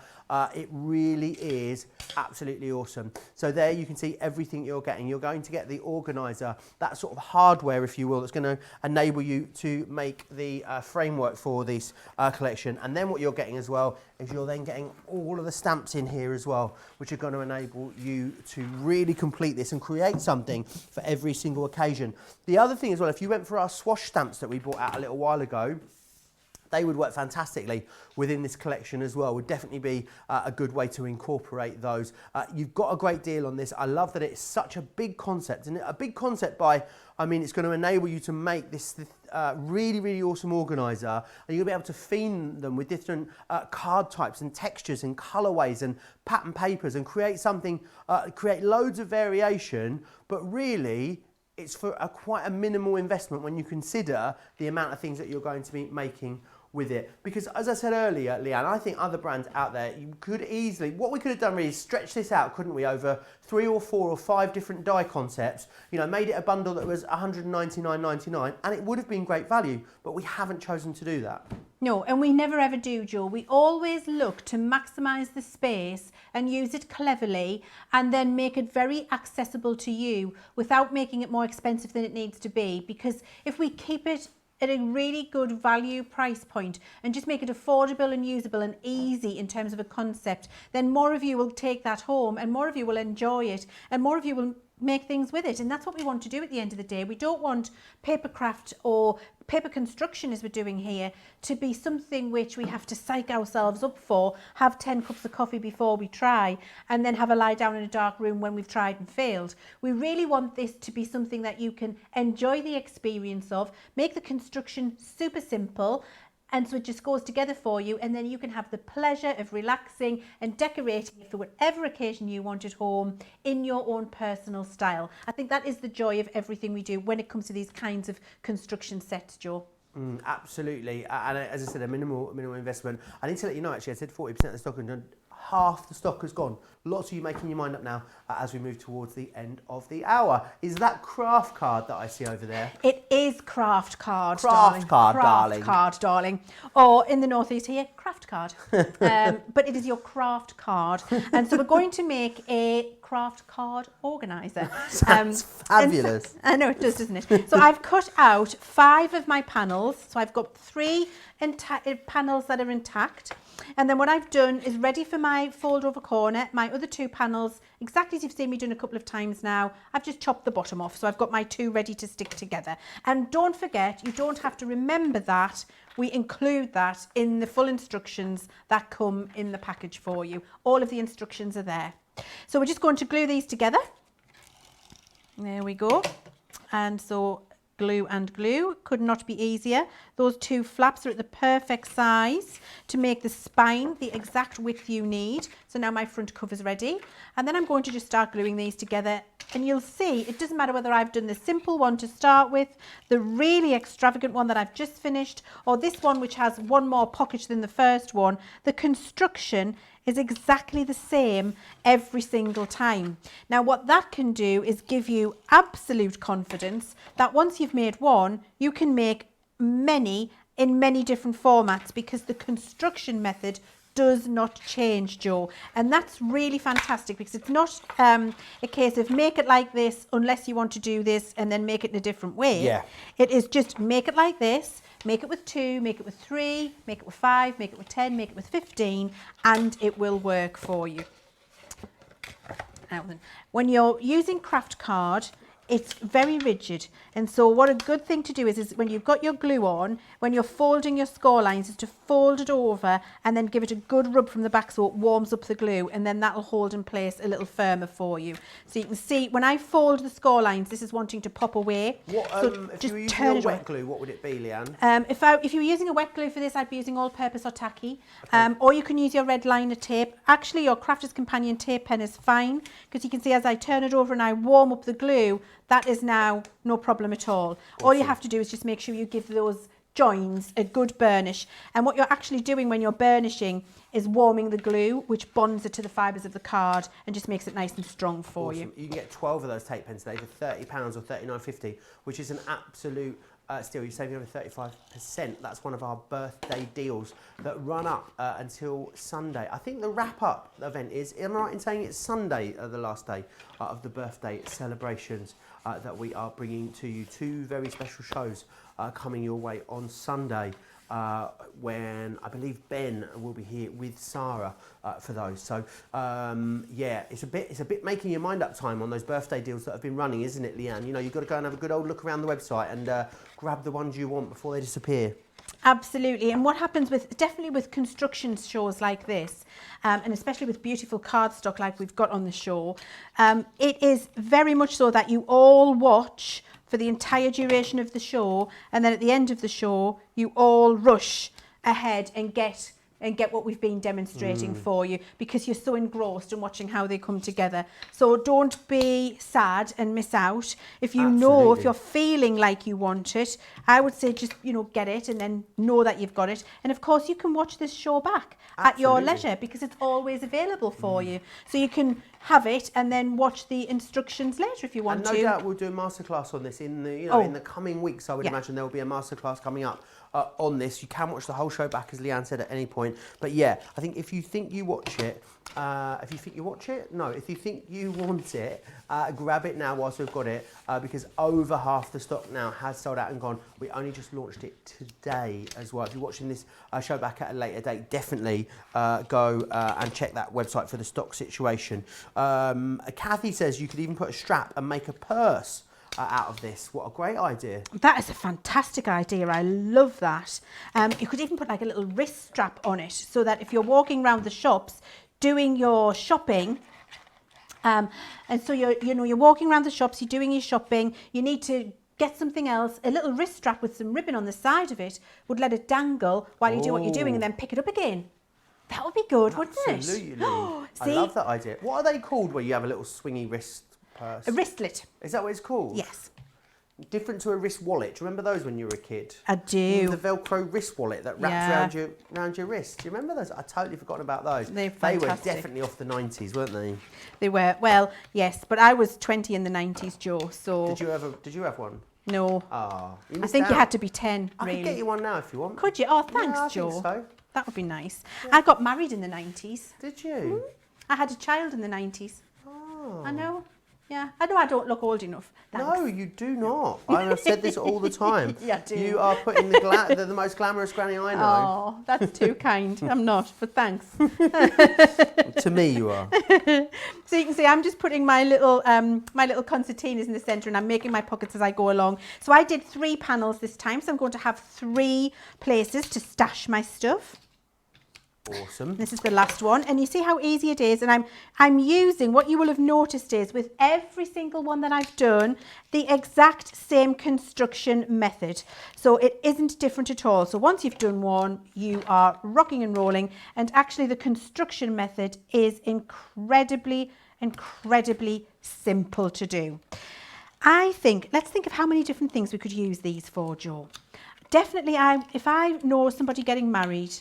It really is absolutely awesome. So there you can see everything you're getting. You're going to get the organiser, that sort of hardware, if you will, that's going to enable you to make the framework for this collection. And then what you're getting as well is you're then getting all of the stamps in here as well, which are going to enable you to really complete this and create something for every single occasion. The other thing as well, if you went for our swash stamps that we brought out a little while ago, they would work fantastically within this collection as well. Would definitely be a good way to incorporate those. You've got a great deal on this. I love that it's such a big concept, and a big concept by, I mean, it's going to enable you to make this really, really awesome organiser, and you'll be able to theme them with different card types and textures and colourways and pattern papers and create something, create loads of variation, but really it's for quite a minimal investment when you consider the amount of things that you're going to be making with it. Because as I said earlier, Leann, I think other brands out there, you could easily, what we could have done really is stretch this out, couldn't we, over 3 or 4 or 5 different die concepts, you know, made it a bundle that was $199.99, and it would have been great value, but we haven't chosen to do that. No, and we never ever do, Joe. We always look to maximise the space and use it cleverly and then make it very accessible to you without making it more expensive than it needs to be. Because if we keep it at a really good value price point and just make it affordable and usable and easy in terms of a concept, then more of you will take that home and more of you will enjoy it and more of you will make things with it. And that's what we want to do at the end of the day. We don't want paper craft or paper construction, as we're doing here, to be something which we have to psych ourselves up for, have 10 cups of coffee before we try, and then have a lie down in a dark room when we've tried and failed. We really want this to be something that you can enjoy the experience of, make the construction super simple, and so it just goes together for you, and then you can have the pleasure of relaxing and decorating it for whatever occasion you want at home in your own personal style. I think that is the joy of everything we do when it comes to these kinds of construction sets, Joe. Absolutely, and as I said, a minimal investment. I need to let you know, actually, I said 40% of the stock, and half the stock has gone. Lots of you making your mind up now as we move towards the end of the hour. Is that craft card that I see over there? It is craft card, Craft card, darling. Craft card, darling. Or in the northeast here, craft card. But it is your craft card. And so we're going to make a craft card organiser. That's fabulous. I know it does, doesn't it? So I've cut out 5 of my panels. So I've got 3 panels that are intact. And then what I've done is ready for my fold over corner. My other 2 panels, exactly as you've seen me doing a couple of times now, I've just chopped the bottom off. So I've got my 2 ready to stick together. And don't forget, you don't have to remember that. We include that in the full instructions that come in the package for you. All of the instructions are there. So we're just going to glue these together. There we go. And so glue and glue, could not be easier. Those 2 flaps are at the perfect size to make the spine the exact width you need. So now my front cover's ready. And then I'm going to just start gluing these together. And you'll see, it doesn't matter whether I've done the simple one to start with, the really extravagant one that I've just finished, or this one which has 1 more pocket than the first one. The construction is exactly the same every single time. Now what that can do is give you absolute confidence that once you've made one, you can make many in many different formats, because the construction method does not change, Jo. And that's really fantastic, because it's not a case of make it like this unless you want to do this and then make it in a different way. Yeah. It is just make it like this, make it with 2, make it with 3, make it with 5, make it with 10, make it with 15, and it will work for you. Now then, when you're using craft card, it's very rigid, and so what a good thing to do is when you've got your glue on, when you're folding your score lines, is to fold it over and then give it a good rub from the back so it warms up the glue, and then that'll hold in place a little firmer for you. So you can see when I fold the score lines, this is wanting to pop away. What, so if just you were using turn a it wet away. glue, what would it be, Leanne? If you were using a wet glue for this, I'd be using all-purpose or tacky, or you can use your red liner tape. Actually, your Crafter's Companion tape pen is fine, because you can see as I turn it over and I warm up the glue, that is now no problem at all. Awesome. All you have to do is just make sure you give those joins a good burnish. And what you're actually doing when you're burnishing is warming the glue, which bonds it to the fibres of the card and just makes it nice and strong for you. You can get 12 of those tape pens today for £30 or $39.50, which is an absolute steal. You're saving over 35%. That's one of our birthday deals that run up until Sunday. I think the wrap-up event is, am I right in saying it's Sunday, the last day of the birthday celebrations that we are bringing to you. 2 very special shows coming your way on Sunday, when I believe Ben will be here with Sarah for those. So yeah, it's a bit making your mind up time on those birthday deals that have been running, isn't it, Leanne? You know, you've got to go and have a good old look around the website and grab the ones you want before they disappear. Absolutely. And what happens definitely with construction shows like this, and especially with beautiful cardstock like we've got on the show, it is very much so that you all watch for the entire duration of the show, and then at the end of the show you all rush ahead and get what we've been demonstrating for you, because you're so engrossed in watching how they come together. So don't be sad and miss out. If you know, if you're feeling like you want it, I would say just, you know, get it and then know that you've got it. And of course you can watch this show back at your leisure, because it's always available for you. So you can have it and then watch the instructions later if you want to. And no doubt we'll do a masterclass on this in the in the coming weeks. I would imagine there will be a masterclass coming up on this. You can watch the whole show back, as Leanne said, at any point. But yeah, I think if you think you watch it, if you think you want it, grab it now whilst we've got it, because over half the stock now has sold out and gone. We only just launched it today as well. If you're watching this show back at a later date, definitely go and check that website for the stock situation. Kathy says you could even put a strap and make a purse out of this. What a great idea. That is a fantastic idea. I love that. You could even put like a little wrist strap on it, so that if you're walking around the shops doing your shopping, and so you're walking around the shops, you're doing your shopping, you need to get something else, a little wrist strap with some ribbon on the side of it would let it dangle while you do what you're doing, and then pick it up again. That would be good, wouldn't it? Absolutely. See? I love that idea. What are they called where you have a little swingy wrist purse? A wristlet. Is that what it's called? Yes. different to a wrist wallet. Do you remember those when you were a kid? I do. The Velcro wrist wallet that wraps around your wrist. Do you remember those? I totally forgotten about those. They're They were fantastic. definitely off the 90s, weren't they? They were. Well, yes, but I was 20 in the 90s, Joe, so... Did you have one? No. Oh, I think you had to be 10, I really. could get you one now if you want. Could you? Oh, thanks, Yeah, I Joe. think so. That would be nice. I got married in the 90s. Did you? I had a child in the 90s. Oh. I know. Yeah. I know I don't look old enough. Thanks. No, you do not. I've said this all the time. Yeah, I do. You are putting the most glamorous granny I know. Oh, that's too kind. I'm not, but thanks. To me, you are. So you can see I'm just putting my little concertinas in the centre, and I'm making my pockets as I go along. So I did 3 panels this time, so I'm going to have 3 places to stash my stuff. Awesome. This is the last one, and you see how easy it is, and I'm using, what you will have noticed is, with every single one that I've done, the exact same construction method. So it isn't different at all. So once you've done one, you are rocking and rolling, and actually the construction method is incredibly simple to do. Let's think of how many different things we could use these for, Joe. Definitely, if I know somebody getting married,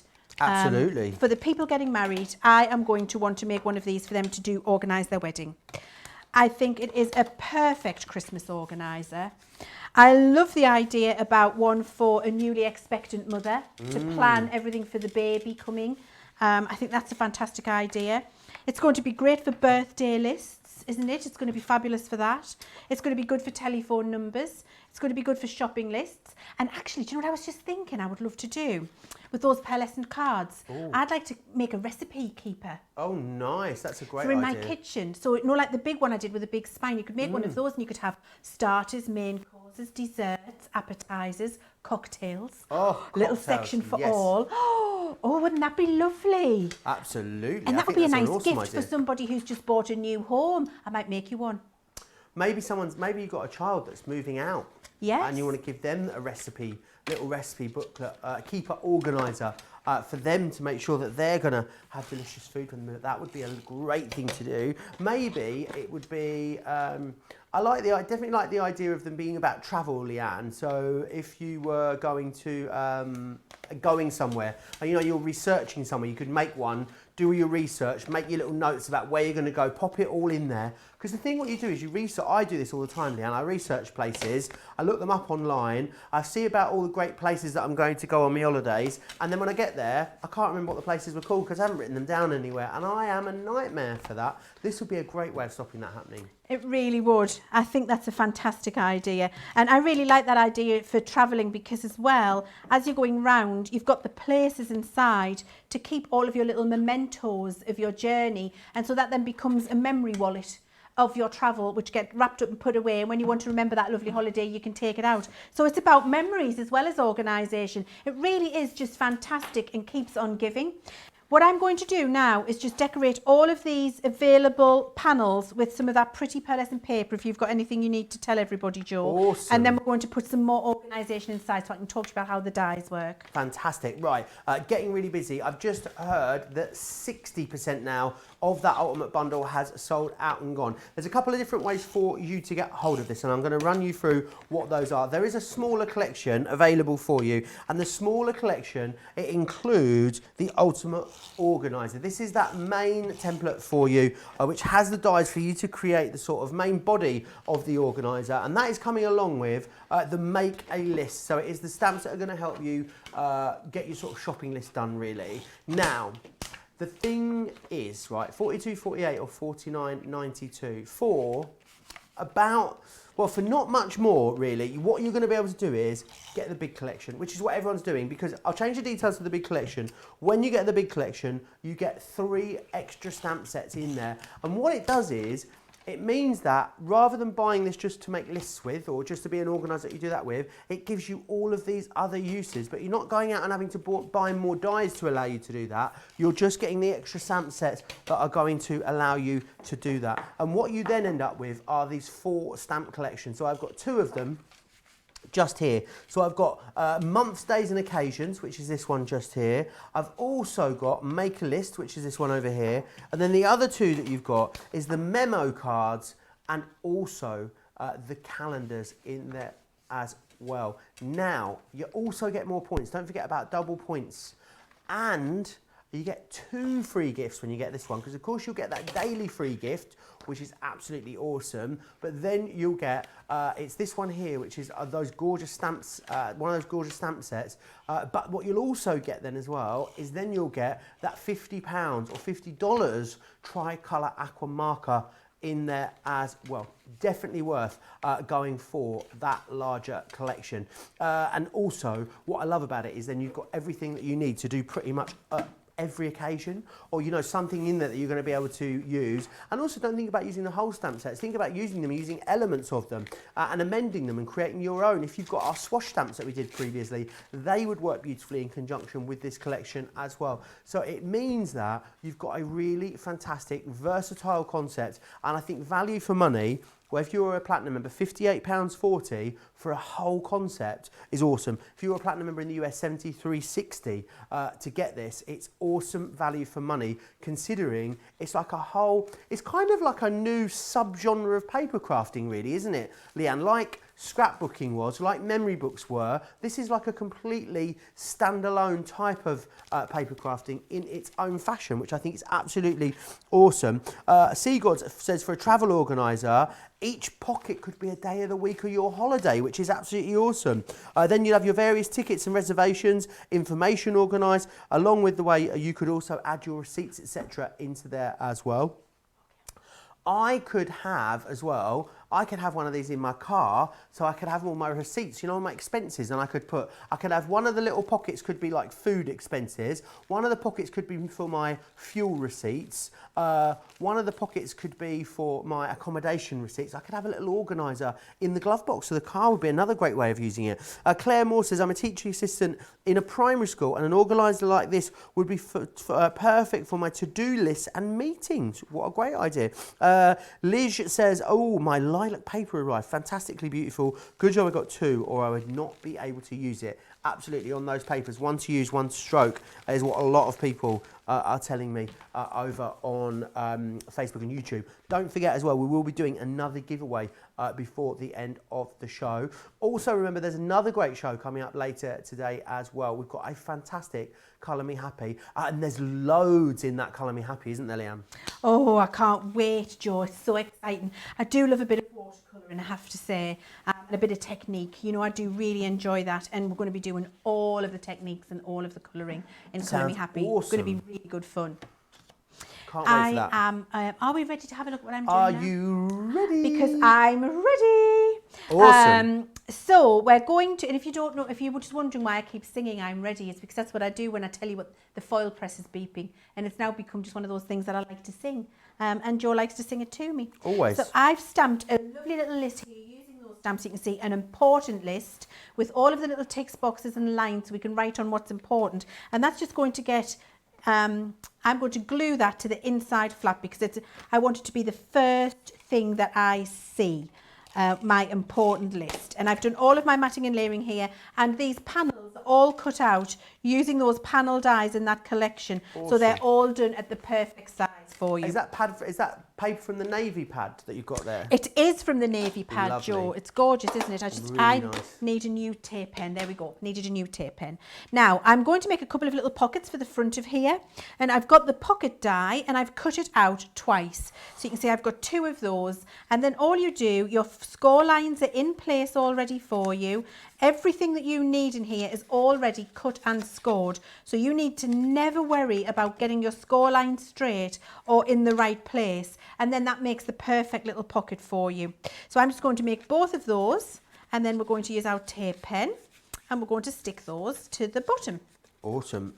Absolutely. for the people getting married, I am going to want to make one of these for them to organise their wedding. I think it is a perfect Christmas organiser. I love the idea about one for a newly expectant mother to plan everything for the baby coming. I think that's a fantastic idea. It's going to be great for birthday lists, isn't it? It's going to be fabulous for that. It's going to be good for telephone numbers. It's going to be good for shopping lists. And actually, do you know what I was just thinking I would love to do? With those pearlescent cards, I'd like to make a recipe keeper. Oh, nice. That's a great For in idea. my kitchen. So, like the big one I did with a big spine, you could make one of those, and you could have starters, main courses, desserts, appetisers, cocktails. Oh, little cocktails, section for yes. all. Oh, wouldn't that be lovely? Absolutely. And I that would think be a that's an nice awesome gift idea. for somebody who's just bought a new home. I might make you one. Maybe you've got a child that's moving out. Yes. And you want to give them a little recipe booklet, keeper organiser for them to make sure that they're going to have delicious food. That would be a great thing to do. Maybe it would be, I definitely like the idea of them being about travel, Leann. So if you were going somewhere, and you're researching somewhere, you could make one, do your research, make your little notes about where you're going to go, pop it all in there. Because the thing what you do is you research, I do this all the time, Leann, I research places, I look them up online, I see about all the great places that I'm going to go on my holidays, and then when I get there, I can't remember what the places were called because I haven't written them down anywhere, and I am a nightmare for that. This would be a great way of stopping that happening. It really would. I think that's a fantastic idea. And I really like that idea for travelling because as well, as you're going round, you've got the places inside to keep all of your little mementos of your journey. And so that then becomes a memory wallet of your travel, which get wrapped up and put away. And when you want to remember that lovely holiday, you can take it out. So it's about memories as well as organisation. It really is just fantastic and keeps on giving. What I'm going to do now is just decorate all of these available panels with some of that pretty pearlescent paper if you've got anything you need to tell everybody, Joe. Awesome. And then we're going to put some more organisation inside so I can talk to you about how the dies work. Fantastic. Right, getting really busy. I've just heard that 60% now of that Ultimate Bundle has sold out and gone. There's a couple of different ways for you to get hold of this, and I'm going to run you through what those are. There is a smaller collection available for you, and the smaller collection, it includes the Ultimate Organizer. This is that main template for you, which has the dies for you to create the sort of main body of the organizer, and that is coming along with the Make a List. So it is the stamps that are going to help you get your sort of shopping list done, really. Now, the thing is, right, $42.48 or $49.92 for about, well, for not much more, really. What you're going to be able to do is get the big collection, which is what everyone's doing, because I'll change the details to the big collection. When you get the big collection, you get 3 extra stamp sets in there. And what it does is, it means that rather than buying this just to make lists with, or just to be an organiser that you do that with, it gives you all of these other uses, but you're not going out and having to buy more dies to allow you to do that. You're just getting the extra stamp sets that are going to allow you to do that. And what you then end up with are these 4 stamp collections. So I've got 2 of them just here. So I've got months, days and occasions, which is this one just here. I've also got Make a List, which is this one over here. And then the other 2 that you've got is the memo cards and also the calendars in their as well. Now, you also get more points. Don't forget about double points. And you get 2 free gifts when you get this one, because of course you'll get that daily free gift, which is absolutely awesome. But then you'll get, it's this one here, which is those gorgeous stamps, one of those gorgeous stamp sets. But what you'll also get then as well is then you'll get that £50 or $50 tricolour aqua marker in there as well. Definitely worth going for that larger collection. And also, what I love about it is then you've got everything that you need to do pretty much every occasion, or you know, something in there that you're going to be able to use. And also, don't think about using the whole stamp sets. Think about using them, using elements of them, and amending them and creating your own. If you've got our swash stamps that we did previously, they would work beautifully in conjunction with this collection as well. So it means that you've got a really fantastic, versatile concept, and I think value for money. Well, if you're a platinum member, £58.40 for a whole concept is awesome. If you're a platinum member in the US, $73.60 to get this. It's awesome value for money, considering it's like a whole, it's kind of like a new subgenre of paper crafting, really, isn't it, Leann? Like scrapbooking was, like memory books were. This is like a completely standalone type of paper crafting in its own fashion, which I think is absolutely awesome. Seagods says for a travel organiser, each pocket could be a day of the week or your holiday, which is absolutely awesome. Then you'll have your various tickets and reservations, information organised, along with the way you could also add your receipts, etc. into there as well. I could have as well, I could have one of these in my car, so I could have all my receipts, you know, my expenses, and I could have one of the little pockets could be like food expenses, one of the pockets could be for my fuel receipts, one of the pockets could be for my accommodation receipts. I could have a little organiser in the glove box, so the car would be another great way of using it. Claire Moore says, I'm a teaching assistant in a primary school, and an organiser like this would be perfect for my to-do lists and meetings. What a great idea. Liz says, oh, my lilac paper arrived, fantastically beautiful. Good job I got 2, or I would not be able to use it. Absolutely, on those papers, 1 to use, 1 to stroke is what a lot of people are telling me over on Facebook and YouTube. Don't forget as well, we will be doing another giveaway before the end of the show. Also remember, there's another great show coming up later today as well. We've got a fantastic Colour Me Happy, and there's loads in that Colour Me Happy, isn't there, Leann? Oh, I can't wait, Joe. It's so exciting. I do love a bit of watercolour, and I have to say, and a bit of technique. You know, I do really enjoy that, and we're going to be doing all of the techniques and all of the colouring in Colour Me Happy. Awesome. It's going to be really good fun. Can't wait for that. Are we ready to have a look at what I'm doing Are now? you ready? Because I'm ready. Awesome. So we're going to, and if you don't know, if you were just wondering why I keep singing I'm ready, it's because that's what I do when I tell you what the foil press is beeping. And it's now become just one of those things that I like to sing. And Joe likes to sing it to me. Always. So I've stamped a lovely little list here using those stamps. You can see an important list with all of the little ticks, boxes and lines so we can write on what's important. And that's just going to get, I'm going to glue that to the inside flap because I want it to be the first thing that I see. My important list, and I've done all of my matting and layering here, and these panels are all cut out using those panel dies in that collection. Awesome. So they're all done at the perfect size for you. Is that paper from the navy pad that you've got there? It is from the navy pad, lovely. Joe. It's gorgeous, isn't it? I nice. Need a new tape pen. There we go. Needed a new tape pen. Now I'm going to make a couple of little pockets for the front of here, and I've got the pocket die and I've cut it out twice. So you can see I've got 2 of those, and then all you do, your score lines are in place already for you. Everything that you need in here is already cut and scored. So you need to never worry about getting your score line straight or in the right place. And then that makes the perfect little pocket for you. So I'm just going to make both of those, and then we're going to use our tape pen and we're going to stick those to the bottom. Awesome.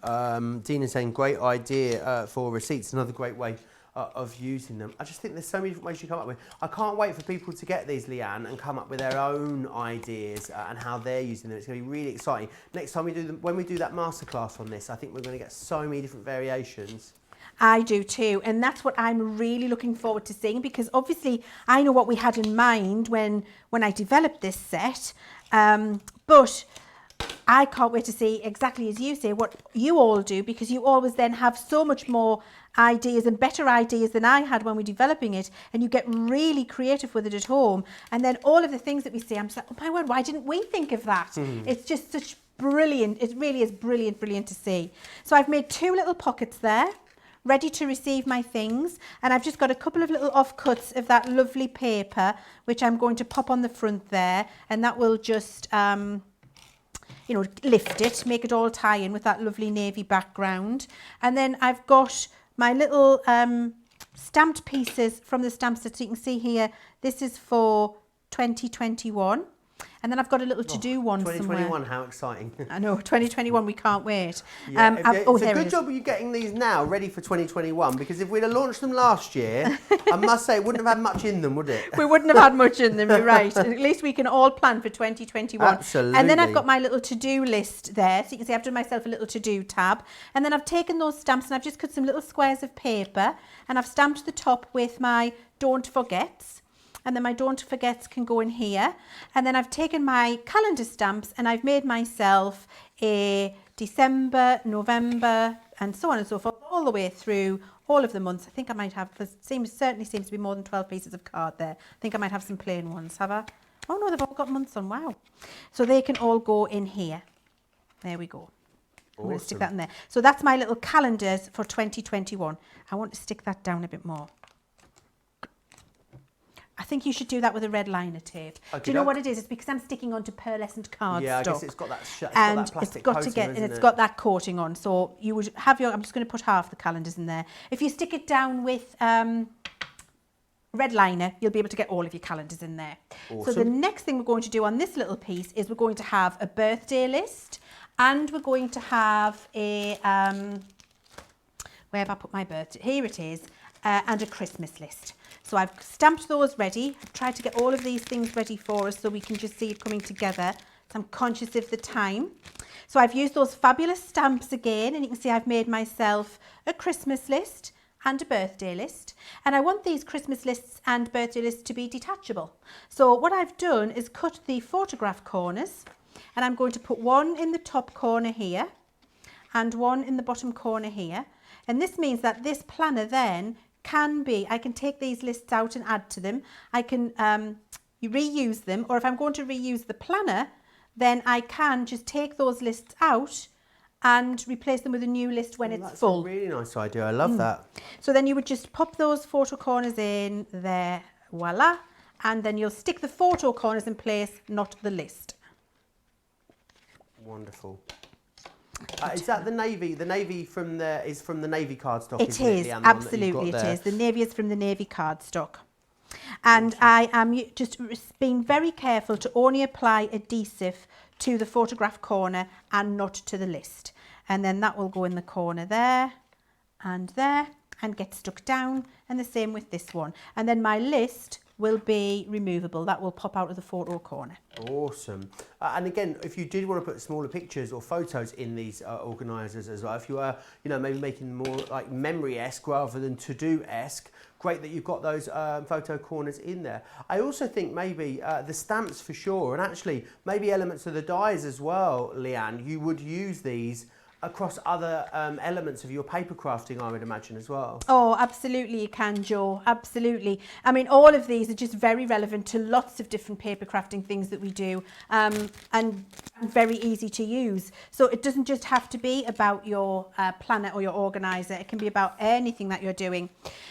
Dina's saying great idea for receipts. Another great way of using them. I just think there's so many different ways you come up with. I can't wait for people to get these, Leann, and come up with their own ideas and how they're using them. It's going to be really exciting. Next time when we do that masterclass on this, I think we're going to get so many different variations. I do too, and that's what I'm really looking forward to seeing, because obviously I know what we had in mind when I developed this set, but I can't wait to see, exactly as you say, what you all do, because you always then have so much more ideas and better ideas than I had when we were developing it, and you get really creative with it at home. And then all of the things that we say, I'm just like, oh my word, why didn't we think of that? It's just such brilliant. It really is brilliant to see. So I've made 2 little pockets there, ready to receive my things, and I've just got a couple of little offcuts of that lovely paper, which I'm going to pop on the front there, and that will just you know, lift it, make it all tie in with that lovely navy background. And then I've got my little stamped pieces from the stamp set. So you can see here, this is for 2021. And then I've got a little to-do one 2021, somewhere. how exciting. I know, 2021, we can't wait. Yeah, oh, it's there a good it is. job of you getting these now ready for 2021, because if we'd have launched them last year, I must say it wouldn't have had much in them, would it? We wouldn't have had much in them, you're right. At least we can all plan for 2021. Absolutely. And then I've got my little to-do list there. So you can see I've done myself a little to-do tab. And then I've taken those stamps and I've just cut some little squares of paper, and I've stamped the top with my don't forgets. And then my don't forgets can go in here. And then I've taken my calendar stamps and I've made myself a December, November, and so on and so forth, all the way through all of the months. I think I might have, certainly seems to be more than 12 pieces of card there. I think I might have some plain ones, have I? Oh no, they've all got months on, wow. So they can all go in here. There we go. I'm going to stick that in there. So that's my little calendars for 2021. I want to stick that down a bit more. I think you should do that with a red liner tape. Do you know what it is? It's because I'm sticking onto pearlescent cardstock. Yeah, I guess it's got that plastic got coating, to get, and isn't it's it? got that coating on. So you would have your. I'm just going to put half the calendars in there. If you stick it down with red liner, you'll be able to get all of your calendars in there. Awesome. So the next thing we're going to do on this little piece is we're going to have a birthday list, and we're going to have a where have I put my birthday? Here it is, and a Christmas list. So I've stamped those ready. I've tried to get all of these things ready for us so we can just see it coming together. So I'm conscious of the time. So I've used those fabulous stamps again, and you can see I've made myself a Christmas list and a birthday list. And I want these Christmas lists and birthday lists to be detachable. So what I've done is cut the photograph corners, and I'm going to put one in the top corner here and one in the bottom corner here. And this means that this planner then can be, I can take these lists out and add to them. I can reuse them, or if I'm going to reuse the planner, then I can just take those lists out and replace them with a new list when it's full. That's a really nice idea. I love that. So then you would just pop those photo corners in there, voila, and then you'll stick the photo corners in place, not the list. Wonderful. Is that the navy? The navy is from the navy cardstock. It is, absolutely it is. The navy is from the navy cardstock. And I am just being very careful to only apply adhesive to the photograph corner and not to the list. And then that will go in the corner there and get stuck down, and the same with this one. And then my list will be removable. That will pop out of the photo corner. Awesome. And again, if you did want to put smaller pictures or photos in these organisers as well, if you were, maybe making them more like memory-esque rather than to-do-esque, great that you've got those photo corners in there. I also think maybe the stamps for sure, and actually maybe elements of the dies as well, Leann, you would use these across other elements of your paper crafting, I would imagine, as well. Oh, absolutely you can, Jo, absolutely. I mean, all of these are just very relevant to lots of different paper crafting things that we do, and very easy to use. So it doesn't just have to be about your planner or your organiser, it can be about anything that you're doing.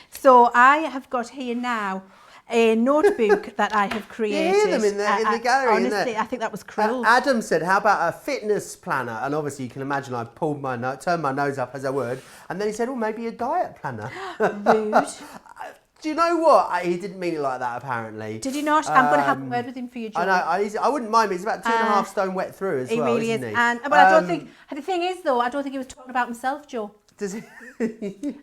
So I have got here now a notebook that I have created. You hear them in the gallery, honestly, I think that was cruel. Adam said, how about a fitness planner? And obviously you can imagine I turned my nose up as I would. And then he said, maybe a diet planner. Rude. Do you know what? He didn't mean it like that, apparently. Did he not? I'm going to have a word with him for you, Jo. I know. I wouldn't mind. He's about 2.5 stone wet through as well, really isn't is. he? But I don't think, the thing is though, I don't think he was talking about himself, Jo. Does he?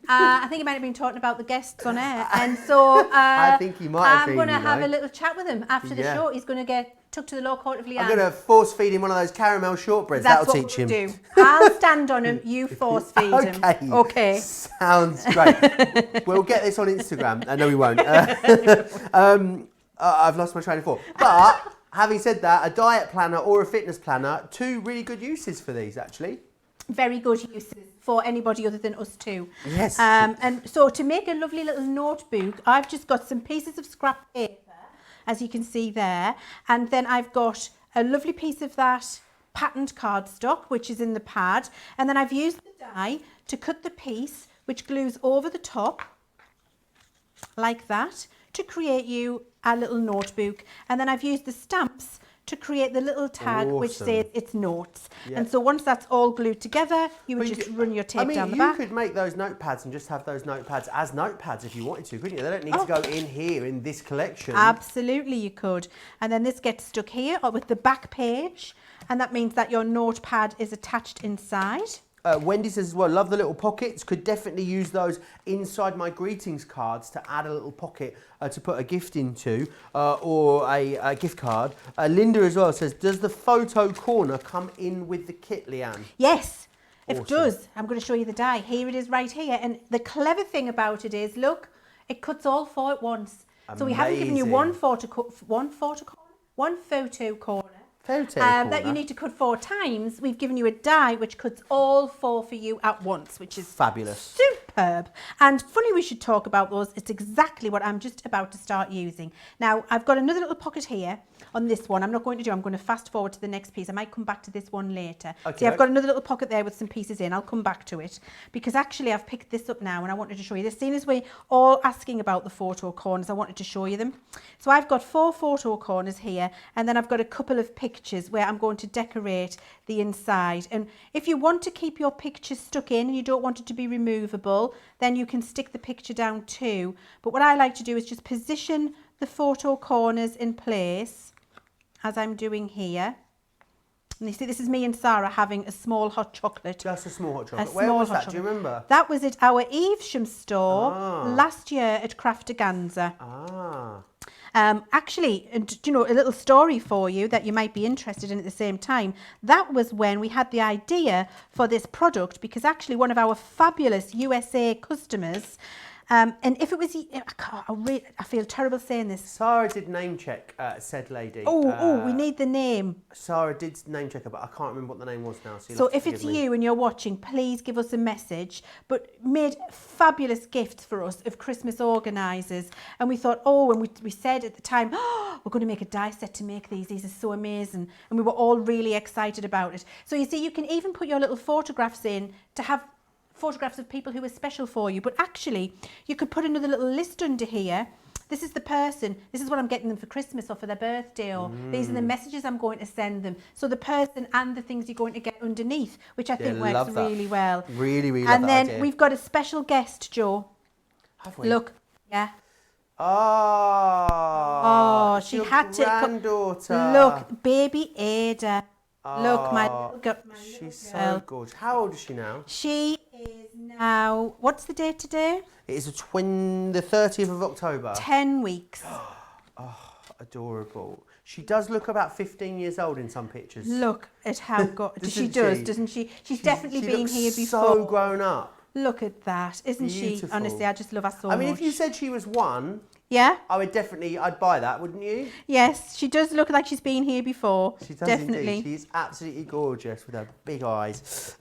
I think he might have been talking about the guests on air, and so I think he might have I'm been, going to have a little chat with him after the Yeah. show. He's going to get took to the Law Court of Leann. I'm going to force feed him one of those caramel shortbreads. That's That'll what teach we'll him. do. I'll stand on him. You force feed him. Okay. Sounds great. We'll get this on Instagram. No, we won't. I've lost my train of thought. But having said that, a diet planner or a fitness planner, two really good uses for these actually. Very good uses for anybody other than us two. Yes. And so to make a lovely little notebook, I've just got some pieces of scrap paper, as you can see there, and then I've got a lovely piece of that patterned cardstock, which is in the pad, and then I've used the die to cut the piece which glues over the top like that to create you a little notebook, and then I've used the stamps to create the little tag which says it's notes. Yeah. And so once that's all glued together, you would just run your tape down the back. You could make those notepads and just have those notepads as notepads if you wanted to, couldn't you? They don't need to go in here in this collection. Absolutely, you could. And then this gets stuck here or with the back page, and that means that your notepad is attached inside. Wendy says as well, love the little pockets. Could definitely use those inside my greetings cards to add a little pocket to put a gift into or a gift card. Linda as well says, does the photo corner come in with the kit, Leanne? Yes, Awesome. it does. I'm going to show you the die. Here it is right here. And the clever thing about it is, look, it cuts all four at once. So we haven't given you one photo corner. That you need to cut 4 times. We've given you a die which cuts all 4 for you at once, which is fabulous. Superb. And funny we should talk about those. It's exactly what I'm just about to start using. Now, I've got another little pocket here on this one. I'm not going to I'm going to fast forward to the next piece. I might come back to this one later. Okay. See, I've got another little pocket there with some pieces in. I'll come back to it because actually I've picked this up now and I wanted to show you this. Seeing as we're all asking about the photo corners, I wanted to show you them. So I've got 4 photo corners here, and then I've got a couple of pictures where I'm going to decorate the inside. And if you want to keep your picture stuck in and you don't want it to be removable, then you can stick the picture down too. But what I like to do is just position the photo corners in place as I'm doing here. And you see, this is me and Sarah having a small hot chocolate. Just a small hot chocolate. Where was that? Do you remember? That was at our Evesham store last year at Craftaganza. Actually, and you know, a little story for you that you might be interested in at the same time. That was when we had the idea for this product, because actually one of our fabulous USA customers, and if it was, I feel terrible saying this. Sarah did name check said lady. We need the name. Sarah did name check her, but I can't remember what the name was now. So if it's you and you're watching, please give us a message. But made fabulous gifts for us of Christmas organisers. And we thought, and we said at the time, we're going to make a die set to make these. These are so amazing. And we were all really excited about it. So you see, you can even put your little photographs in to have photographs of people who are special for you, but actually you could put another little list under here. This is the person, this is what I'm getting them for Christmas or for their birthday, or these are the messages I'm going to send them. So the person and the things you're going to get underneath, which I think works really well. Really love that And then idea. we've got a special guest, Joe. Have we? Look, yeah. She had to granddaughter. Look, baby Ada. Look, my little girl. She's so gorgeous. How old is she now? She is now, what's the date today? It is the 30th of October. 10 weeks. Adorable. She does look about 15 years old in some pictures. Look at how she does, doesn't she? She's definitely been here before. So grown up. Look at that, isn't she? Honestly, I just love her so much. I mean, if you said she was 1, yeah, I'd buy that, wouldn't you? Yes, she does look like she's been here before. She does definitely. Indeed. She's absolutely gorgeous with her big eyes.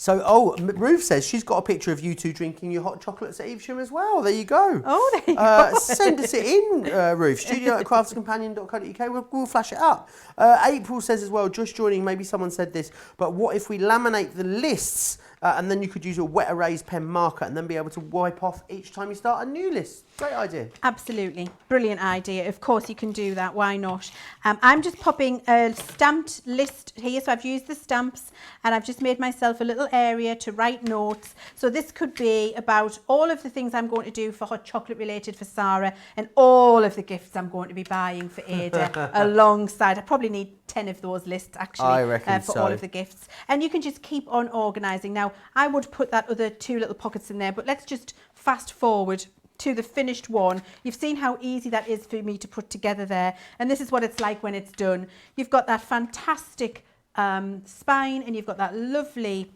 Ruth says she's got a picture of you two drinking your hot chocolates at Evesham as well. There you go. Oh, there you go. Send us it in, Ruth. studio@craftscompanion.co.uk. We'll flash it up. April says as well, just joining, maybe someone said this, but what if we laminate the lists and then you could use a wet erase pen marker and then be able to wipe off each time you start a new list? Great idea. Absolutely. Brilliant idea. Of course you can do that. Why not? I'm just popping a stamped list here. So I've used the stamps and I've just made myself a little area to write notes. So this could be about all of the things I'm going to do for hot chocolate related for Sarah and all of the gifts I'm going to be buying for Ada alongside. I probably need 10 of those lists actually I reckon for all of the gifts. And you can just keep on organising. Now, I would put that other 2 little pockets in there, but let's just fast forward to the finished one. You've seen how easy that is for me to put together there. And this is what it's like when it's done. You've got that fantastic spine and you've got that lovely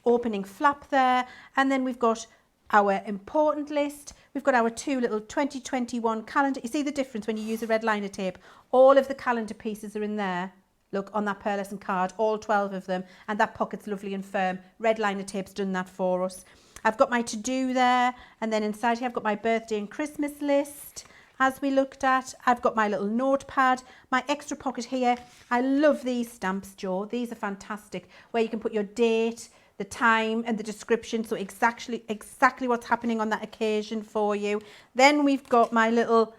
opening flap there. And then we've got our important list. we've got our two little 2021 calendar. You see the difference when you use a red liner tape? All of the calendar pieces are in there. Look, on that pearlescent card, all 12 of them. And that pocket's lovely and firm. Red liner tape's done that for us. I've got my to-do there. And then inside here, I've got my birthday and Christmas list, as we looked at. I've got my little notepad, my extra pocket here. I love these stamps, Jo. These are fantastic, where you can put your date, the time and the description, so exactly what's happening on that occasion for you. Then we've got my little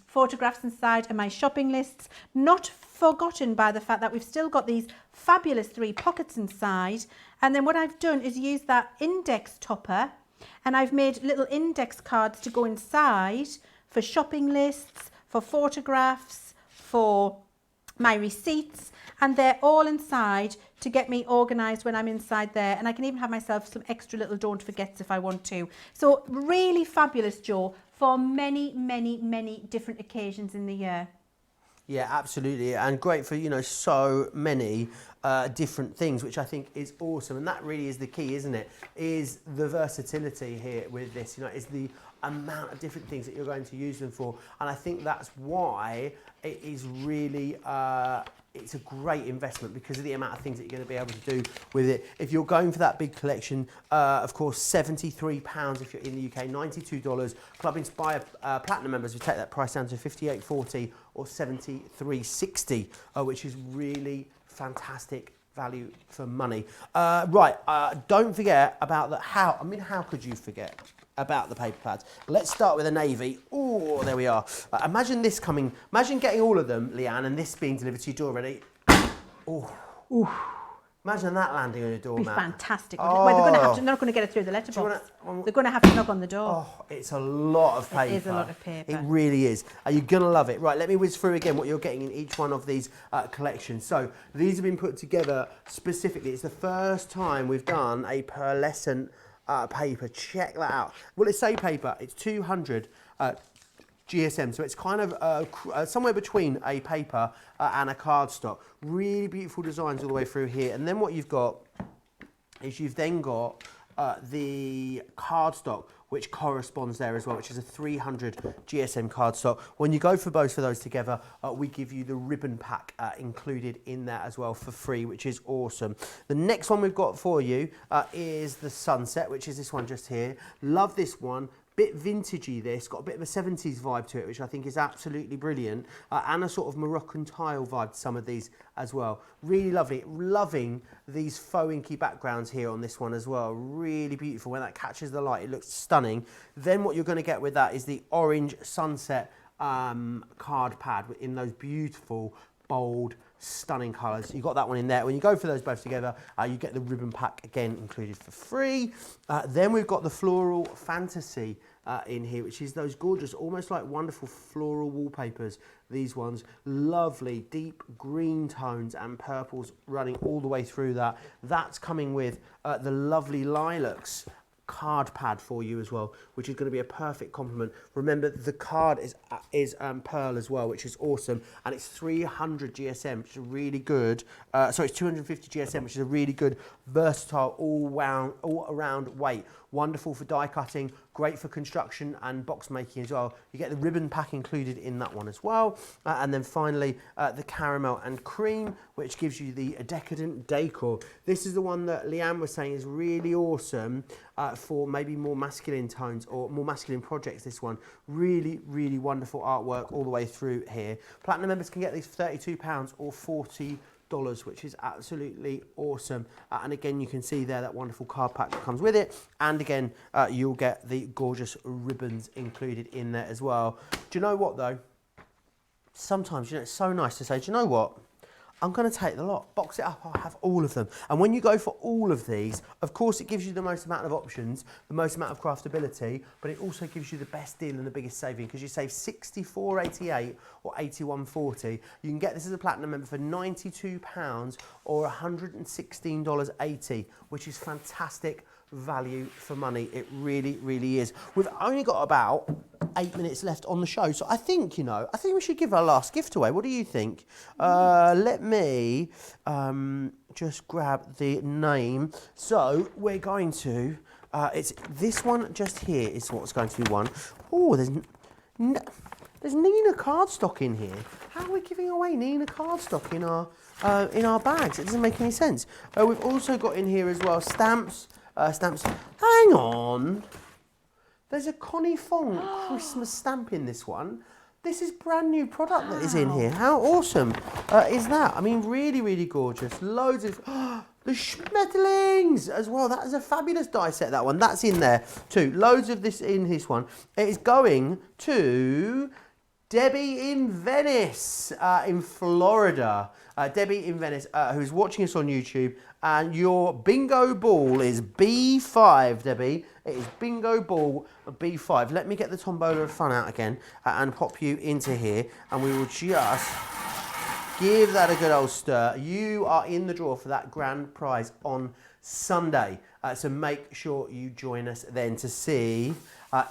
photographs inside and my shopping lists, not forgotten by the fact that we've still got these fabulous 3 pockets inside. And then what I've done is use that index topper, and I've made little index cards to go inside for shopping lists, for photographs, for my receipts, and they're all inside to get me organised when I'm inside there. And I can even have myself some extra little don't forgets if I want to. So really fabulous, Jo, for many, many, many different occasions in the year. Yeah, absolutely, and great for, you know, so many different things, which I think is awesome. And that really is the key, isn't it? Is the versatility here with this, you know, is the amount of different things that you're going to use them for. And I think that's why it is really it's a great investment, because of the amount of things that you're going to be able to do with it. If you're going for that big collection, of course, £73 if you're in the UK, $92. Club Inspire Platinum members, we take that price down to $58.40 or $73.60, which is really fantastic value for money. Don't forget about the how could you forget about the paper pads? Let's start with a navy. Oh, there we are. Imagine getting all of them, Leanne, and this being delivered to your door already. Oh, imagine that landing on your door, It'd be man. fantastic. Oh. Well, they're not going to get it through the letterbox. They're going to have to knock on the door. Oh, it's a lot of paper. It is a lot of paper. It really is. You're going to love it. Right, let me whiz through again what you're getting in each one of these collections. So these have been put together specifically. It's the first time we've done a pearlescent paper. Check that out. Well, it's a paper. It's 200 GSM, so it's kind of somewhere between a paper and a cardstock. Really beautiful designs all the way through here. And then what you've got is you've then got the cardstock, which corresponds there as well, which is a 300 GSM cardstock. When you go for both of those together, we give you the ribbon pack included in that as well for free, which is awesome. The next one we've got for you is the Sunset, which is this one just here. Love this one. Bit vintagey this, got a bit of a 70s vibe to it, which I think is absolutely brilliant, and a sort of Moroccan tile vibe to some of these as well. Really lovely, loving these faux inky backgrounds here on this one as well. Really beautiful. When that catches the light, it looks stunning. Then what you're going to get with that is the orange Sunset card pad in those beautiful, bold, stunning colours. You've got that one in there. When you go for those both together, you get the ribbon pack again included for free. Then we've got the Floral Fantasy in here, which is those gorgeous, almost like wonderful floral wallpapers. These ones, lovely deep green tones and purples running all the way through that. That's coming with the lovely lilacs card pad for you as well, which is going to be a perfect complement. Remember, the card is pearl as well, which is awesome, and it's 300 GSM, which is really good. It's 250 GSM, which is a really good, versatile, all around weight. Wonderful for die cutting, great for construction and box making as well. You get the ribbon pack included in that one as well. And then finally, the caramel and cream, which gives you the decadent decor. This is the one that Leanne was saying is really awesome for maybe more masculine tones or more masculine projects. This one, really, really wonderful artwork all the way through here. Platinum members can get these for £32 or $40, which is absolutely awesome. And again, you can see there that wonderful card pack that comes with it. And again, you'll get the gorgeous ribbons included in there as well. Do you know what though? Sometimes, you know, it's so nice to say, do you know what? I'm going to take the lot, box it up, I'll have all of them. And when you go for all of these, of course it gives you the most amount of options, the most amount of craftability, but it also gives you the best deal and the biggest saving, because you save $64.88 or $81.40. You can get this as a platinum member for £92 or $116.80, which is fantastic value for money. It really, really is. We've only got about 8 minutes left on the show, so I think we should give our last gift away. What do you think? Let me just grab the name. So we're going to It's this one just here is what's going to be one. Oh, there's Nina cardstock in here. How are we giving away Nina cardstock in our bags? It doesn't make any sense. We've also got in here as well stamps. Stamps. Hang on. There's a Connie Fong Christmas stamp in this one. This is brand new product that is in here. How awesome is that? I mean, really, really gorgeous. Loads of... the Schmetterlings as well. That is a fabulous die set, that one. That's in there too. Loads of this in this one. It is going to Debbie in Venice, in Florida. Debbie in Venice, who's watching us on YouTube. And your bingo ball is B5, Debbie. It is bingo ball B5. Let me get the tombola of fun out again and pop you into here. And we will just give that a good old stir. You are in the draw for that grand prize on Sunday. So make sure you join us then to see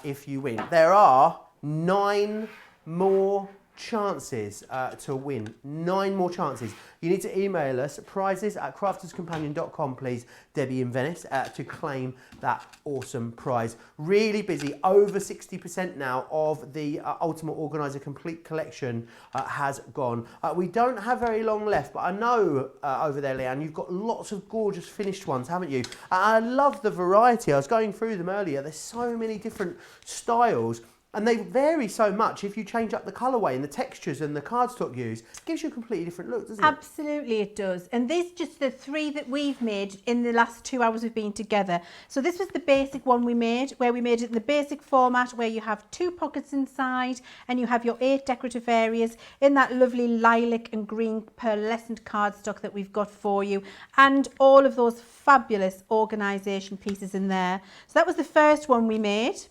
if you win. There are 9 more chances to win. 9 more chances. You need to email us prizes@crafterscompanion.com, please, Debbie in Venice, to claim that awesome prize. Really busy. Over 60% now of the Ultimate Organiser Complete Collection has gone. We don't have very long left, but I know over there, Leann, you've got lots of gorgeous finished ones, haven't you? I love the variety. I was going through them earlier. There's so many different styles. And they vary so much if you change up the colourway and the textures and the cardstock used. It gives you a completely different look, doesn't it? Absolutely it does. And these just the 3 that we've made in the last 2 hours we've been together. So this was the basic one we made, where we made it in the basic format, where you have 2 pockets inside and you have your 8 decorative areas in that lovely lilac and green pearlescent cardstock that we've got for you. And all of those fabulous organisation pieces in there. So that was the first one we made.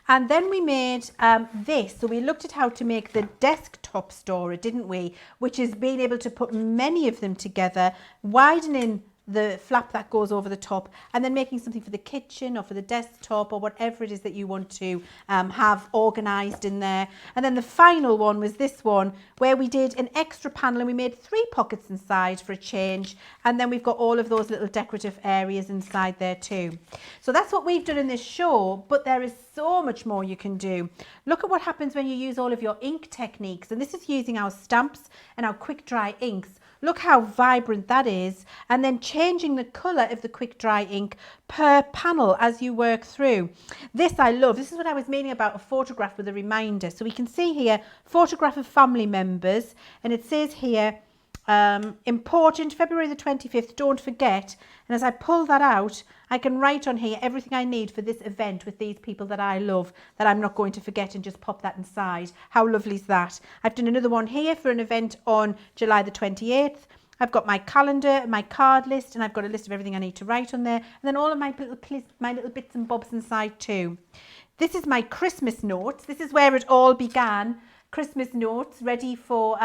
And then we made this. So we looked at how to make the desktop storer, didn't we? Which is being able to put many of them together, widening the flap that goes over the top, and then making something for the kitchen or for the desktop or whatever it is that you want to have organised in there. And then the final one was this one, where we did an extra panel and we made 3 pockets inside for a change. And then we've got all of those little decorative areas inside there too. So that's what we've done in this show, but there is so much more you can do. Look at what happens when you use all of your ink techniques. And this is using our stamps and our quick dry inks. Look how vibrant that is, and then changing the colour of the quick dry ink per panel as you work through. This I love. This is what I was meaning about a photograph with a reminder. So we can see here, photograph of family members, and it says here, important, February the 25th, don't forget. And as I pull that out, I can write on here everything I need for this event with these people that I love, that I'm not going to forget, and just pop that inside. How lovely is that? I've done another one here for an event on July the 28th. I've got my calendar, my card list, and I've got a list of everything I need to write on there. And then all of my little bits and bobs inside too. This is my Christmas notes. This is where it all began. Christmas notes ready for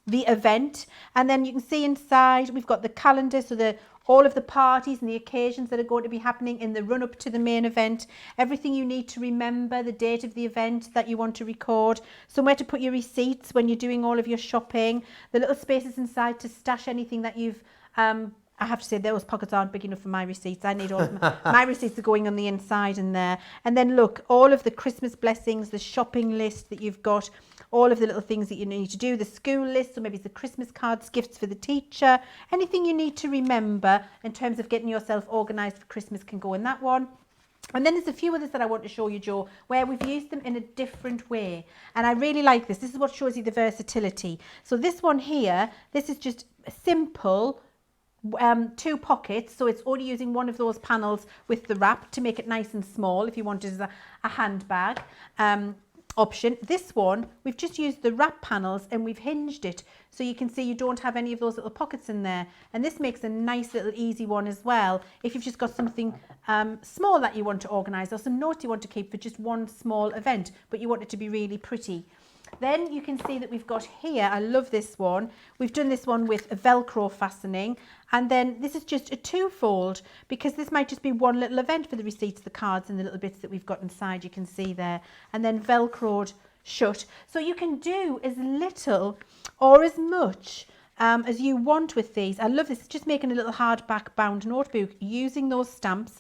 the event. And then you can see inside we've got the calendar, so all of the parties and the occasions that are going to be happening in the run-up to the main event, everything you need to remember, the date of the event that you want to record, somewhere to put your receipts when you're doing all of your shopping, the little spaces inside to stash anything that you've I have to say those pockets aren't big enough for my receipts. I need all of my receipts are going on the inside in there. And then look, all of the Christmas blessings, the shopping list that you've got, all of the little things that you need to do, the school list, so maybe it's the Christmas cards, gifts for the teacher, anything you need to remember in terms of getting yourself organised for Christmas can go in that one. And then there's a few others that I want to show you, Jo, where we've used them in a different way. And I really like this. This is what shows you the versatility. So this one here, this is just a simple 2 pockets, so it's only using one of those panels with the wrap to make it nice and small if you want it as a handbag option. This one, we've just used the wrap panels and we've hinged it so you can see you don't have any of those little pockets in there, and this makes a nice little easy one as well if you've just got something small that you want to organise, or some notes you want to keep for just one small event but you want it to be really pretty. Then you can see that we've got here, I love this one, we've done this one with a Velcro fastening, and then this is just a 2-fold because this might just be one little event for the receipts, the cards and the little bits that we've got inside, you can see there, and then Velcroed shut. So you can do as little or as much as you want with these. I love this, just making a little hardback bound notebook using those stamps,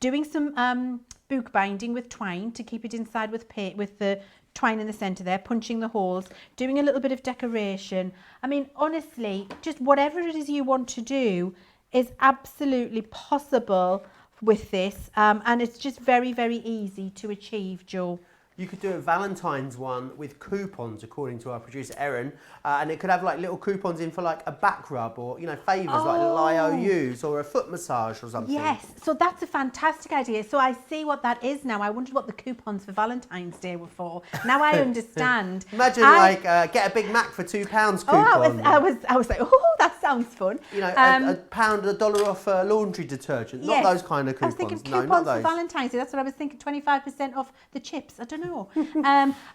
doing some book binding with twine to keep it inside with the twine in the centre there, punching the holes, doing a little bit of decoration. I mean, honestly, just whatever it is you want to do is absolutely possible with this, and it's just very, very easy to achieve, Jo. You could do a Valentine's one with coupons, according to our producer Erin, and it could have like little coupons in for like a back rub or, you know, favours like little IOUs or a foot massage or something. Yes, so that's a fantastic idea. So I see what that is now. I wondered what the coupons for Valentine's Day were for. Now I understand. Imagine get a Big Mac for £2 coupon. Oh, I was like, oh, that sounds fun. You know, $1 off laundry detergent. Not those kind of coupons. I was thinking no, coupons not those. for Valentine's Day. That's what I was thinking. 25% off the chips. I don't know.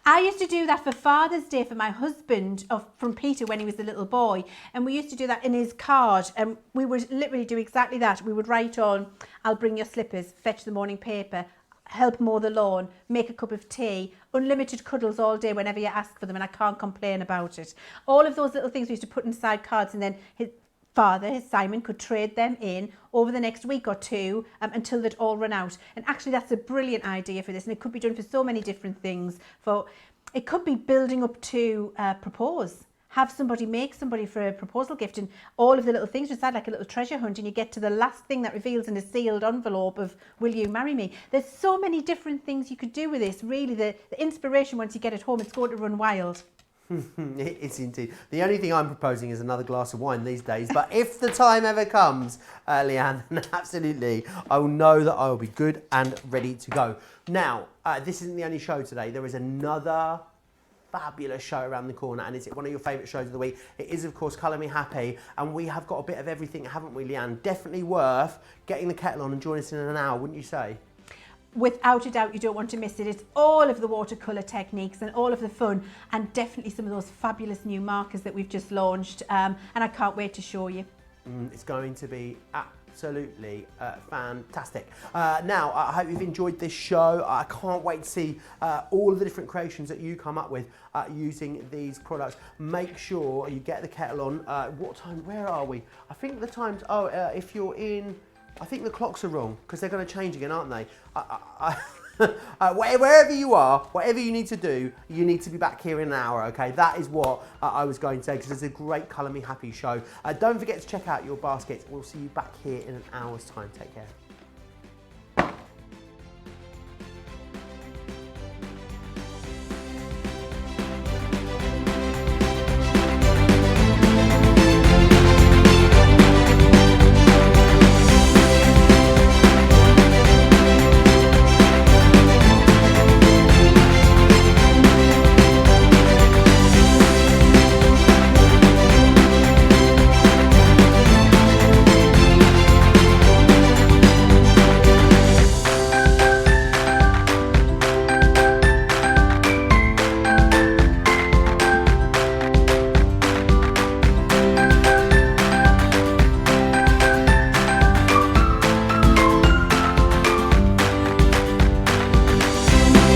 I used to do that for Father's Day for my husband from Peter when he was a little boy, and we used to do that in his card, and we would literally do exactly that. We would write on, I'll bring your slippers, fetch the morning paper, help mow the lawn, make a cup of tea, unlimited cuddles all day whenever you ask for them, and I can't complain about it. All of those little things we used to put inside cards, and then his Simon, could trade them in over the next week or two until they'd all run out. And actually that's a brilliant idea for this, and it could be done for so many different things. It could be building up to propose. Have somebody make somebody for a proposal gift, and all of the little things inside, like a little treasure hunt, and you get to the last thing that reveals in a sealed envelope of, will you marry me? There's so many different things you could do with this. Really, the inspiration once you get it home, it's going to run wild. It is indeed. The only thing I'm proposing is another glass of wine these days. But if the time ever comes, Leann, absolutely, I will know that I will be good and ready to go. Now, this isn't the only show today. There is another fabulous show around the corner, and it's one of your favourite shows of the week. It is, of course, Colour Me Happy, and we have got a bit of everything, haven't we, Leann? Definitely worth getting the kettle on and joining us in an hour, wouldn't you say? Without a doubt, you don't want to miss it. It's all of the watercolour techniques and all of the fun, and definitely some of those fabulous new markers that we've just launched, and I can't wait to show you. It's going to be absolutely fantastic. Now, I hope you've enjoyed this show. I can't wait to see all of the different creations that you come up with using these products. Make sure you get the kettle on. What time? Where are we? I think the time's, if you're in, I think the clocks are wrong because they're going to change again, aren't they? Wherever you are, whatever you need to do, you need to be back here in an hour, okay? That is what I was going to say, because it's a great Colour Me Happy show. Don't forget to check out your baskets. We'll see you back here in an hour's time. Take care.